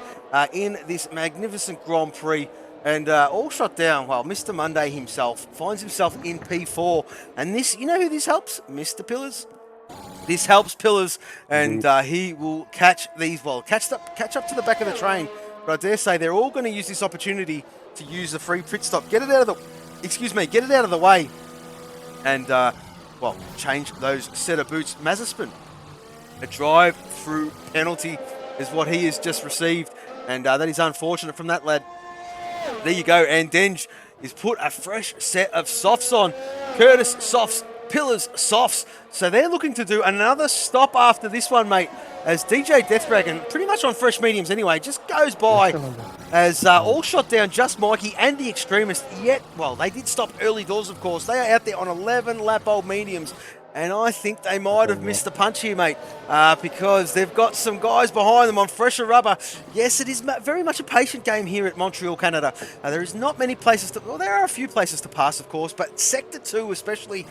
in this magnificent Grand Prix. And all shot down, well, Mr. Monday himself finds himself in P4. And this, you know who this helps? Mr. Pillars. This helps Pillars, and he will catch these, catch up to the back of the train. But I dare say they're all going to use this opportunity to use the free pit stop. Get it out of the way. And, change those set of boots. Mazepin, a drive-through penalty is what he has just received. And that is unfortunate from that lad. There you go, and Denge has put a fresh set of softs on. Curtis softs, Pillars softs. So they're looking to do another stop after this one, mate, as DJ Deathdragon, pretty much on fresh mediums anyway, just goes by as all shot down just Mikey and the Extremist. Yet, they did stop early doors, of course. They are out there on 11 lap old mediums. And I think they might have missed the punch here, mate, because they've got some guys behind them on fresher rubber. Yes, it is very much a patient game here at Montreal, Canada. There is not many places to... Well, there are a few places to pass, of course, but Sector 2 especially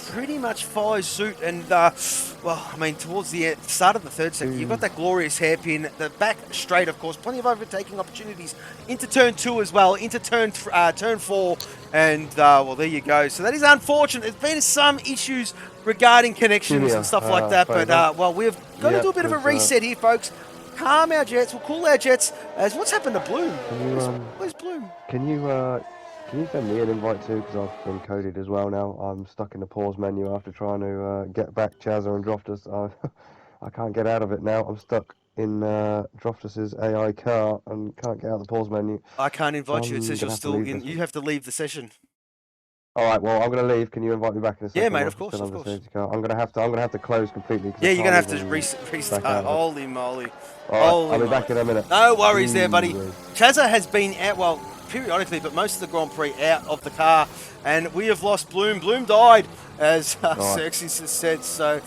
pretty much follows suit. And, towards the start of the third sector, you've got that glorious hairpin, the back straight, of course, plenty of overtaking opportunities into turn 2 as well, into turn 4. And, there you go. So that is unfortunate. There's been some issues regarding connections and stuff like that. But, we've got to do a bit of a reset here, folks. Calm our jets. We'll cool our jets. As what's happened to Bloom? Where's Bloom? Can you send me an invite too? Because I've been coded as well now. I'm stuck in the pause menu after trying to get back Chazza and Droftus. I can't get out of it now. I'm stuck in Droftus's AI car and can't get out of the pause menu. I can't invite you. It says you're still in. You have to leave the session. All right, well, I'm going to leave. Can you invite me back in a second? Yeah, mate, of course. I'm going to have to close completely. Yeah, you're going to have to restart. Holy moly. All right, I'll be back in a minute. No worries there, buddy. Chazza has been out, periodically, but most of the Grand Prix out of the car, and we have lost Bloom. Bloom died, as Xerxes has said. So,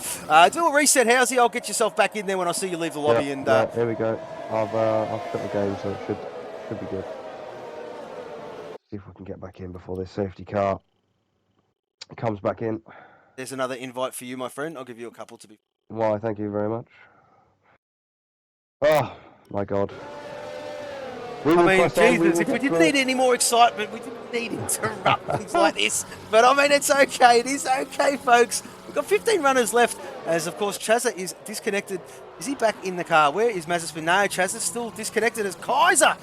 do a reset, Housey. I'll get yourself back in there when I see you leave the lobby. Here we go. I've put the game, so it should be good. See if we can get back in before this safety car comes back in. There's another invite for you, my friend. I'll give you a couple to be. Why, thank you very much. Oh, my God. Jesus, if we didn't need any more excitement, we didn't need interruptions like this. But, it's okay. It is okay, folks. We've got 15 runners left, as, of course, Chazza is disconnected. Is he back in the car? Where is Mazepin? No, Chazza's still disconnected as Kaiser.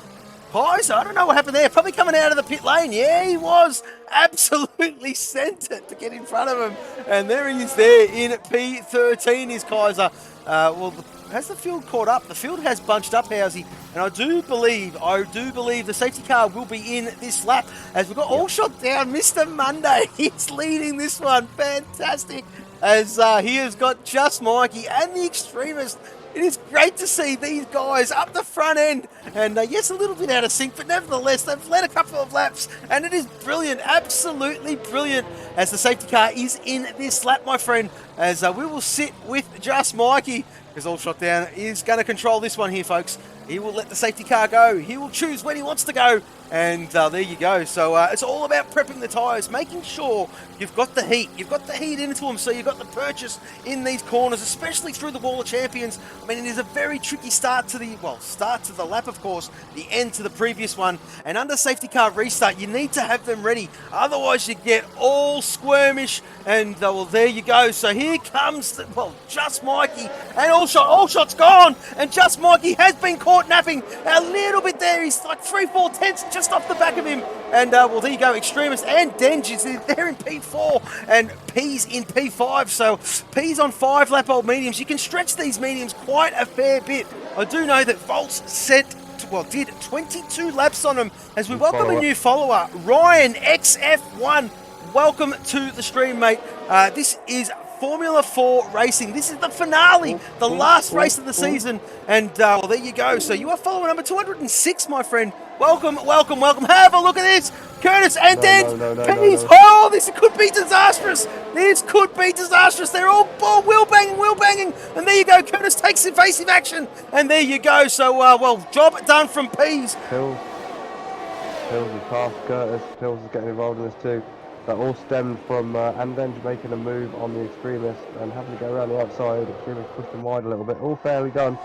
I don't know what happened there. Probably coming out of the pit lane. Yeah, he was. Absolutely sent it to get in front of him. And there he is there in P13 is Kaiser. Has the field caught up? The field has bunched up, Housey. And I do believe the safety car will be in this lap. As we've got all shot down. Mr. Monday, he's leading this one. Fantastic. As he has got just Mikey and the Extremist. It is great to see these guys up the front end. And yes, a little bit out of sync, but nevertheless, they've led a couple of laps. And it is brilliant, absolutely brilliant, as the safety car is in this lap, my friend. As we will sit with just Mikey, because All Shot Down is going to control this one here, folks. He will let the safety car go. He will choose when he wants to go. And there you go. So it's all about prepping the tyres, making sure you've got the heat. You've got the heat into them, so you've got the purchase in these corners, especially through the Wall of Champions. I mean, it is a very tricky start to the lap, of course, the end to the previous one. And under safety car restart, you need to have them ready. Otherwise, you get all squirmish. And, well, there you go. So here comes, Just Mikey. And Allshot's gone. And Just Mikey has been caught napping a little bit there. He's like 3-4 tenths just off the back of him. And, well, there you go. Extremist and Denge is there in P4 and P's in P5. So P's on 5 lap old mediums. You can stretch these mediums quite a fair bit. I do know that Volts did 22 laps on them as we welcome a new follower, Ryan XF1. Welcome to the stream, mate. This is Formula 4 Racing. This is the finale, the last race of the season. And, well, there you go. So you are follower number 206, my friend. Welcome, welcome, welcome. Have a look at this. Curtis and Dent. Oh, this could be disastrous. This could be disastrous. They're all wheel banging. And there you go. Curtis takes evasive action. And there you go. So, well, job done from Pease. Pills is past Curtis. Pills is getting involved in this too. That all stemmed from Andenge making a move on the Extremist and having to go around the outside. Extremist pushed him wide a little bit. All fairly done.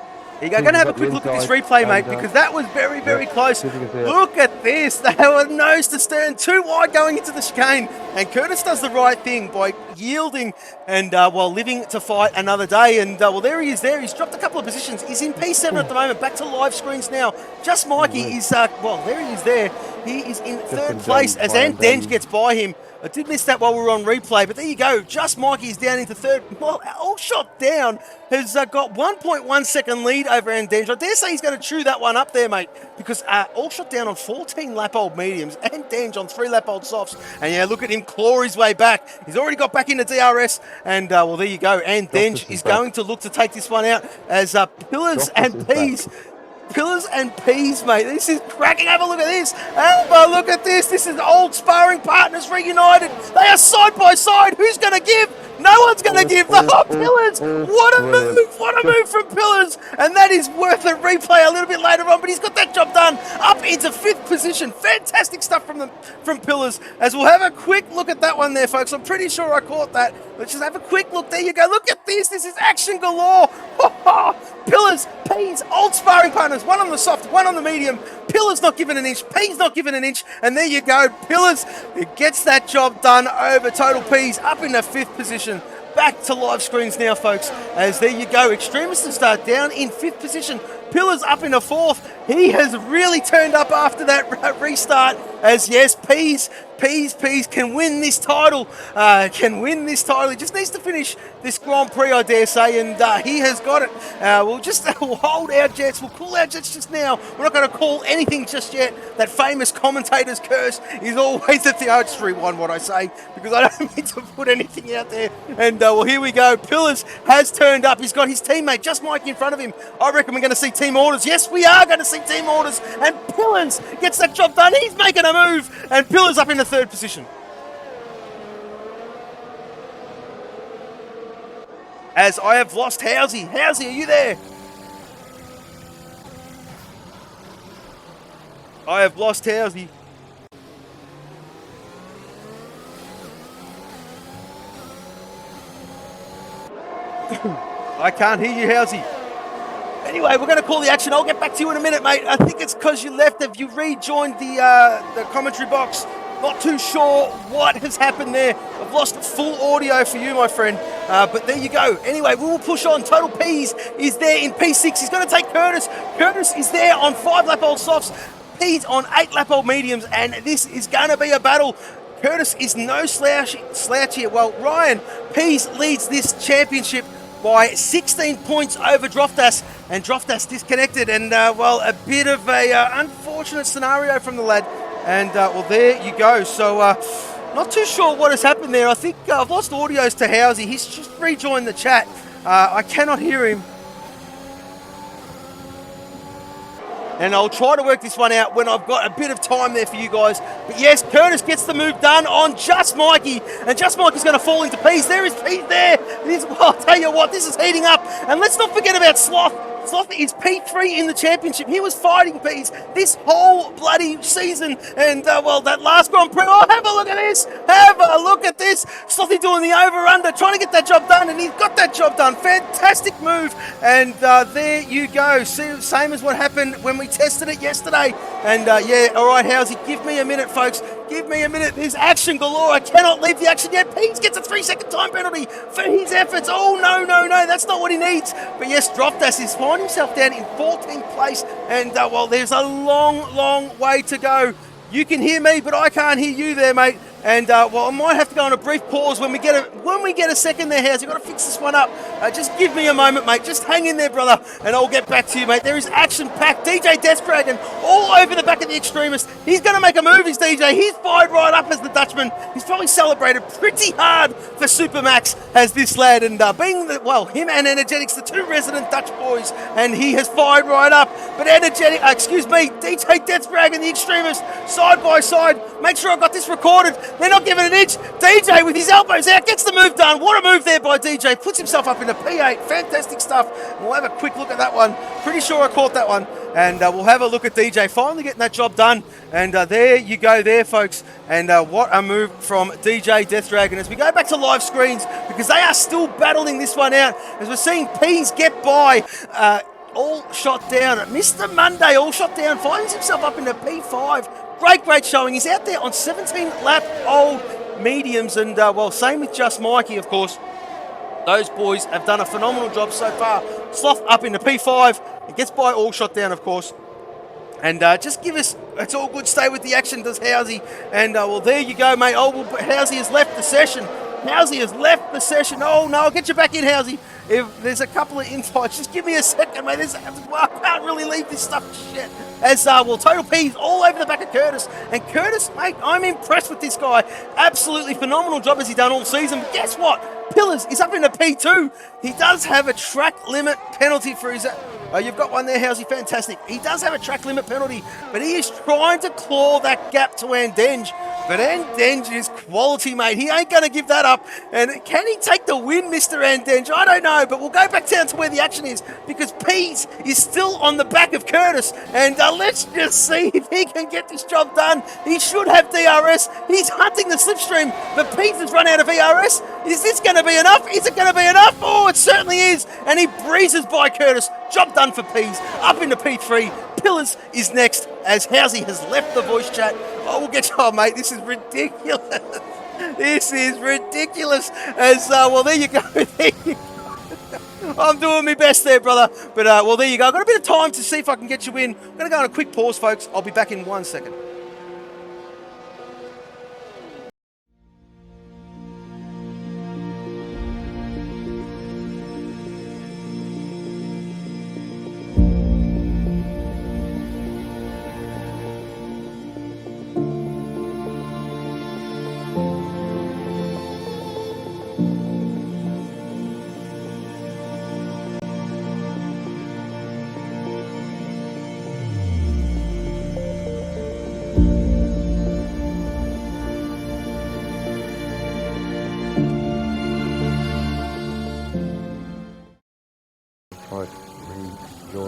You're going to have a quick look at this replay, mate, because that was very, very close. Look at this. They were nose to stern, too wide going into the chicane. And Curtis does the right thing by yielding and, well, living to fight another day. And, well, there he is there. He's dropped a couple of positions. He's in P7 at the moment. Back to live screens now. Just Mikey is, well, there he is there. He is in third place as Andenge gets by him. I did miss that while we were on replay, but there you go. Just Mikey is down into third. Well, Allshot down has got 1.1 second lead over Andenge. I dare say he's going to chew that one up there, mate, because Allshot down on 14 lap old mediums and Denge on 3 lap old softs. And yeah, look at him claw his way back. He's already got back into DRS, and well, there you go. And Denge is going to look to take this one out as Pillars and Peas. Pillars and Peas, mate. This is cracking. Have a look at this. Have a look at this. This is old sparring partners reunited. They are side by side. Who's going to give? No one's going to give. The Pillars. What a move. What a move from Pillars. And that is worth a replay a little bit later on. But he's got that job done. Up into 5th position. Fantastic stuff from Pillars. As we'll have a quick look at that one there, folks. I'm pretty sure I caught that. Let's just have a quick look. There you go. Look at this. This is action galore. Pillars, Peas, old sparring partners. One on the soft, one on the medium. Pillars not giving an inch. Peas not giving an inch. And there you go. Pillars gets that job done over Total Peas up in the 5th position. Back to live screens now, folks, as there you go. Extremists start down in 5th position. Pillars up in the 4th. He has really turned up after that restart, as yes, Peas can win this title. He just needs to finish this Grand Prix, I dare say, and he has got it. We'll hold our jets. We'll call our jets just now. We're not going to call anything just yet. That famous commentator's curse is always at the R21, what I say, because I don't mean to put anything out there. And, well, here we go. Pillars has turned up. He's got his teammate, Just Mike, in front of him. I reckon we're going to see team orders. Yes, we are going to see team orders. And Pillars gets that job done. He's making a move. And Pillars up in the 3rd position. As I have lost Housey. Housey, are you there? I have lost Housey. I can't hear you, Housey. Anyway, we're going to call the action. I'll get back to you in a minute, mate. I think it's because you left. Have you rejoined the commentary box? Not too sure what has happened there. I've lost full audio for you, my friend. But there you go. Anyway, we will push on. Total Peas is there in P6. He's going to take Curtis. Curtis is there on 5 lap old softs. Peas on 8 lap old mediums. And this is going to be a battle. Curtis is no slouch here. Well, Ryan Peas leads this championship by 16 points over Droftas, and Droftas disconnected, and well, a bit of a unfortunate scenario from the lad, and well, there you go. So not too sure what has happened there. I think I've lost audios to Housey. He's just rejoined the chat. I cannot hear him. And I'll try to work this one out when I've got a bit of time there for you guys. But yes, Curtis gets the move done on Just Mikey. And Just Mikey's going to fall into Peas. There is Peas there. Well, I'll tell you what, this is heating up. And let's not forget about Sloth. Sloth is P3 in the championship. He was fighting P's this whole bloody season. And, well, that last Grand Prix, oh, have a look at this. Have a look at this. Slothy doing the over-under, trying to get that job done, and he's got that job done. Fantastic move. And there you go. Same as what happened when we tested it yesterday. And, yeah, all right, Howsy, give me a minute, folks. Give me a minute. There's action galore. I cannot leave the action yet. Pease gets a 3-second time penalty for his efforts. Oh, no. That's not what he needs. But yes, Dropdas is finding himself down in 14th place. And, well, there's a long way to go. You can hear me, but I can't hear you there, mate. And, well, I might have to go on a brief pause when we get a second there, House. You've got to fix this one up. Just give me a moment, mate. Just hang in there, brother, and I'll get back to you, mate. There is action-packed. DJ Death Dragon all over the back of the Extremist. He's going to make a move, he's DJ. He's fired right up as the Dutchman. He's probably celebrated pretty hard for Supermax as this lad. And being, him and Energetics, the two resident Dutch boys, and he has fired right up. But DJ Death Dragon, the Extremist, side by side. Make sure I got this recorded. They're not giving an inch. DJ with his elbows out gets the move done. What a move there by DJ. Puts himself up into P8. Fantastic stuff. We'll have a quick look at that one. Pretty sure I caught that one. And we'll have a look at DJ finally getting that job done. And there you go there, folks. And what a move from DJ Death Dragon as we go back to live screens, because they are still battling this one out as we're seeing Peas get by. All shot down. Mr. Monday all shot down. Finds himself up into P5. Great showing. He's out there on 17-lap old mediums. And, well, same with Just Mikey, of course. Those boys have done a phenomenal job so far. Sloth up into P5. It gets by all shot down, of course. And just give us, it's all good, stay with the action, does Housey. And, well, there you go, mate. Oh, well, Housey has left the session. Housey has left the session. Oh, no, I'll get you back in, Housey. If there's a couple of insights, just give me a second, mate. I can't really leave this stuff to shit. As, well, Total P's all over the back of Curtis. And Curtis, mate, I'm impressed with this guy. Absolutely phenomenal job as he's done all season. But guess what? Pillars is up into P2. He does have a track limit penalty for his... you've got one there, Housey. Fantastic. He does have a track limit penalty, but he is trying to claw that gap to Andenge. But Andenge is quality, mate. He ain't going to give that up. And can he take the win, Mr. Andenge? I don't know, but we'll go back down to where the action is, because Pease is still on the back of Curtis. And let's just see if he can get this job done. He should have DRS. He's hunting the slipstream, but Pease has run out of ERS. Is this going to be enough? Is it going to be enough? Oh, it certainly is. And he breezes by Curtis. Job done for Pease. Up into P3. Pillars is next as Housey has left the voice chat. Oh, we'll get you on, mate. This is ridiculous. This is ridiculous. As, well, there you go. There you go. I'm doing my best there, brother. But, well, there you go. I've got a bit of time to see if I can get you in. I'm going to go on a quick pause, folks. I'll be back in 1 second.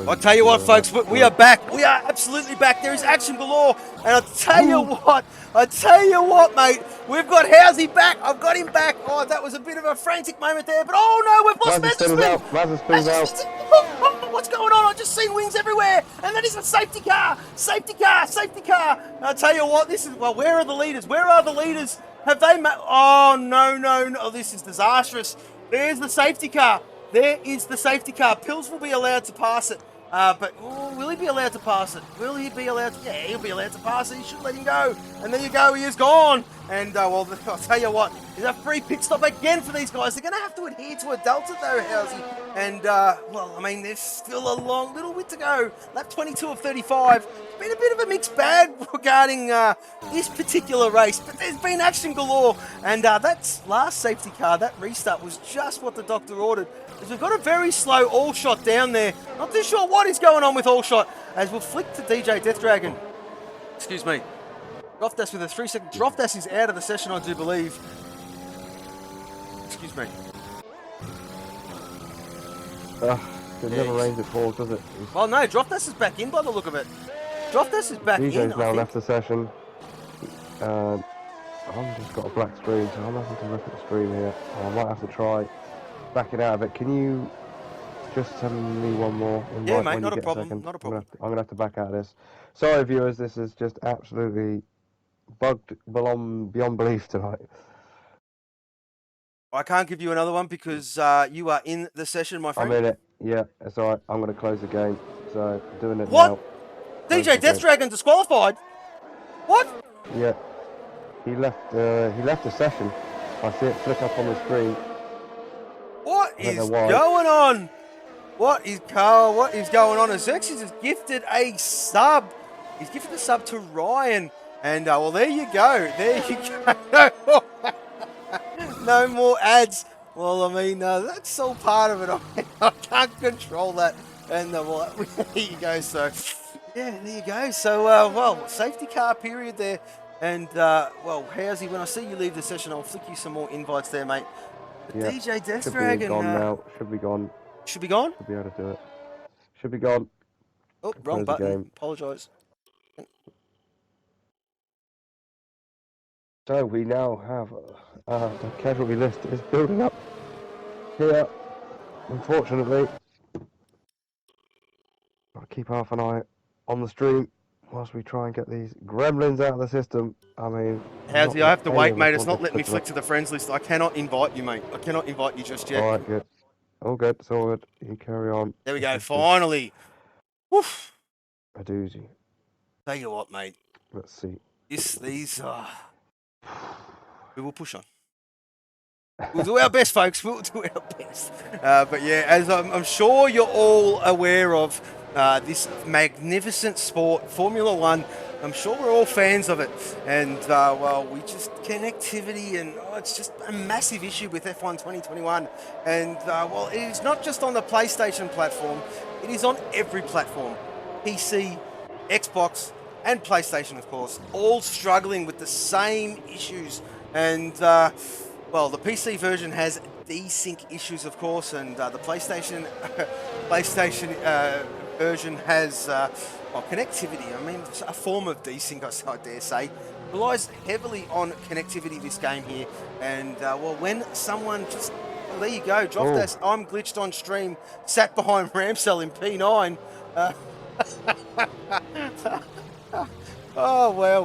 I'll tell you what, folks, we are back. We are absolutely back. There is action galore. And I'll tell you what, mate, we've got Housey back. I've got him back. Oh, that was a bit of a frantic moment there. But, oh, no, we've lost Mazza. What's going on? I've just seen wings everywhere. And that is a safety car. Safety car. And I'll tell you what, this is, well, where are the leaders? Have they, oh, no. This is disastrous. There's the safety car. There is the safety car. Pills will be allowed to pass it. But will he be allowed to pass it? Will he be allowed to? Yeah, he'll be allowed to pass it. You should let him go. And there you go. He is gone. And, well, I'll tell you what. There's a free pit stop again for these guys. They're going to have to adhere to a delta, though, Housey. And, well, I mean, there's still a long little bit to go. Lap 22 of 35. It's been a bit of a mixed bag regarding this particular race. But there's been action galore. And that last safety car, that restart, was just what the doctor ordered. As we've got a very slow all shot down there. Not too sure what is going on with all shot. As we'll flick to DJ Death Dragon. Excuse me. Drofdas with a 3-second. Drofdas is out of the session, I do believe. Excuse me. It never rains at falls, does it? Well, no, Droftas is back in by the look of it. Droftas is back in, DJ's now I think. left the session. I've just got a black screen, so I'm having to look at the screen here. I might have to try backing out of it. Can you just send me one more invite? Yeah, mate, when not you a get problem, second? not a problem. I'm gonna have to back out of this. Sorry, viewers, this is just absolutely bugged beyond belief tonight. I can't give you another one because you are in the session, my friend. I'm in it. Yeah, it's alright. I'm gonna close the game. So doing it What? now. DJ Death Dragon disqualified? What? Yeah, he left the session. I see it flick up on the screen. What is going on? What is going on? Xerxes has gifted a sub. He's gifted a sub to Ryan. And, well, there you go. There you go. No more ads. Well, I mean, that's all part of it. I can't control that. And, well, there you go. So, yeah, there you go. So, well, safety car period there. And, well, Housey, when I see you leave the session, I'll flick you some more invites there, mate. Yeah, DJ Death should Dragon. Be gone now. Should be gone. Should be gone? Should be able to do it. Should be gone. Oh, wrong button. Apologise. So we now have the casualty list is building up here. Unfortunately, I'll keep half an eye on the stream whilst we try and get these gremlins out of the system. I mean, Housey, I have to wait, mate. It's not letting me flick to the friends list. I cannot invite you, mate. I cannot invite you just yet. All right, good. All good. It's all good. You carry on. There we go. Finally. Woof. A doozy. Tell you what, mate. Let's see. These we will push on. We'll do our best, folks. We'll do our best. But yeah, as I'm sure you're all aware of this magnificent sport, Formula One. I'm sure we're all fans of it. And, well, we just, connectivity and it's just a massive issue with F1 2021. And, well, it is not just on the PlayStation platform. It is on every platform. PC, Xbox, and PlayStation, of course, all struggling with the same issues. And, well, the PC version has desync issues, of course, and the PlayStation version has well, connectivity. I mean, it's a form of desync, I dare say. Relies heavily on connectivity, this game here. And, well, when someone just... Well, there you go, Droftas. I'm glitched on stream, sat behind Ramsell in P9. Oh, well,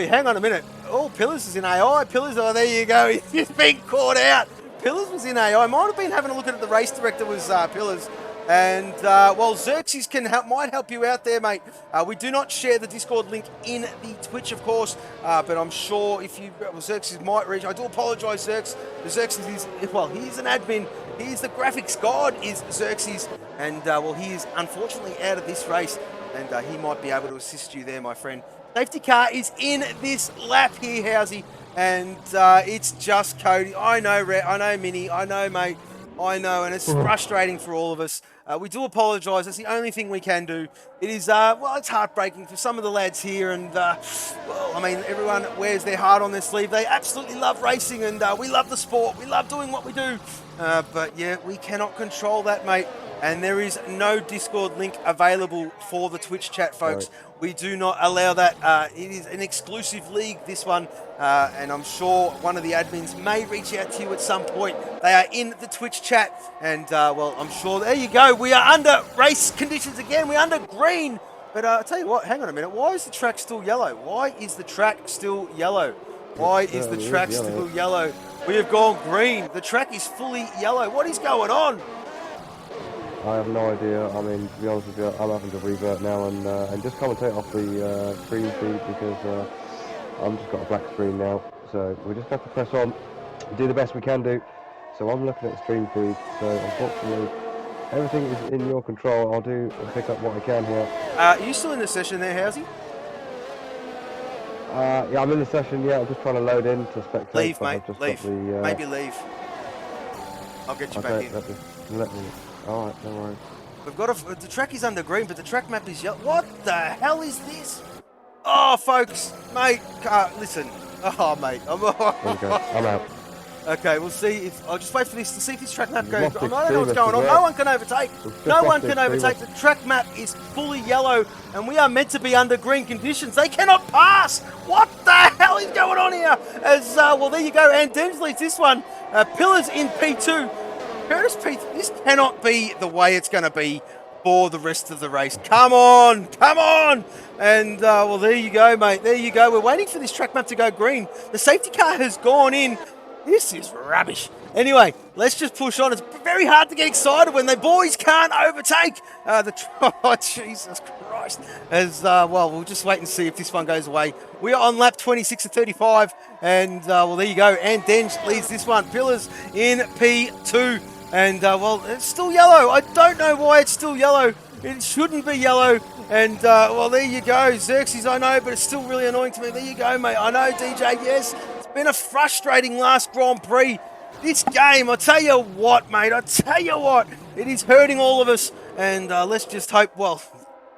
hang on a minute. Oh, Pillars is in AI. Pillars, oh, there you go. He's been caught out. Pillars was in AI. Might have been having a look at it. The race director was Pillars. And, well, Xerxes might help you out there, mate. We do not share the Discord link in the Twitch, of course, but I'm sure if you... Well, Xerxes might reach... I do apologise, Xerxes. Xerxes is... Well, he's an admin. He's the graphics god, is Xerxes. And, well, he is unfortunately out of this race. And he might be able to assist you there, my friend. Safety car is in this lap here, Housey. And it's just Cody. I know, I know, Minnie. I know, mate. I know, and it's frustrating for all of us. We do apologise. That's the only thing we can do. It is, well, it's heartbreaking for some of the lads here. And, well, I mean, everyone wears their heart on their sleeve. They absolutely love racing, and we love the sport. We love doing what we do. But, yeah, we cannot control that, mate. And there is no Discord link available for the Twitch chat, folks. Right. We do not allow that. It is an exclusive league, this one. And I'm sure one of the admins may reach out to you at some point. They are in the Twitch chat. And, well, I'm sure... There you go. We are under race conditions again. We're under green. But I'll tell you what, hang on a minute. Why is the track still yellow? Why is the track still yellow? Why is the track still yellow? We have gone green. The track is fully yellow. What is going on? I have no idea. I mean, to be honest with you, I'm having to revert now and just commentate off the screen feed because I'm just got a black screen now. So we just have to press on, do the best we can do. So I'm looking at the stream feed. So unfortunately, everything is in your control. I'll do and pick up what I can here. Are you still in the session there, Housey? Yeah, I'm in the session. Yeah, I'm just trying to load in to spectate. Leave, mate. Leave. Maybe leave. I'll get you back in. Let me. All right, no worries. We've got the track is under green, but the track map is yellow. What the hell is this? Oh, folks, mate, listen. Oh, mate. There you go. I'm out. Okay, we'll see. I'll just wait for this to see if this track map goes. Lost I don't know what's going on. Extremis as well. No one can overtake. No one can overtake. The track map is fully yellow, and we are meant to be under green conditions. They cannot pass. What the hell is going on here? As well, there you go. And Dems leads this one. Pillars in P2. Curtis P3. This cannot be the way it's going to be for the rest of the race. Come on, come on. And, well, there you go, mate. There you go. We're waiting for this track map to go green. The safety car has gone in. This is rubbish. Anyway, let's just push on. It's very hard to get excited when the boys can't overtake. Oh, Jesus Christ. As, well, we'll just wait and see if this one goes away. We are on lap 26 of 35. And, well, there you go. And Dench leads this one. Pillars in P2. And, well, it's still yellow. I don't know why it's still yellow. It shouldn't be yellow. And, well, there you go. Xerxes, I know, but it's still really annoying to me. There you go, mate. I know, DJ, yes. It's been a frustrating last Grand Prix. This game, I tell you what, mate. I tell you what. It is hurting all of us. And let's just hope, well,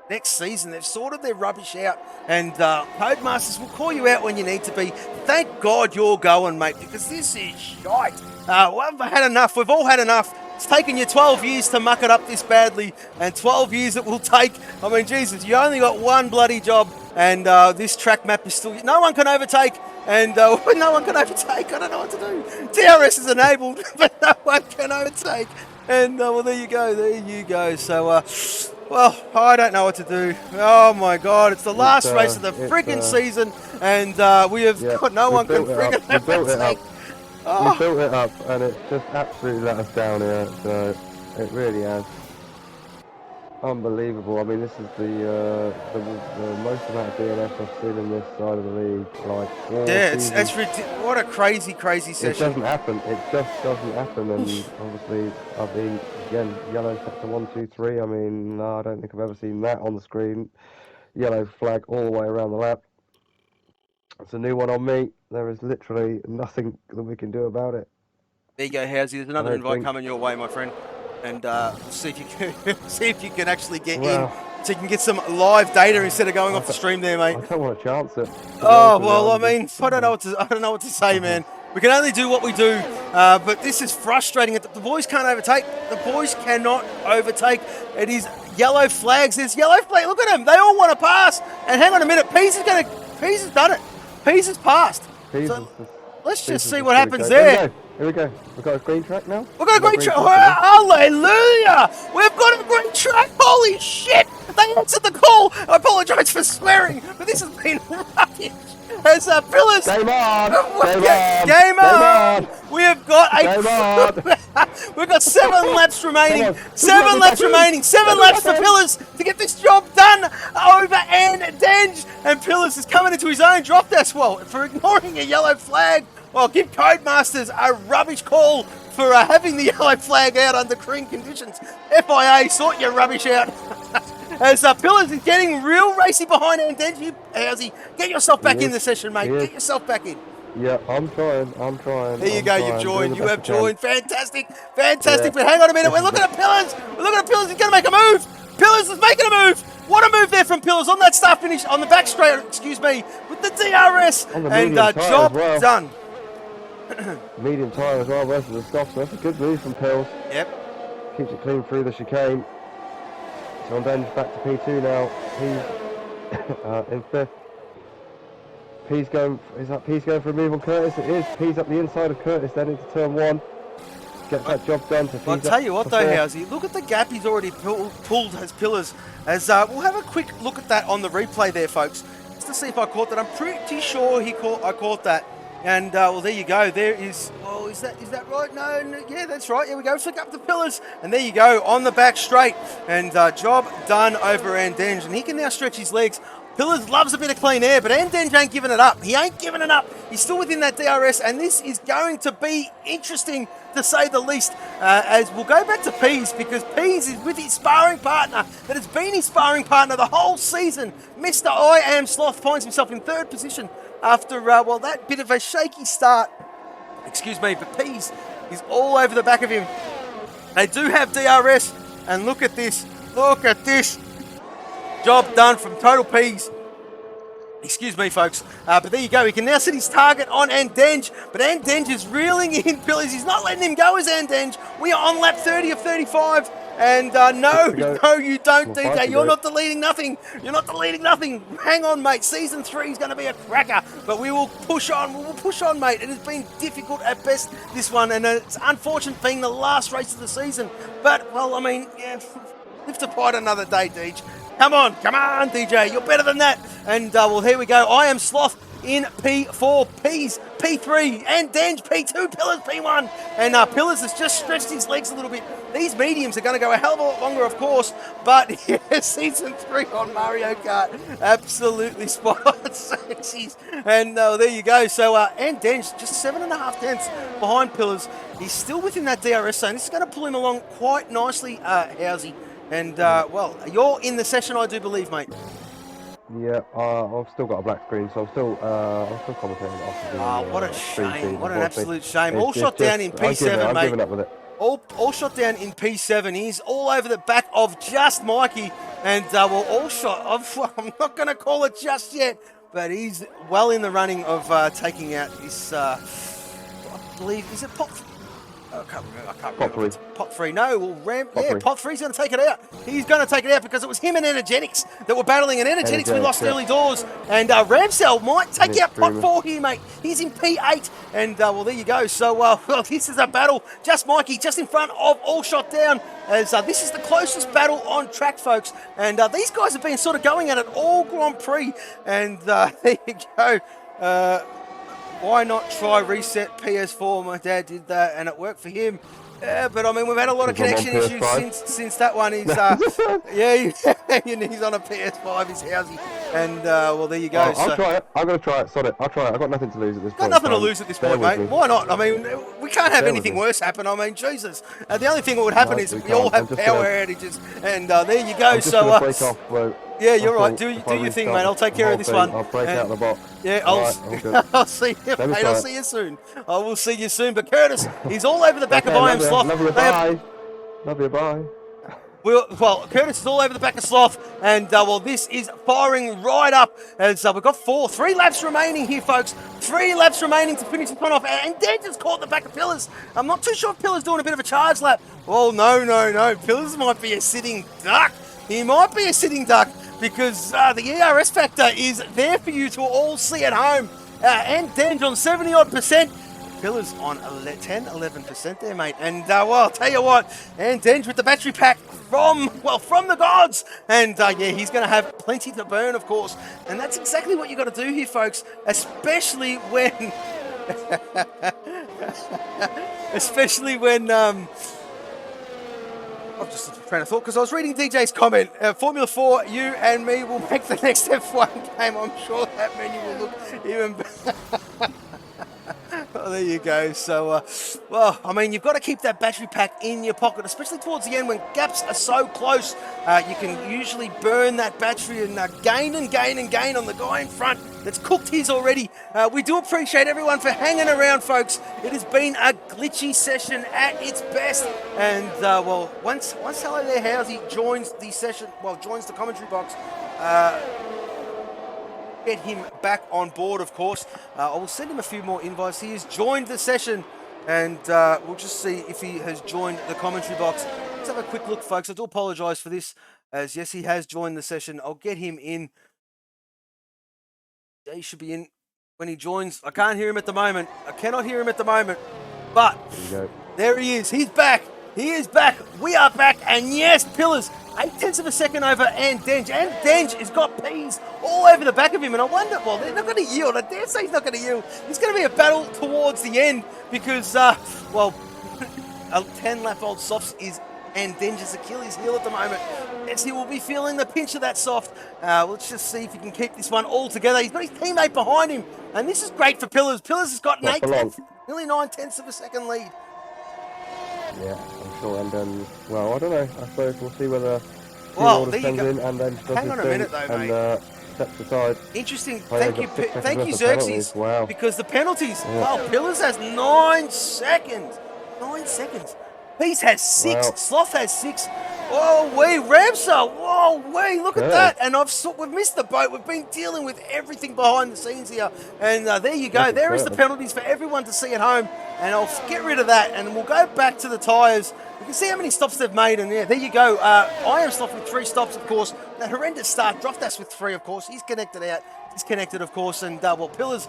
next season they've sorted their rubbish out. And Codemasters will call you out when you need to be. Thank God you're going, mate, because this is shite. We've had enough. We've all had enough. It's taken you 12 years to muck it up this badly, and 12 years it will take. I mean, Jesus, you only got one bloody job, and this track map is still... No one can overtake, and no one can overtake. I don't know what to do. DRS is enabled, but no one can overtake. And, well, there you go. There you go. So, well, I don't know what to do. Oh, my God. It's the last race of the friggin' season, and we have got no one can friggin' overtake. We built it up, and it's just absolutely let us down here. So it really has. Unbelievable. I mean, this is the most amount of DNF I've seen in this side of the league. Like, it's ridiculous. What a crazy session. It doesn't happen. It just doesn't happen. And obviously, I've been again yellow sector 1, 2, 3. I mean, no, I don't think I've ever seen that on the screen. Yellow flag all the way around the lap. It's a new one on me. There is literally nothing that we can do about it. There you go, Housey. There's another invite coming your way, my friend. And see if you can actually get in, so you can get some live data instead of going off the stream there, mate. I don't want to chance it. Oh well, I mean, I don't know what to say, man. We can only do what we do, but this is frustrating. The boys can't overtake. The boys cannot overtake. It is yellow flags. There's yellow flag. Look at them. They all want to pass. And hang on a minute. Pease has done it. Pease has passed. So let's just see what happens there. Here we go. We've got a green track now. We've got a green track. Hallelujah! We've got a green track. Holy shit! They answered the call. I apologise for swearing, but this has been rubbish. As Pillars. Game on! Game on! We have got we've got 7 laps remaining. 7 laps remaining. 7 laps for Pillars to get this job done over and Denge. And Pillars is coming into his own drop dash for ignoring a yellow flag. Well, give Codemasters a rubbish call for having the yellow flag out under green conditions. FIA, sort your rubbish out. As Pillars is getting real racy behind Andenji. Howsy, get yourself back in the session, mate. Get yourself back in. Yeah, I'm trying. There you go, you've joined. You have joined. Fantastic. But hang on a minute. We're looking at Pillars. He's going to make a move. Pillars is making a move. What a move there from Pillars on that start finish, on the back straight, excuse me, with the DRS. And job done. Medium tyre as well versus the soft, so that's a good move from Pills. Yep. Keeps it clean through the chicane. So on Denge back to P2 now. He's in 5th. P's going for a move on Curtis. It is. P's up the inside of Curtis then into turn 1. Gets that job done. So I'll tell you what though, Housey, look at the gap he's already pulled as Pillars. As we'll have a quick look at that on the replay there, folks, just to see if I caught that. I'm pretty sure I caught that. And, well, there you go. There is... Oh, is that right? No, yeah, that's right. Here we go. Flick up the Pillars. And there you go, on the back straight. And job done over Andenge. And he can now stretch his legs. Pillars loves a bit of clean air, but Andenge ain't giving it up. He ain't giving it up. He's still within that DRS. And this is going to be interesting, to say the least. As we'll go back to Pease, because Pease is with his sparring partner that has been his sparring partner the whole season. Mr. I Am Sloth finds himself in 3rd position. After, well, that bit of a shaky start, excuse me, but Pease is all over the back of him. They do have DRS, and look at this. Job done from Total Pease. Excuse me, folks. But there you go. He can now set his target on Andenge. But Andenge is reeling in Pillars. He's not letting him go as Andenge. We are on lap 30 of 35. And no, you don't, DJ. You're not deleting nothing. You're not deleting nothing. Hang on, mate. Season 3 is going to be a cracker. But we will push on. We will push on, mate. It has been difficult at best, this one. And it's unfortunate being the last race of the season. But, well, I mean, yeah, live to fight another day, DJ. Come on, DJ. You're better than that. And, well, here we go. I am Sloth in P4, P's P3, and Denge P2, Pillars P1. And Pillars has just stretched his legs a little bit. These mediums are going to go a hell of a lot longer, of course. But, yeah, Season 3 on Mario Kart. Absolutely spot on. And there you go. So, and Denge just 7.5 tenths behind Pillars. He's still within that DRS zone. This is going to pull him along quite nicely, Housey. And, well, you're in the session, I do believe, mate. Yeah, I've still got a black screen, so I'm still commentating off of the, what a shame. What an absolute shame. It's All shot down in P7, mate. I'm giving up with it. All shot down in P7. He's all over the back of just Mikey. And, well, all shot. I'm not going to call it just yet, but he's well in the running of taking out this, I believe, is it Pop? I can't remember. Pot 3. No, well, Pot 3's going to take it out. He's going to take it out because it was him and Energetics that were battling. And Energetics, we lost early doors. And Ramsell might take out Pot 4 here, mate. He's in P8. And, well, there you go. So, well, this is a battle. Just Mikey, just in front of All Shot Down. As this is the closest battle on track, folks. And these guys have been sort of going at it all Grand Prix. And there you go. Why not try reset PS4? My dad did that and it worked for him. But I mean, we've had a lot of connection issues since that one. He's yeah, he's on a PS5. He's Housey, and well, there you go. I'll try it. I'm gonna try it. Sod it. I'll try it. I've got nothing to lose at this point. Got nothing to lose at this point, mate. Why not? I mean, we can't have anything worse happen. I mean, Jesus. The only thing that would happen is we all have power outages, and there you go. So break off, yeah, you're right. Do your thing, mate. I'll take care of this one. I'll break out the box. Yeah, I'll see you, mate. I'll see you soon. I will see you soon. But Curtis, he's all over the back of I Am Sloth. Love you, bye. Well, Curtis is all over the back of Sloth, and well, this is firing right up as we've got 3 laps remaining here, folks. 3 laps remaining to finish the one off, and Dan just caught the back of Pillars. I'm not too sure if Pillars doing a bit of a charge lap. Oh, no. Pillars might be a sitting duck. He might be a sitting duck because the ERS factor is there for you to all see at home. And Denge on 70-odd%. Pillars on 10-11% there, mate. And, well, I'll tell you what, and Denge with the battery pack from the gods. And, yeah, he's going to have plenty to burn, of course. And that's exactly what you've got to do here, folks, especially when... I've just lost my train of thought because I was reading DJ's comment. Formula 4, you and me will make the next F1 game. I'm sure that menu will look even better. Oh, there you go. So, well, I mean, you've got to keep that battery pack in your pocket, especially towards the end when gaps are so close. You can usually burn that battery and gain on the guy in front that's cooked his already. We do appreciate everyone for hanging around, folks. It has been a glitchy session at its best. And, well, once Hello There Housey joins the session, joins the commentary box, get him back on board, of course. I will send him a few more invites. He has joined the session, and we'll just see if he has joined the commentary box. Let's have a quick look, folks. I do apologise for this, as yes, he has joined the session. I'll get him in. He should be in when he joins. I can't hear him at the moment. I cannot hear him at the moment, but there he is. He's back. He is back. We are back, and yes, Pillars. 0.8 of a second over and Denge. And Denge has got P's all over the back of him. And I wonder, well, they're not going to yield. I dare say he's not going to yield. It's going to be a battle towards the end because, well, a 10-lap-old softs is and Denge's Achilles heel at the moment. Yes, he will be feeling the pinch of that soft. Let's just see if he can keep this one all together. He's got his teammate behind him. And this is great for Pillars. Pillars has got an 8/10, nearly 9/10 of a second lead. Yeah, I'm sure. And well, I don't know. I suppose we'll see whether there you go. In and then hang on a minute though, mate. Steps aside. Interesting. Thank you, Xerxes. Wow. Because the penalties. Yeah. Wow, Pillars has 9 seconds. 9 seconds. Peace has 6. Wow. Sloth has 6. Oh, Ramsar. Whoa, look at that. And we've missed the boat. We've been dealing with everything behind the scenes here. And there you go. There is the penalties for everyone to see at home. And I'll get rid of that. And we'll go back to the tyres. You can see how many stops they've made. And there you go. I am stopped with 3 stops, of course. That horrendous start. Droftas with 3, of course. He's connected out. Disconnected, of course. And, Pillars...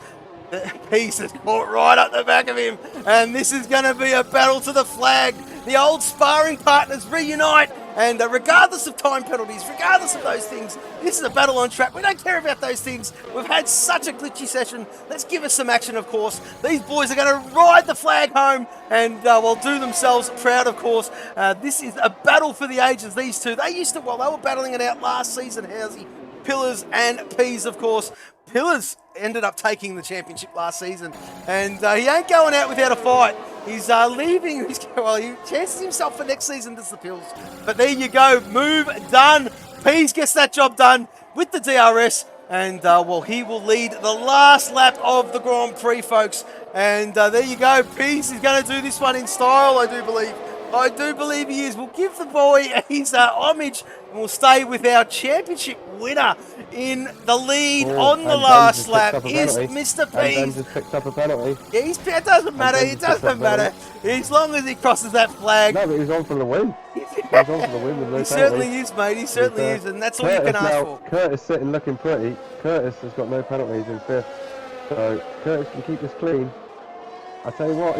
The piece is caught right up the back of him, and this is going to be a battle to the flag. The old sparring partners reunite, and regardless of time penalties, regardless of those things, this is a battle on track. We don't care about those things. We've had such a glitchy session. Let's give us some action, of course. These boys are going to ride the flag home, and will do themselves proud, of course. This is a battle for the ages, these two. They were battling it out last season, Housey. Pillars and Peas, of course. Pillars ended up taking the championship last season, and he ain't going out without a fight. He's leaving. He chances himself for next season as the Pills. But there you go. Move done. Peas gets that job done with the DRS, and he will lead the last lap of the Grand Prix, folks. And there you go. Peas is going to do this one in style, I do believe. I do believe he is. We'll give the boy his homage, and we'll stay with our championship winner in the lead on the last lap is Mr. Peas. And just picked up a penalty. Yeah, it doesn't matter. It doesn't matter. As long as he crosses that flag. No, but he's on for the win. He's on for the win with no penalty. He certainly is, mate. He certainly is, and that's all you can ask for. Curtis sitting looking pretty. Curtis has got no penalties in 5th. So Curtis can keep this clean. I tell you what,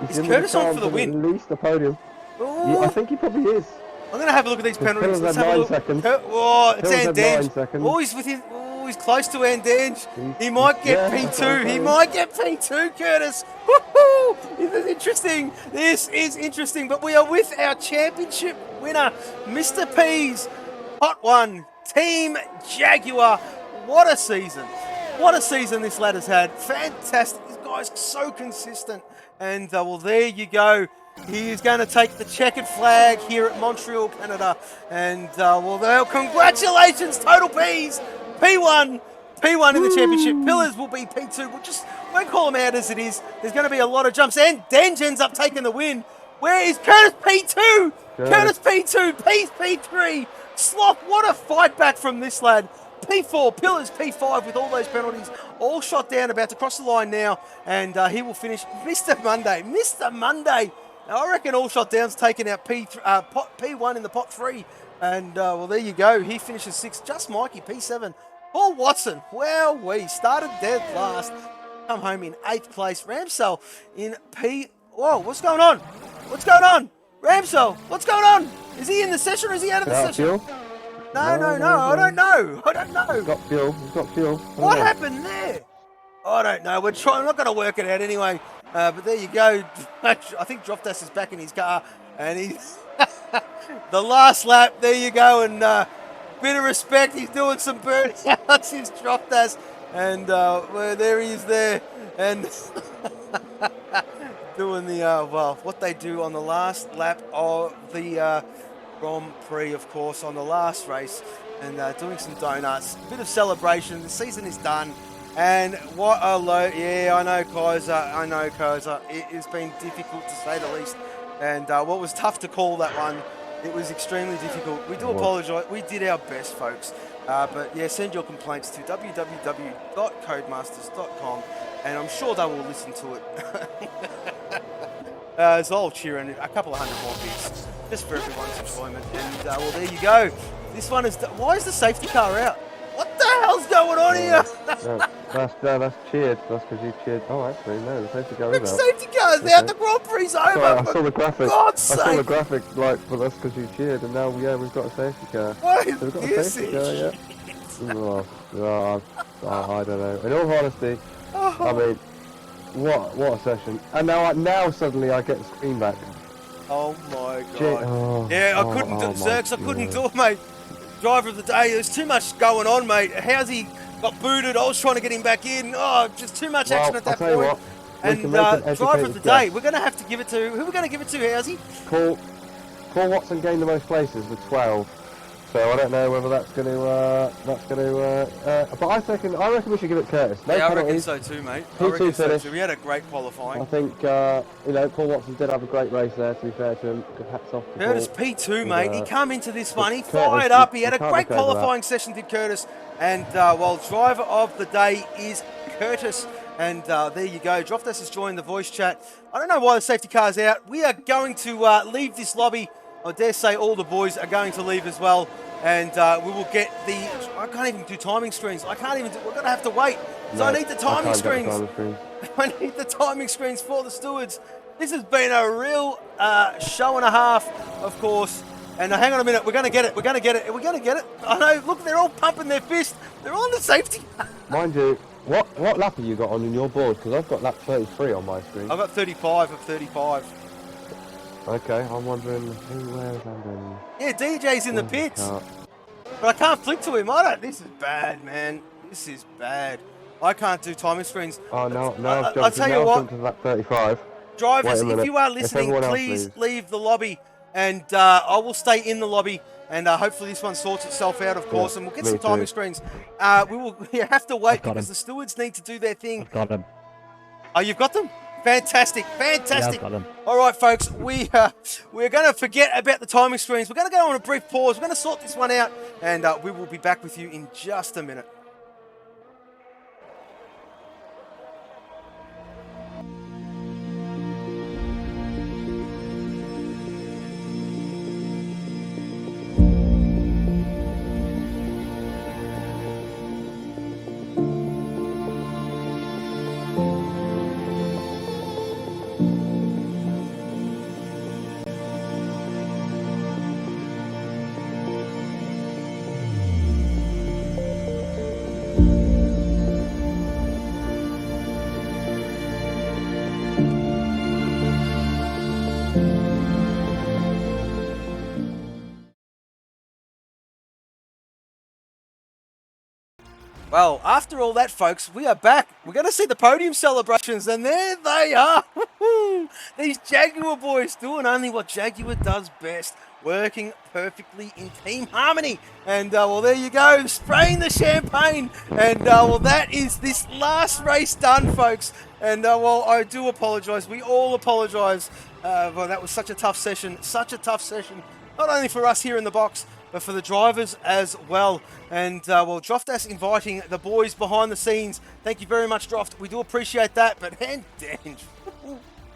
he's in Curtis on for the win? At least the podium. Yeah, I think he probably is. I'm going to have a look at these penalties. Let's have 9 seconds. It's Andange. He's close to Andange. He might get P2. He might get P2, Curtis. Woohoo! This is interesting. This is interesting. But we are with our championship winner, Mr. Peas. Hot one. Team Jaguar. What a season. What a season this lad has had. Fantastic. This guy's so consistent. And, there you go. He is going to take the checkered flag here at Montreal, Canada. And, congratulations, Total Peas. P1 in the championship. Pillars will be P2. Won't call them out as it is. There's going to be a lot of jumps. And Denj ends up taking the win. Where is Curtis P2? Curtis P2. Peas P3. Sloth, what a fight back from this lad. P4, Pillars P5 with all those penalties, all shot down, about to cross the line now, and he will finish. Mr. Monday. Now, I reckon all shot down's taken out P1 in the pot 3, and there you go. He finishes 6th. Just Mikey P7. Paul Watson. Well, we started dead last. Come home in 8th place. Ramsell in P. Whoa, what's going on? Ramsell, what's going on? Is he in the session or is he out of the session? Fuel? No, I don't know. He's got fuel. What happened there? I don't know. I'm not going to work it out anyway. But there you go. I think Droftas is back in his car. And he's... the last lap, there you go. And bit of respect. He's doing some burnouts. He's Droftas. And there he is there. And doing the, what they do on the last lap of the... Grand Prix, of course, on the last race, and doing some donuts. A bit of celebration. The season is done, and what a low. Yeah, I know, Kaiser. It has been difficult to say the least, and what was tough to call that one. It was extremely difficult. We do apologise. We did our best, folks. But yeah, send your complaints to www.codemasters.com, and I'm sure they will listen to it. So I'll cheer in a couple of 100 more bits, just for everyone's enjoyment. And there you go. This one is. Why is the safety car out? What the hell's going on here? That's cheered. That's because you cheered. Oh, actually, no, the safety car is out. The safety car's out. The Grand Prix over. Sorry, I saw the graphic. God's sake. I saw the graphic, but that's because you cheered, and now we've got a safety car. What is we've got this? A safety car, yeah. I don't know. In all honesty, I mean. What a session. And now suddenly I get the screen back. Oh my god. I couldn't do it, Zerks. I couldn't do it, mate. Driver of the day, there's too much going on, mate. How's he got booted? I was trying to get him back in. Oh, just too much action at that point. And driver of the day, we're going to have to give it to... Who are we going to give it to, Housey? Paul Watson gained the most places with 12. So I don't know whether that's going to. But I reckon we should give it Curtis. No yeah, I penalties. reckon so too, mate. I P2 reckon so finish. too. We had a great qualifying. I think Paul Watson did have a great race there. To be fair to him, good hats off to Curtis Paul. P2, mate. He come into this one. He Curtis, fired up. He you had a can't great look over qualifying session, did Curtis. And well, driver of the day is Curtis. And there you go. Droftas has joined the voice chat. I don't know why the safety car's out. We are going to leave this lobby. I dare say all the boys are going to leave as well. And we will get the... I can't even do timing screens. I can't even... We're going to have to wait. So I need the timing screens. I need the timing screens for the stewards. This has been a real show and a half, of course. And hang on a minute. We're going to get it. We're going to get it. We're going to get it. I know. Look, they're all pumping their fist. They're on the safety. Mind you, what lap have you got on in your board? Because I've got lap 33 on my screen. I've got 35 of 35. Okay, I'm wondering where is Andrew? Yeah, DJ's in the pits. But I can't flick to him. This is bad, man. This is bad. I can't do timing screens. Oh, no, I'll tell you what. Lap 35. Drivers, if you are listening, please leave the lobby. And I will stay in the lobby. And hopefully this one sorts itself out, of course. And we'll get some timing screens. We will have to wait because the stewards need to do their thing. I've got them. Oh, you've got them? Fantastic, fantastic. Yeah, I've got them. All right, folks, we're going to forget about the timing screens. We're going to go on a brief pause. We're going to sort this one out, and we will be back with you in just a minute. Well, after all that, folks, we are back. We're going to see the podium celebrations, and there they are. These Jaguar boys doing only what Jaguar does best, working perfectly in team harmony. And, well, there you go, spraying the champagne. And, well, that is this last race done, folks. And, well, I do apologise. We all apologise. Well, that was such a tough session, not only for us here in the box, but for the drivers as well. And, well, Droftas inviting the boys behind the scenes. Thank you very much, Droft. We do appreciate that. But and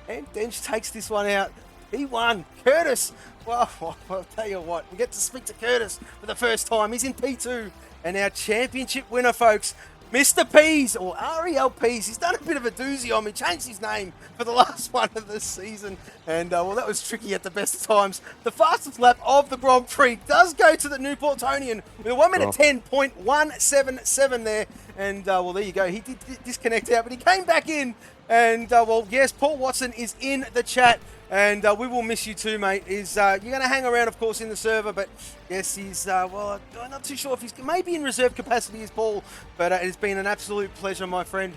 Dench takes this one out. He won. Curtis. Well, I'll tell you what. We get to speak to Curtis for the first time. He's in P2. And our championship winner, folks, Mr. Peas, or REL Peas, he's done a bit of a doozy on me, changed his name for the last one of the season, and well, that was tricky at the best of times. The fastest lap of the Grand Prix does go to the Newportonian with a 1 minute 10.177 there, and well, there you go. He did disconnect out, but he came back in, and well, yes, Paul Watson is in the chat. And we will miss you too, mate. You're going to hang around, of course, in the server. But, yes, he's, well, I'm not too sure if he's maybe in reserve capacity as Paul. But it's been an absolute pleasure, my friend.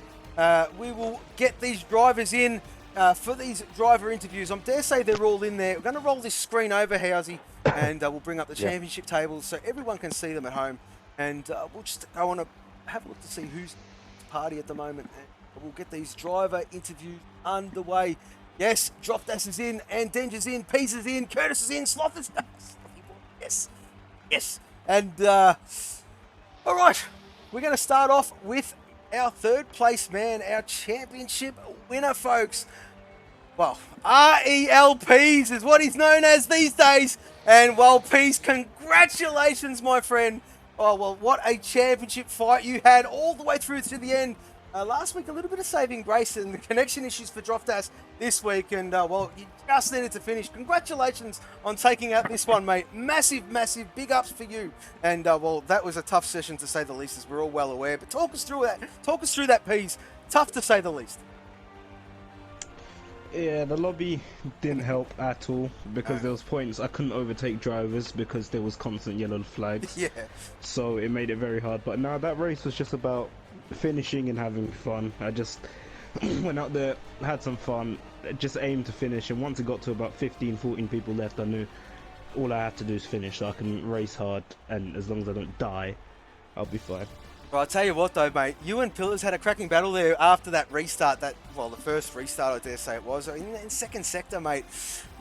We will get these drivers in for these driver interviews. I dare say they're all in there. We're going to roll this screen over, Housey. And we'll bring up the championship tables so everyone can see them at home. And we'll just go on to have a look to see who's party at the moment. And we'll get these driver interviews underway. Yes, Droftas is in, and Dench is in, Peace is in, Curtis is in, Sloth is... Yes, yes. And, all right, we're going to start off with our third place man, our championship winner, folks. Well, REL Peas is what he's known as these days. And, well, Peas, congratulations, my friend. Oh, well, what a championship fight you had all the way through to the end. Last week, a little bit of saving grace and the connection issues for Droftas this week. And, well, you just needed to finish. Congratulations on taking out this one, mate. Massive, massive big ups for you. And, well, that was a tough session to say the least, as we're all well aware. But talk us through that. Talk us through that, Peas. Tough to say the least. Yeah, the lobby didn't help at all because there was points I couldn't overtake drivers because there was constant yellow flags. Yeah. So it made it very hard. But now that race was just about finishing and having fun. I just went out there, had some fun, just aimed to finish, and once it got to about 15-14 people left, I knew all I have to do is finish, so I can race hard, and as long as I don't die, I'll be fine. Well, I'll tell you what though, mate, you and Pillars had a cracking battle there after that restart, the first restart, I dare say it was. In second sector, mate,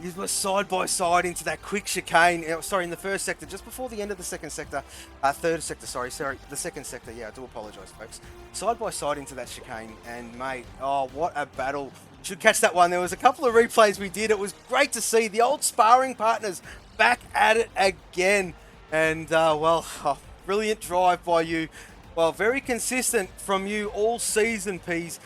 you were side by side into that quick chicane, in the first sector, just before the end of the second sector, third sector, sorry, the second sector, yeah, I do apologise, folks. Side by side into that chicane, and mate, oh, what a battle. Should catch that one. There was a couple of replays we did. It was great to see the old sparring partners back at it again. And, brilliant drive by you. Well, very consistent from you all season, Peas.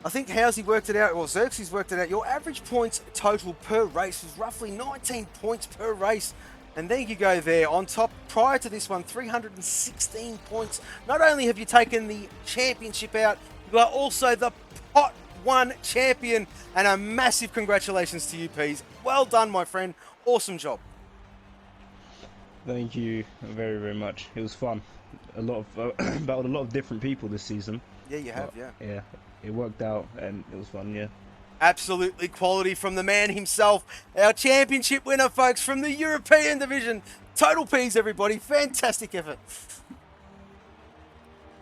I think Housey worked it out, or Xerxes worked it out. Your average points total per race was roughly 19 points per race. And there you go there. On top, prior to this one, 316 points. Not only have you taken the championship out, you are also the Pot 1 champion. And a massive congratulations to you, Peas. Well done, my friend. Awesome job. Thank you very, very much. It was fun. Battled a lot of different people this season. Yeah, you have, yeah. Yeah, it worked out and it was fun, yeah. Absolutely quality from the man himself. Our championship winner, folks, from the European division. Total Peas, everybody. Fantastic effort.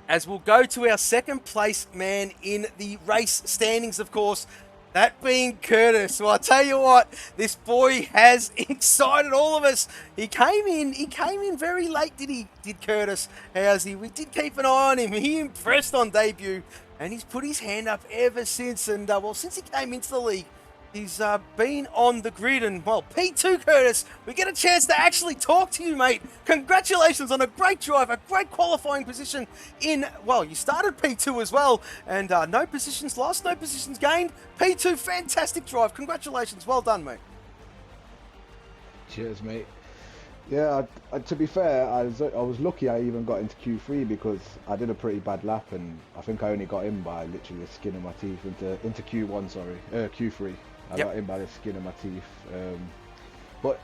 As we'll go to our second place man in the race standings, of course. That being Curtis. Well, I'll tell you what, this boy has excited all of us. He came in very late, did Curtis. We did keep an eye on him. He impressed on debut, and he's put his hand up ever since. And, since he came into the league, he's been on the grid. And, P2, Curtis, we get a chance to actually talk to you, mate. Congratulations on a great drive, a great qualifying position in, you started P2 as well. And no positions lost, no positions gained. P2, fantastic drive. Congratulations. Well done, mate. Cheers, mate. Yeah, to be fair, I was lucky I even got into Q3 because I did a pretty bad lap and I think I only got in by literally the skin of my teeth into Q1, Q3. I got in by the skin of my teeth. But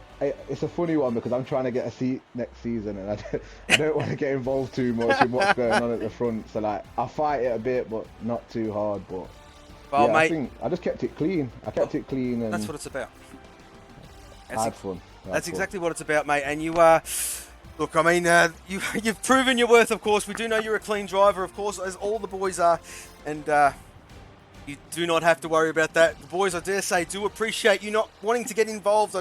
it's a funny one because I'm trying to get a seat next season and I don't want to get involved too much in what's going on at the front. So I fight it a bit, but not too hard. But well, yeah, mate, I think I just kept it clean. I kept it clean and that's what it's about. Had fun. That's exactly what it's about, mate. And you look, I mean, you've proven your worth, of course. We do know you're a clean driver, of course, as all the boys are. And you do not have to worry about that. The boys, I dare say, do appreciate you not wanting to get involved.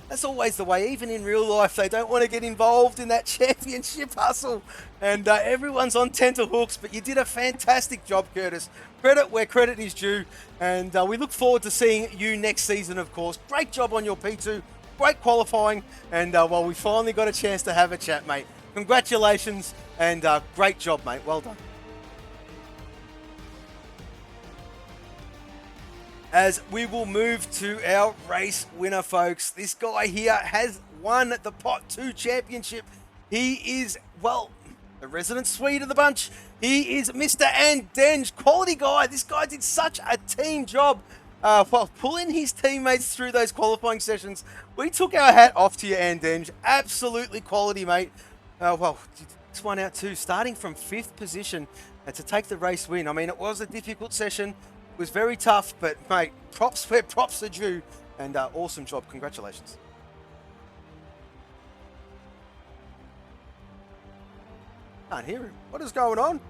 That's always the way. Even in real life, they don't want to get involved in that championship hustle. And everyone's on tenterhooks, but you did a fantastic job, Curtis. Credit where credit is due. And we look forward to seeing you next season, of course. Great job on your P2. Great qualifying. And, we finally got a chance to have a chat, mate. Congratulations and great job, mate. Well done. As we will move to our race winner, folks. This guy here has won the Pot 2 championship. He is, the resident Swede of the bunch. He is Mr. Andenge, quality guy. This guy did such a team job pulling his teammates through those qualifying sessions. We took our hat off to you, Andenge. Absolutely quality, mate. This one out too, starting from 5th position to take the race win. I mean, it was a difficult session. It was very tough, but, mate, props where props are due. And awesome job. Congratulations. Can't hear him. What is going on?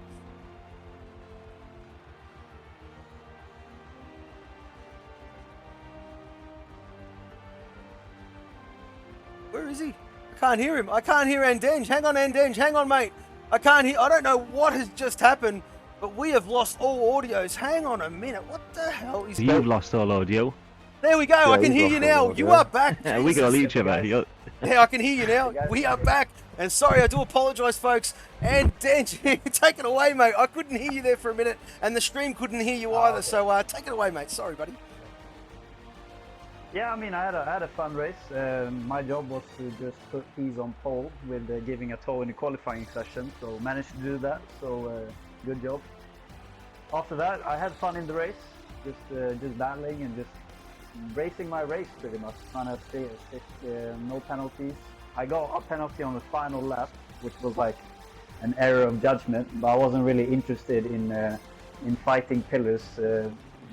Where is he? I can't hear him. I can't hear Andenge. Hang on, Andenge. Hang on, mate. I can't hear. I don't know what has just happened, but we have lost all audios. Hang on a minute. What the hell is You've lost all audio. There we go. Yeah, I can hear you now. You are back. Yeah, we got each other. Yeah, I can hear you now. We are back. And sorry, I do apologise, folks. And Denge, take it away, mate. I couldn't hear you there for a minute, and the stream couldn't hear you either. So take it away, mate. Sorry, buddy. Yeah, I mean, I had a fun race. My job was to just put Peas on pole with giving a tow in the qualifying session, so managed to do that. So good job. After that, I had fun in the race, just battling and just racing my race pretty much, trying to stick no penalties. I got a penalty on the final lap, which was like an error of judgment, but I wasn't really interested in fighting Pillars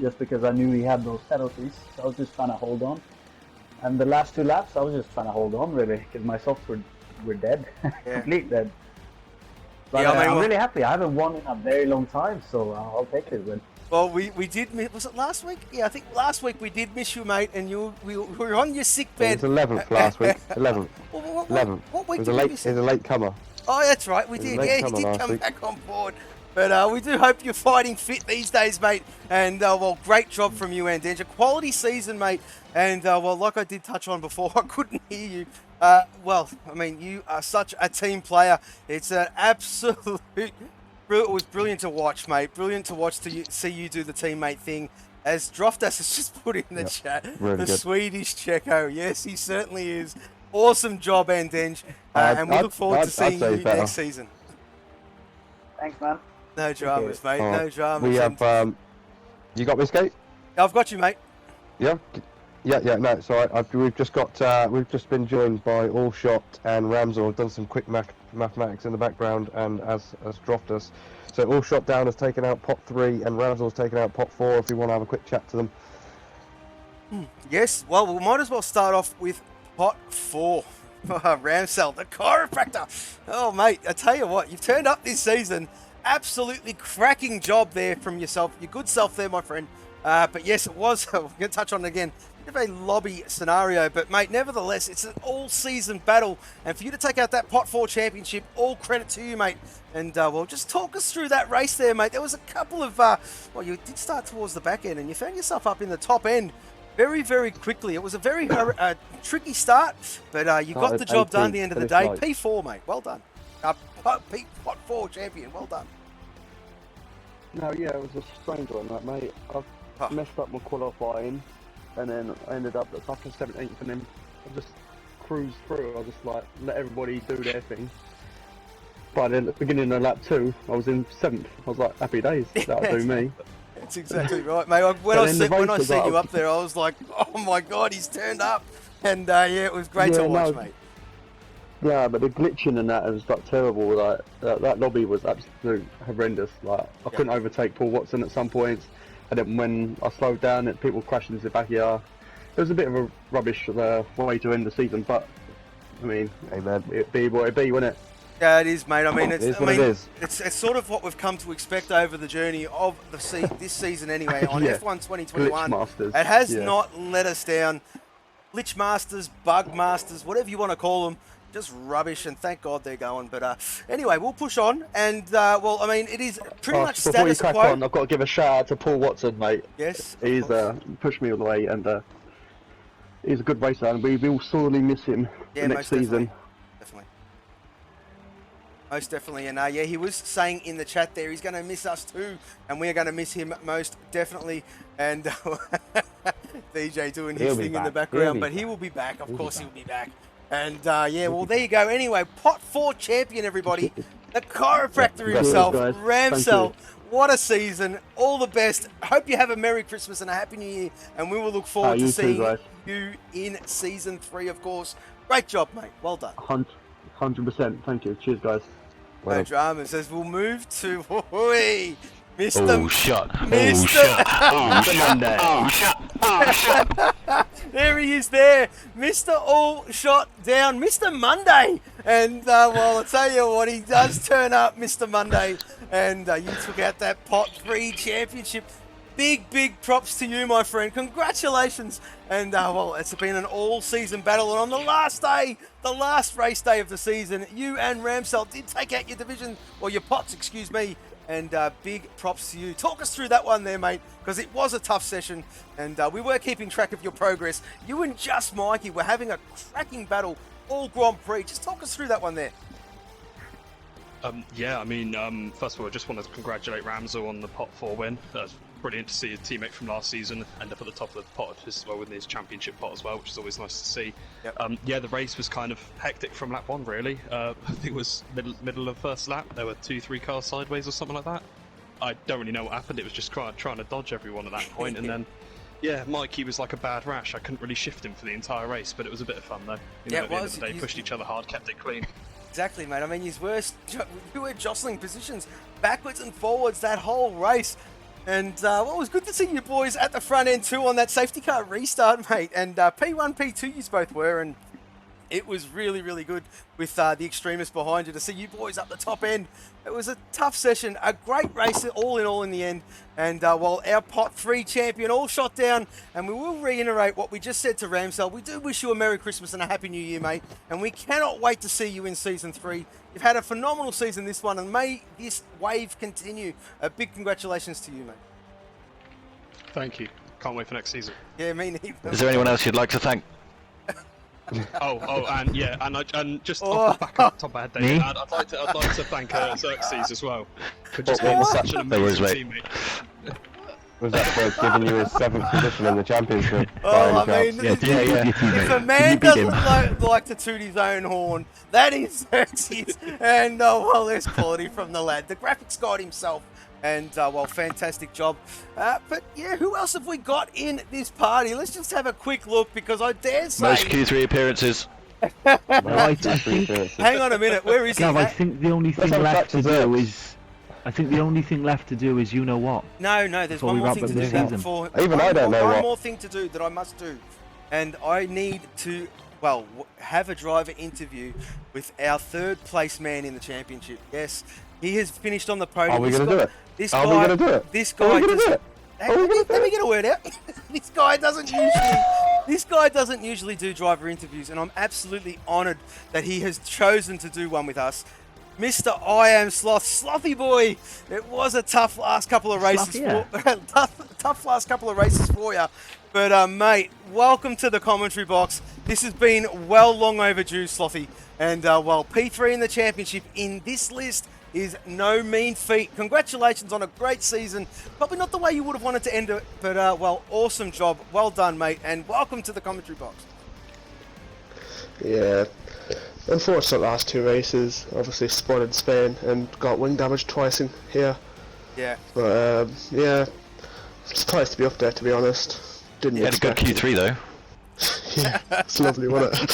just because I knew he had those penalties. So I was just trying to hold on. And the last 2 laps, I was just trying to hold on really, because my softs were dead, complete dead. But Yeah, I mean, I'm well- really happy. I haven't won in a very long time, so I'll take this win. Well, we did miss, was it last week? Yeah, I think last week we did miss you, mate, and we were on your sick It bed. was 11th last week. 11th. What 11th. What week It was did a we late. miss It was a late comer. Oh, that's right, we It was did. late Yeah, he comer did last come week. back on board. But we do hope you're fighting fit these days, mate. And, well, great job from you, Andange. A quality season, mate. And, well, like I did touch on before, I couldn't hear you. Well, I mean, you are such a team player. It's an absolute... It was brilliant to watch, mate. Brilliant to watch see you do the teammate thing. As Droftas has just put in the chat, really the good. Swedish Checo. Yes, he certainly is. Awesome job, Andange. And we look forward to I'd seeing say you better. next season. Thanks, man. No dramas, mate. All right. No dramas. We And- have. You got me, Skate? I've got you, mate. Yeah. Yeah. No. So we've just got. We've just been joined by Allshot and Ramsel. Have done some quick mathematics in the background, and as dropped us. So Allshot down has taken out pot 3, and Ramsel has taken out pot 4. If you want to have a quick chat to them. Yes. Well, we might as well start off with pot 4. Ramsel, the chiropractor. Oh, mate, I tell you what, you've turned up this season. Absolutely cracking job there from yourself. Your good self there, my friend. But yes, it was. We're going to touch on it again. Bit of a lobby scenario, but mate, nevertheless, it's an all-season battle, and for you to take out that pot 4 championship, all credit to you, mate. And well, just talk us through that race there, mate. There was a couple of well, you did start towards the back end, and you found yourself up in the top end very, very quickly. It was a very tricky start, but you got the job done at the end of the day. P4, mate, well done. Pot 4 champion, well done. No, yeah, it was a strange one, that, mate. I've messed up my qualifying, and then I ended up at 17th, and then I just cruised through. I just like let everybody do their thing. But then at the beginning of lap 2, I was in 7th. I was like, happy days. That'll do me. That's exactly right, mate. When I seen you up there, I was like, oh my god, he's turned up. And yeah, it was great to watch, mate. Yeah, but the glitching and that was like terrible. Like that lobby was absolutely horrendous. Like I couldn't overtake Paul Watson at some points, and then when I slowed down, people crashed into the backyard. It was a bit of a rubbish way to end the season, but I mean, it'd be what it be, wouldn't it? Yeah, it is, mate. I mean, It is what it is. It's sort of what we've come to expect over the journey of this season, anyway. On Yeah. F1 2021, Glitch Masters, it has yeah. not let us down. Glitch Masters, Bug Masters, whatever you want to call them, just rubbish. And thank God they're going. But anyway, we'll push on. And well, I mean, it is pretty much Before you status crack quo. on, I've got to give a shout out to Paul Watson, mate. Yes, He's pushed me all the way, and he's a good racer, and we will sorely miss him next season. Definitely. Most definitely, and yeah, he was saying in the chat there he's going to miss us too, and we're going to miss him most definitely. And DJ doing his thing in the background, but he will be back. Of course, he'll be back. And yeah, well, there you go. Anyway, pot 4 champion, everybody. The chiropractor himself, guys. Ramsel. What a season! All the best. Hope you have a Merry Christmas and a Happy New Year, and we will look forward to you too, seeing guys. you in season 3, of course. Great job, mate. Well done. 100%. Thank you. Cheers, guys. No dramas. As we'll move to Mr. Oh, shut. Mr. Oh, Monday. Oh, shut. Oh, shut. There he is there. Mr. All Shot Down. Mr. Monday. And, well, I'll tell you what, he does turn up, Mr. Monday. And you took out that pot 3 championship. Big, big props to you, my friend. Congratulations. And, well, it's been an all-season battle. And on the last day, the last race day of the season, you and Ramsel did take out your division, or your pots, excuse me. And big props to you. Talk us through that one there, mate, because it was a tough session. And we were keeping track of your progress. You and Just Mikey were having a cracking battle all Grand Prix. Just talk us through that one there. Yeah, I mean, first of all, I just want to congratulate Ramsel on the pot 4 win. That's brilliant to see a teammate from last season end up at the top of the pot as well with his championship pot as well, which is always nice to see. Yep. Yeah, the race was kind of hectic from lap 1, really. I think it was middle of first lap. There were 2-3 cars sideways or something like that. I don't really know what happened. It was just trying to dodge everyone at that point, and then. Yeah, Mikey was like a bad rash. I couldn't really shift him for the entire race, but it was a bit of fun though. Yeah, at the end of the day, pushed each other hard, kept it clean. Exactly, mate. I mean, you were jostling positions backwards and forwards that whole race. And well, it was good to see you boys at the front end too on that safety car restart, mate. And P1, P2 you both were, and it was really, really good with the extremists behind you to see you boys up the top end. It was a tough session, a great race all in the end. And while our pot 3 champion all shot down, and we will reiterate what we just said to Ramsell, we do wish you a Merry Christmas and a Happy New Year, mate. And we cannot wait to see you in Season 3. You've had a phenomenal season this one, and may this wave continue. A big congratulations to you, mate. Thank you. Can't wait for next season. Yeah, me neither. Is there anyone else you'd like to thank? and just off the top of my head, David, I'd like to thank Xerxes as well for just being such an amazing teammate. Was that for giving you a 7th position in the championship? Oh, I mean, if a man doesn't like to toot his own horn, that is Xerxes. And, well, there's quality from the lad. The graphics god himself. And, well, fantastic job. But, yeah, who else have we got in this party? Let's just have a quick look, because I dare say... Most Q3 appearances. Hang on a minute, where is he? I think the only thing left to do is... I think the only thing left to do is you know what. No, there's one more thing to do before. Even I don't know what. One more thing to do that I must do. And I need to, well, have a driver interview with our 3rd place man in the championship. Yes, he has finished on the podium. Are we going to do it? This Are we going to do it? This guy does. Let me get a word out. This guy doesn't usually do driver interviews, and I'm absolutely honoured that he has chosen to do one with us. Mr. I Am Sloth, Slothy boy. It was a tough last couple of races tough last couple of races for you. But mate, welcome to the commentary box. This has been long overdue, Slothy. And well, P3 in the championship in this list is no mean feat. Congratulations on a great season. Probably not the way you would have wanted to end it, but well, awesome job. Well done, mate, and welcome to the commentary box. Yeah, unfortunate last 2 races. Obviously spun in Spain and got wing damage twice in here. Yeah. But yeah, surprised to be up there, to be honest. Didn't You had a good Q3 though. Yeah, it's lovely, wasn't it?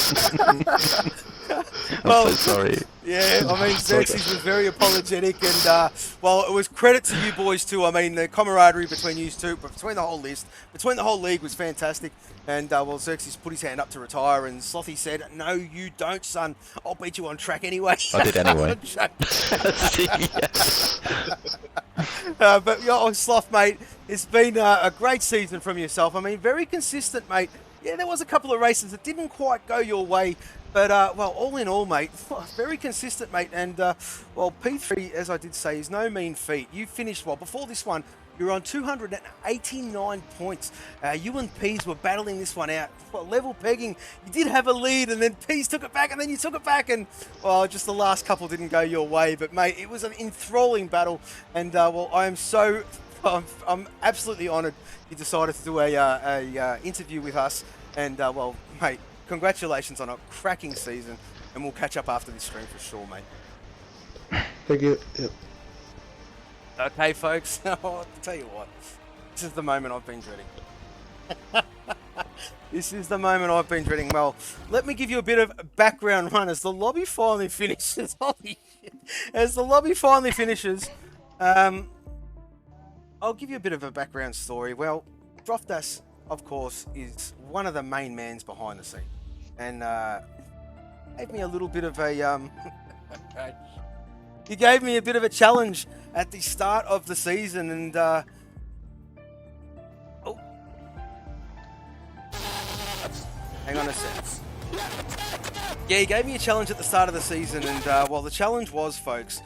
I'm so sorry. Yeah, I mean, Xerxes was very apologetic, and well, it was credit to you boys too. I mean, the camaraderie between you two, but between the whole list, between the whole league was fantastic. And well, Xerxes put his hand up to retire, and Slothy said, "No, you don't, son. I'll beat you on track anyway." I did anyway. But yeah, Sloth, mate, it's been a great season from yourself. I mean, very consistent, mate. Yeah, there was a couple of races that didn't quite go your way. But, well, all in all, mate, very consistent, mate. And, well, P3, as I did say, is no mean feat. You finished, well, before this one, you were on 289 points. You and Peas were battling this one out. Well, level pegging, you did have a lead, and then Peas took it back, and then you took it back. And, well, just the last couple didn't go your way. But, mate, it was an enthralling battle. And, well, I'm absolutely honoured you decided to do a interview with us. And, well, mate, congratulations on a cracking season, and we'll catch up after this stream for sure, mate. Thank you. Yep. Okay, folks, I'll tell you what, this is the moment I've been dreading. This is the moment I've been dreading. Well, let me give you a bit of background run as the lobby finally finishes. Holy shit. As the lobby finally finishes, I'll give you a bit of a background story. Well, Droftas, of course, is one of the main mans behind the scene. And gave me a little bit of a he gave me a bit of a challenge at the start of the season, and oh, hang on a sec. Yeah, he gave me a challenge at the start of the season, and well, the challenge was, folks,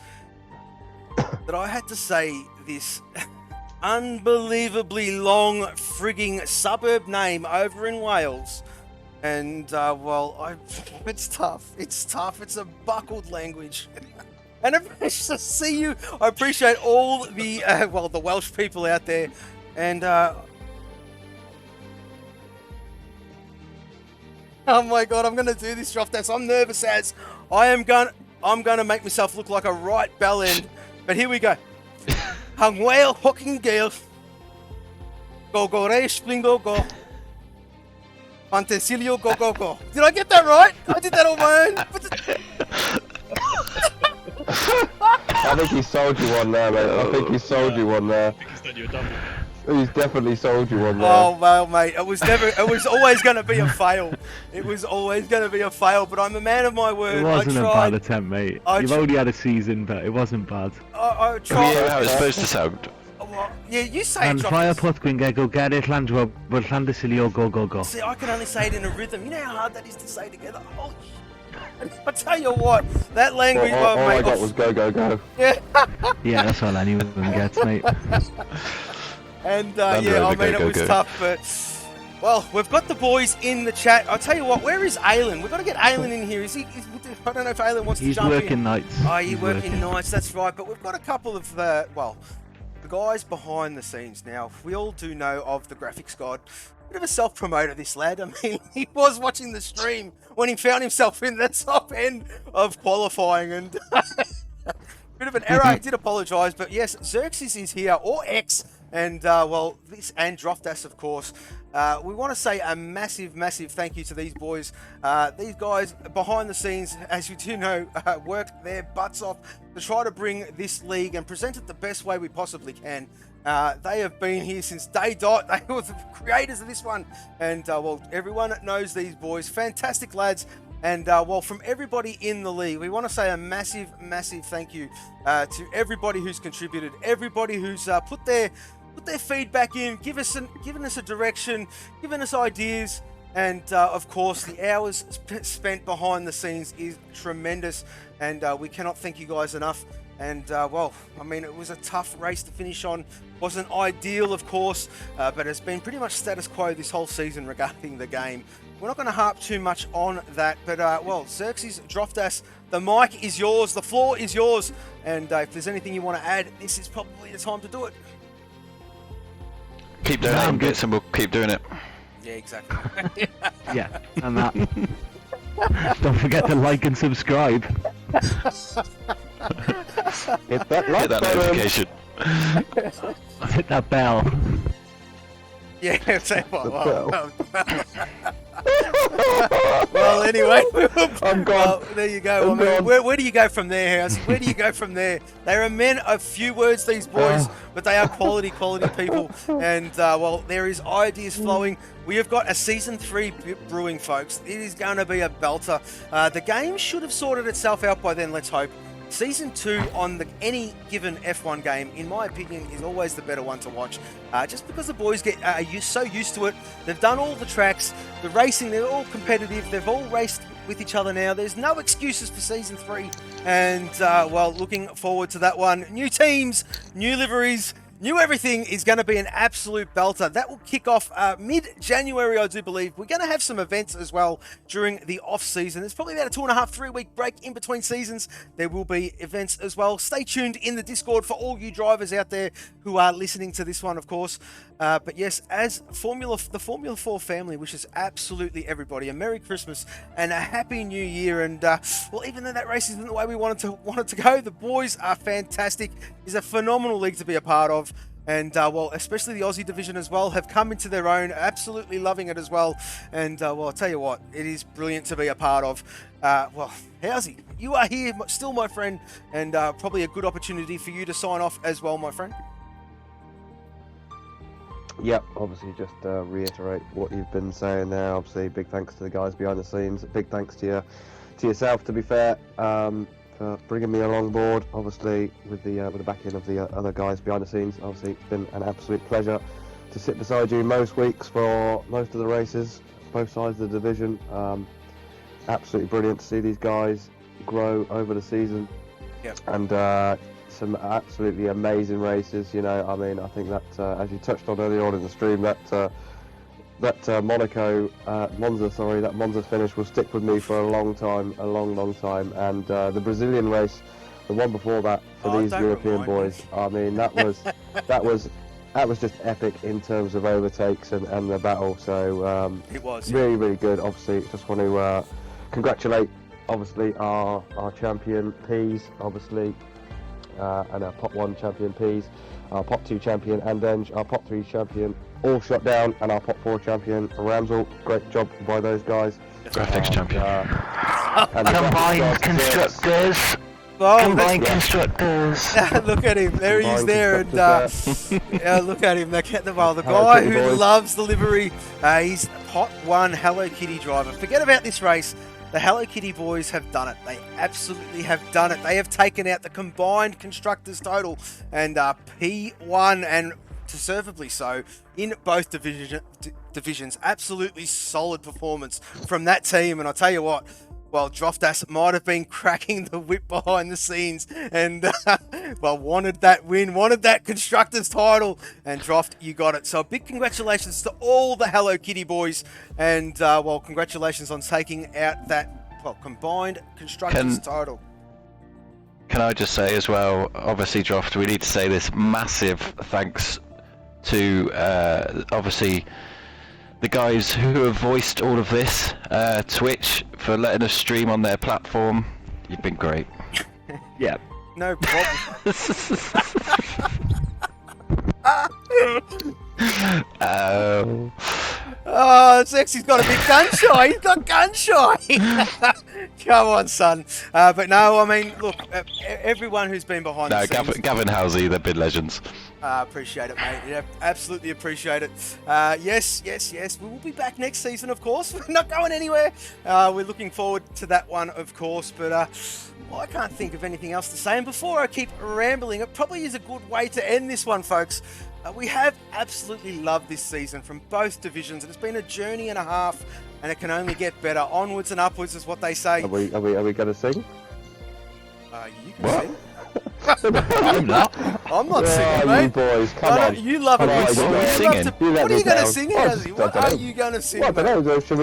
that I had to say this unbelievably long frigging suburb name over in Wales. And, well, it's tough. It's tough. It's a buckled language. And it's to see you. I appreciate all the, well, the Welsh people out there. And, oh my God, I'm going to do this, Droftas. I'm nervous as I'm going to make myself look like a right bell end. But here we go. Hang whale hooking gale. Go go race splingo go. Fantasilio go go go. Did I get that right? I did that on my own. I think he sold you one there, mate. I think he sold you one there. I think he's done you a double. He's definitely sold you one there. Oh well, mate, it was always going to be a fail. It was always going to be a fail, but I'm a man of my word. It wasn't I a tried. bad attempt, mate. I You've tr- only had a season, but it wasn't bad. I tried. Yeah, how it's supposed to sound. Well, yeah, you say And it, fire Joffrey. Potwinga, go get it, Landro, but Landicilio, go, go, go. See, I can only say it in a rhythm. You know how hard that is to say together? Holy shit. I tell you what, that language... All I mate, got was go, go, go. Yeah. Yeah, that's all anyone gets, mate. And Land yeah, I Rover, mean, go, it go, was go. tough, but... Well, we've got the boys in the chat. I'll tell you what, where is Aylin? We've got to get Aylin in here. I don't know if Aylin wants to He's jump in. working nights. Oh, you're He's working nights, that's right. But we've got a couple of, the guys behind the scenes now. We all do know of the graphics god. Bit of a self-promoter, this lad. I mean, he was watching the stream when he found himself in the top end of qualifying, and bit of an error. I did apologise, but yes, Xerxes is here, or X, and this and Droftas, of course. We want to say a massive, massive thank you to these boys. These guys behind the scenes, as you do know, worked their butts off to try to bring this league and present it the best way we possibly can. They have been here since day dot. They were the creators of this one. And, everyone knows these boys. Fantastic lads. And, from everybody in the league, we want to say a massive, massive thank you to everybody who's contributed, everybody who's put their feedback in, giving us a direction, giving us ideas. And, of course, the hours spent behind the scenes is tremendous. And we cannot thank you guys enough. And, it was a tough race to finish on. Wasn't ideal, of course, but it's been pretty much status quo this whole season regarding the game. We're not going to harp too much on that, but, Xerxes, Droftas, the mic is yours, the floor is yours, and if there's anything you want to add, this is probably the time to do it. Keep donating bits and we'll keep doing it. Yeah, exactly. Yeah, and that. Don't forget to like and subscribe. Hit that like Hit that button. notification. Hit that bell. Yeah, say what? Well, anyway, I'm gone. Well, there you go. I'm gone. Where do you go from there, House? Where do you go from there? They are men of few words, these boys, but they are quality people. And, there is ideas flowing. We have got a Season 3 brewing, folks. It is going to be a belter. The game should have sorted itself out by then, let's hope. Season 2 on any given F1 game, in my opinion, is always the better one to watch. Just because the boys get so used to it. They've done all the tracks, the racing, they're all competitive. They've all raced with each other now. There's no excuses for Season 3. And, looking forward to that one. New teams, new liveries, new everything is going to be an absolute belter. That will kick off mid-January, I do believe. We're going to have some events as well during the off-season. There's probably about a 2.5-3 week break in between seasons. There will be events as well. Stay tuned in the Discord for all you drivers out there who are listening to this one, of course. But yes, as the Formula 4 family wishes absolutely everybody a Merry Christmas and a Happy New Year. And even though that race isn't the way we wanted to go, the boys are fantastic. It's a phenomenal league to be a part of. And, especially the Aussie division as well, have come into their own, absolutely loving it as well. And, I'll tell you what, it is brilliant to be a part of. Housey, you are here still, my friend, and probably a good opportunity for you to sign off as well, my friend. Yep, obviously just reiterate what you've been saying there. Obviously, big thanks to the guys behind the scenes. Big thanks to yourself, to be fair, for bringing me along board. Obviously, with the backing of the other guys behind the scenes. Obviously, it's been an absolute pleasure to sit beside you most weeks for most of the races, both sides of the division. Absolutely brilliant to see these guys grow over the season. Yep. And some absolutely amazing races. I think that as you touched on earlier on in the stream, that Monza finish will stick with me for a long time. And the Brazilian race, the one before that for these European boys, I mean that was just epic in terms of overtakes and the battle. So it was really good. Obviously, just want to congratulate obviously our champion Peas, obviously. And our Pot 1 champion Peas, our Pot 2 champion Andenge, our Pot 3 champion All Shot Down, and our Pot 4 champion Ramsel. Great job by those guys. Graphics champion. Combined constructors. Well, Combined constructors. look at him. There he is there. And yeah, look at him. The Hello guy Kitty who boys. loves the livery. He's Pot 1 Hello Kitty driver. Forget about this race. The Hello Kitty boys have done it. They absolutely have done it. They have taken out the combined constructors total and P1, and deservedly so, in both divisions. Absolutely solid performance from that team. And I'll tell you what, well, Droftas might have been cracking the whip behind the scenes and, well, wanted that win, wanted that constructors title, and Droft, you got it. So a big congratulations to all the Hello Kitty boys, and, well, congratulations on taking out that, well, combined constructors title. Can I just say as well, obviously, Droft, we need to say this massive thanks to, obviously, the guys who have voiced all of this, Twitch, for letting us stream on their platform. You've been great. Yeah. No problem. Oh, Sexy's got a bit gun shy. He's got gun shy. Come on, son. But no, I mean, look, everyone who's been behind the scenes. Gavin Halsey, they've been legends. Appreciate it, mate. Yeah, absolutely appreciate it. Yes. We will be back next season, of course. We're not going anywhere. We're looking forward to that one, of course. But well, I can't think of anything else to say. And before I keep rambling, it probably is a good way to end this one, folks. We have absolutely loved this season from both divisions, and it's been a journey and a half, and it can only get better. Onwards and upwards is what they say. Are we going to sing? You can sing. I'm not. I'm not singing, mate. You boys, come on. You love it. What are you going to sing, Hazzy? What are you going to sing? Well, I don't know. Should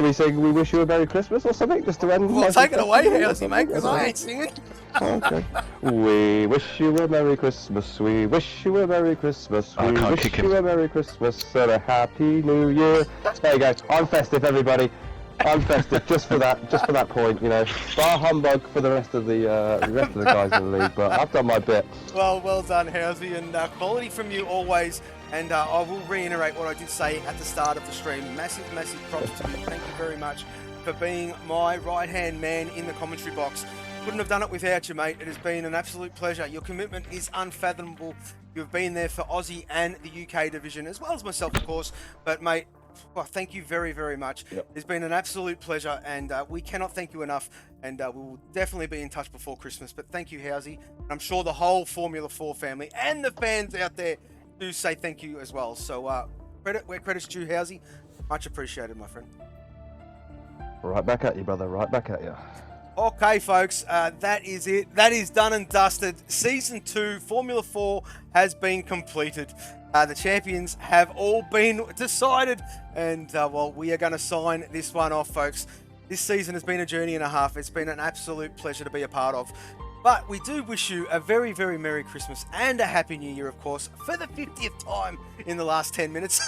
we sing "We Wish You a Merry Christmas" or something just to end? Well, take it away, Hazzy, mate, because I ain't singing. Okay. We wish you a Merry Christmas. We wish you a Merry Christmas. We wish you a Merry Christmas and a Happy New Year. There you go. I'm festive, everybody. I'm festive just for that point, you know. Bar humbug for the rest of the guys in the league, but I've done my bit. Well done, Housey, and quality from you always. And I will reiterate what I did say at the start of the stream. Massive props to you. Thank you very much for being my right-hand man in the commentary box. Couldn't have done it without you, mate. It has been an absolute pleasure. Your commitment is unfathomable. You've been there for Aussie and the UK division, as well as myself, of course. But, mate, well, thank you very much. Yep. It's been an absolute pleasure, and we cannot thank you enough. And we will definitely be in touch before Christmas. But thank you, Housey. I'm sure the whole Formula 4 family and the fans out there do say thank you as well. So credit where credit's due, Housey. Much appreciated, my friend. Right back at you, brother. Right back at you. Okay, folks, that is it. That is done and dusted. Season 2, Formula 4 has been completed. The champions have all been decided, and, well, we are going to sign this one off, folks. This season has been a journey and a half. It's been an absolute pleasure to be a part of. But we do wish you a very Merry Christmas and a Happy New Year, of course, for the 50th time in the last 10 minutes.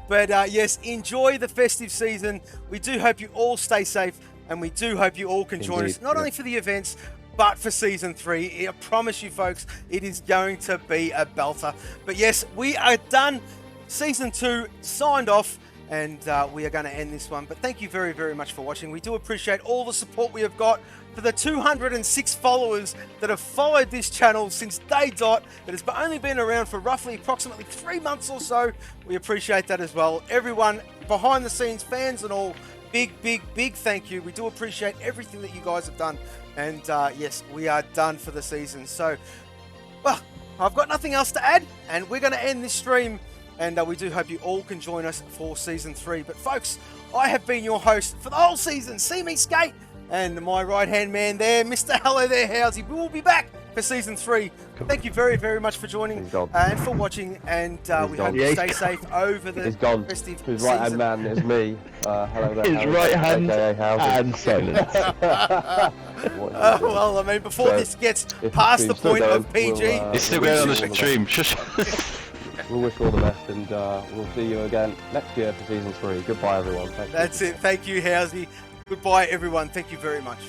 But, yes, enjoy the festive season. We do hope you all stay safe. And we do hope you all can join us, not only for the events, but for Season 3. I promise you, folks, it is going to be a belter. But yes, we are done. Season 2 signed off, and we are going to end this one. But thank you very much for watching. We do appreciate all the support we have got. For the 206 followers that have followed this channel since day dot, that has only been around for approximately 3 months or so, we appreciate that as well. Everyone behind the scenes, fans and all, big thank you. We do appreciate everything that you guys have done. And yes, we are done for the season. So, well, I've got nothing else to add, and we're going to end this stream. And we do hope you all can join us for Season 3. But folks, I have been your host for the whole season. See me skate. And my right-hand man there, Mr. Hello There, Housey. We will be back for Season 3. Thank you very much for joining and for watching. And we hope you stay safe over the festive season. His right-hand man is me. Hello there, His right hand and silence. Well, I mean, before this gets past the point of PG... it's still going on the stream. We'll wish you all the best, and we'll see you again next year for Season 3. Goodbye, everyone. That's it. Thank you, Housey. Goodbye, everyone. Thank you very much.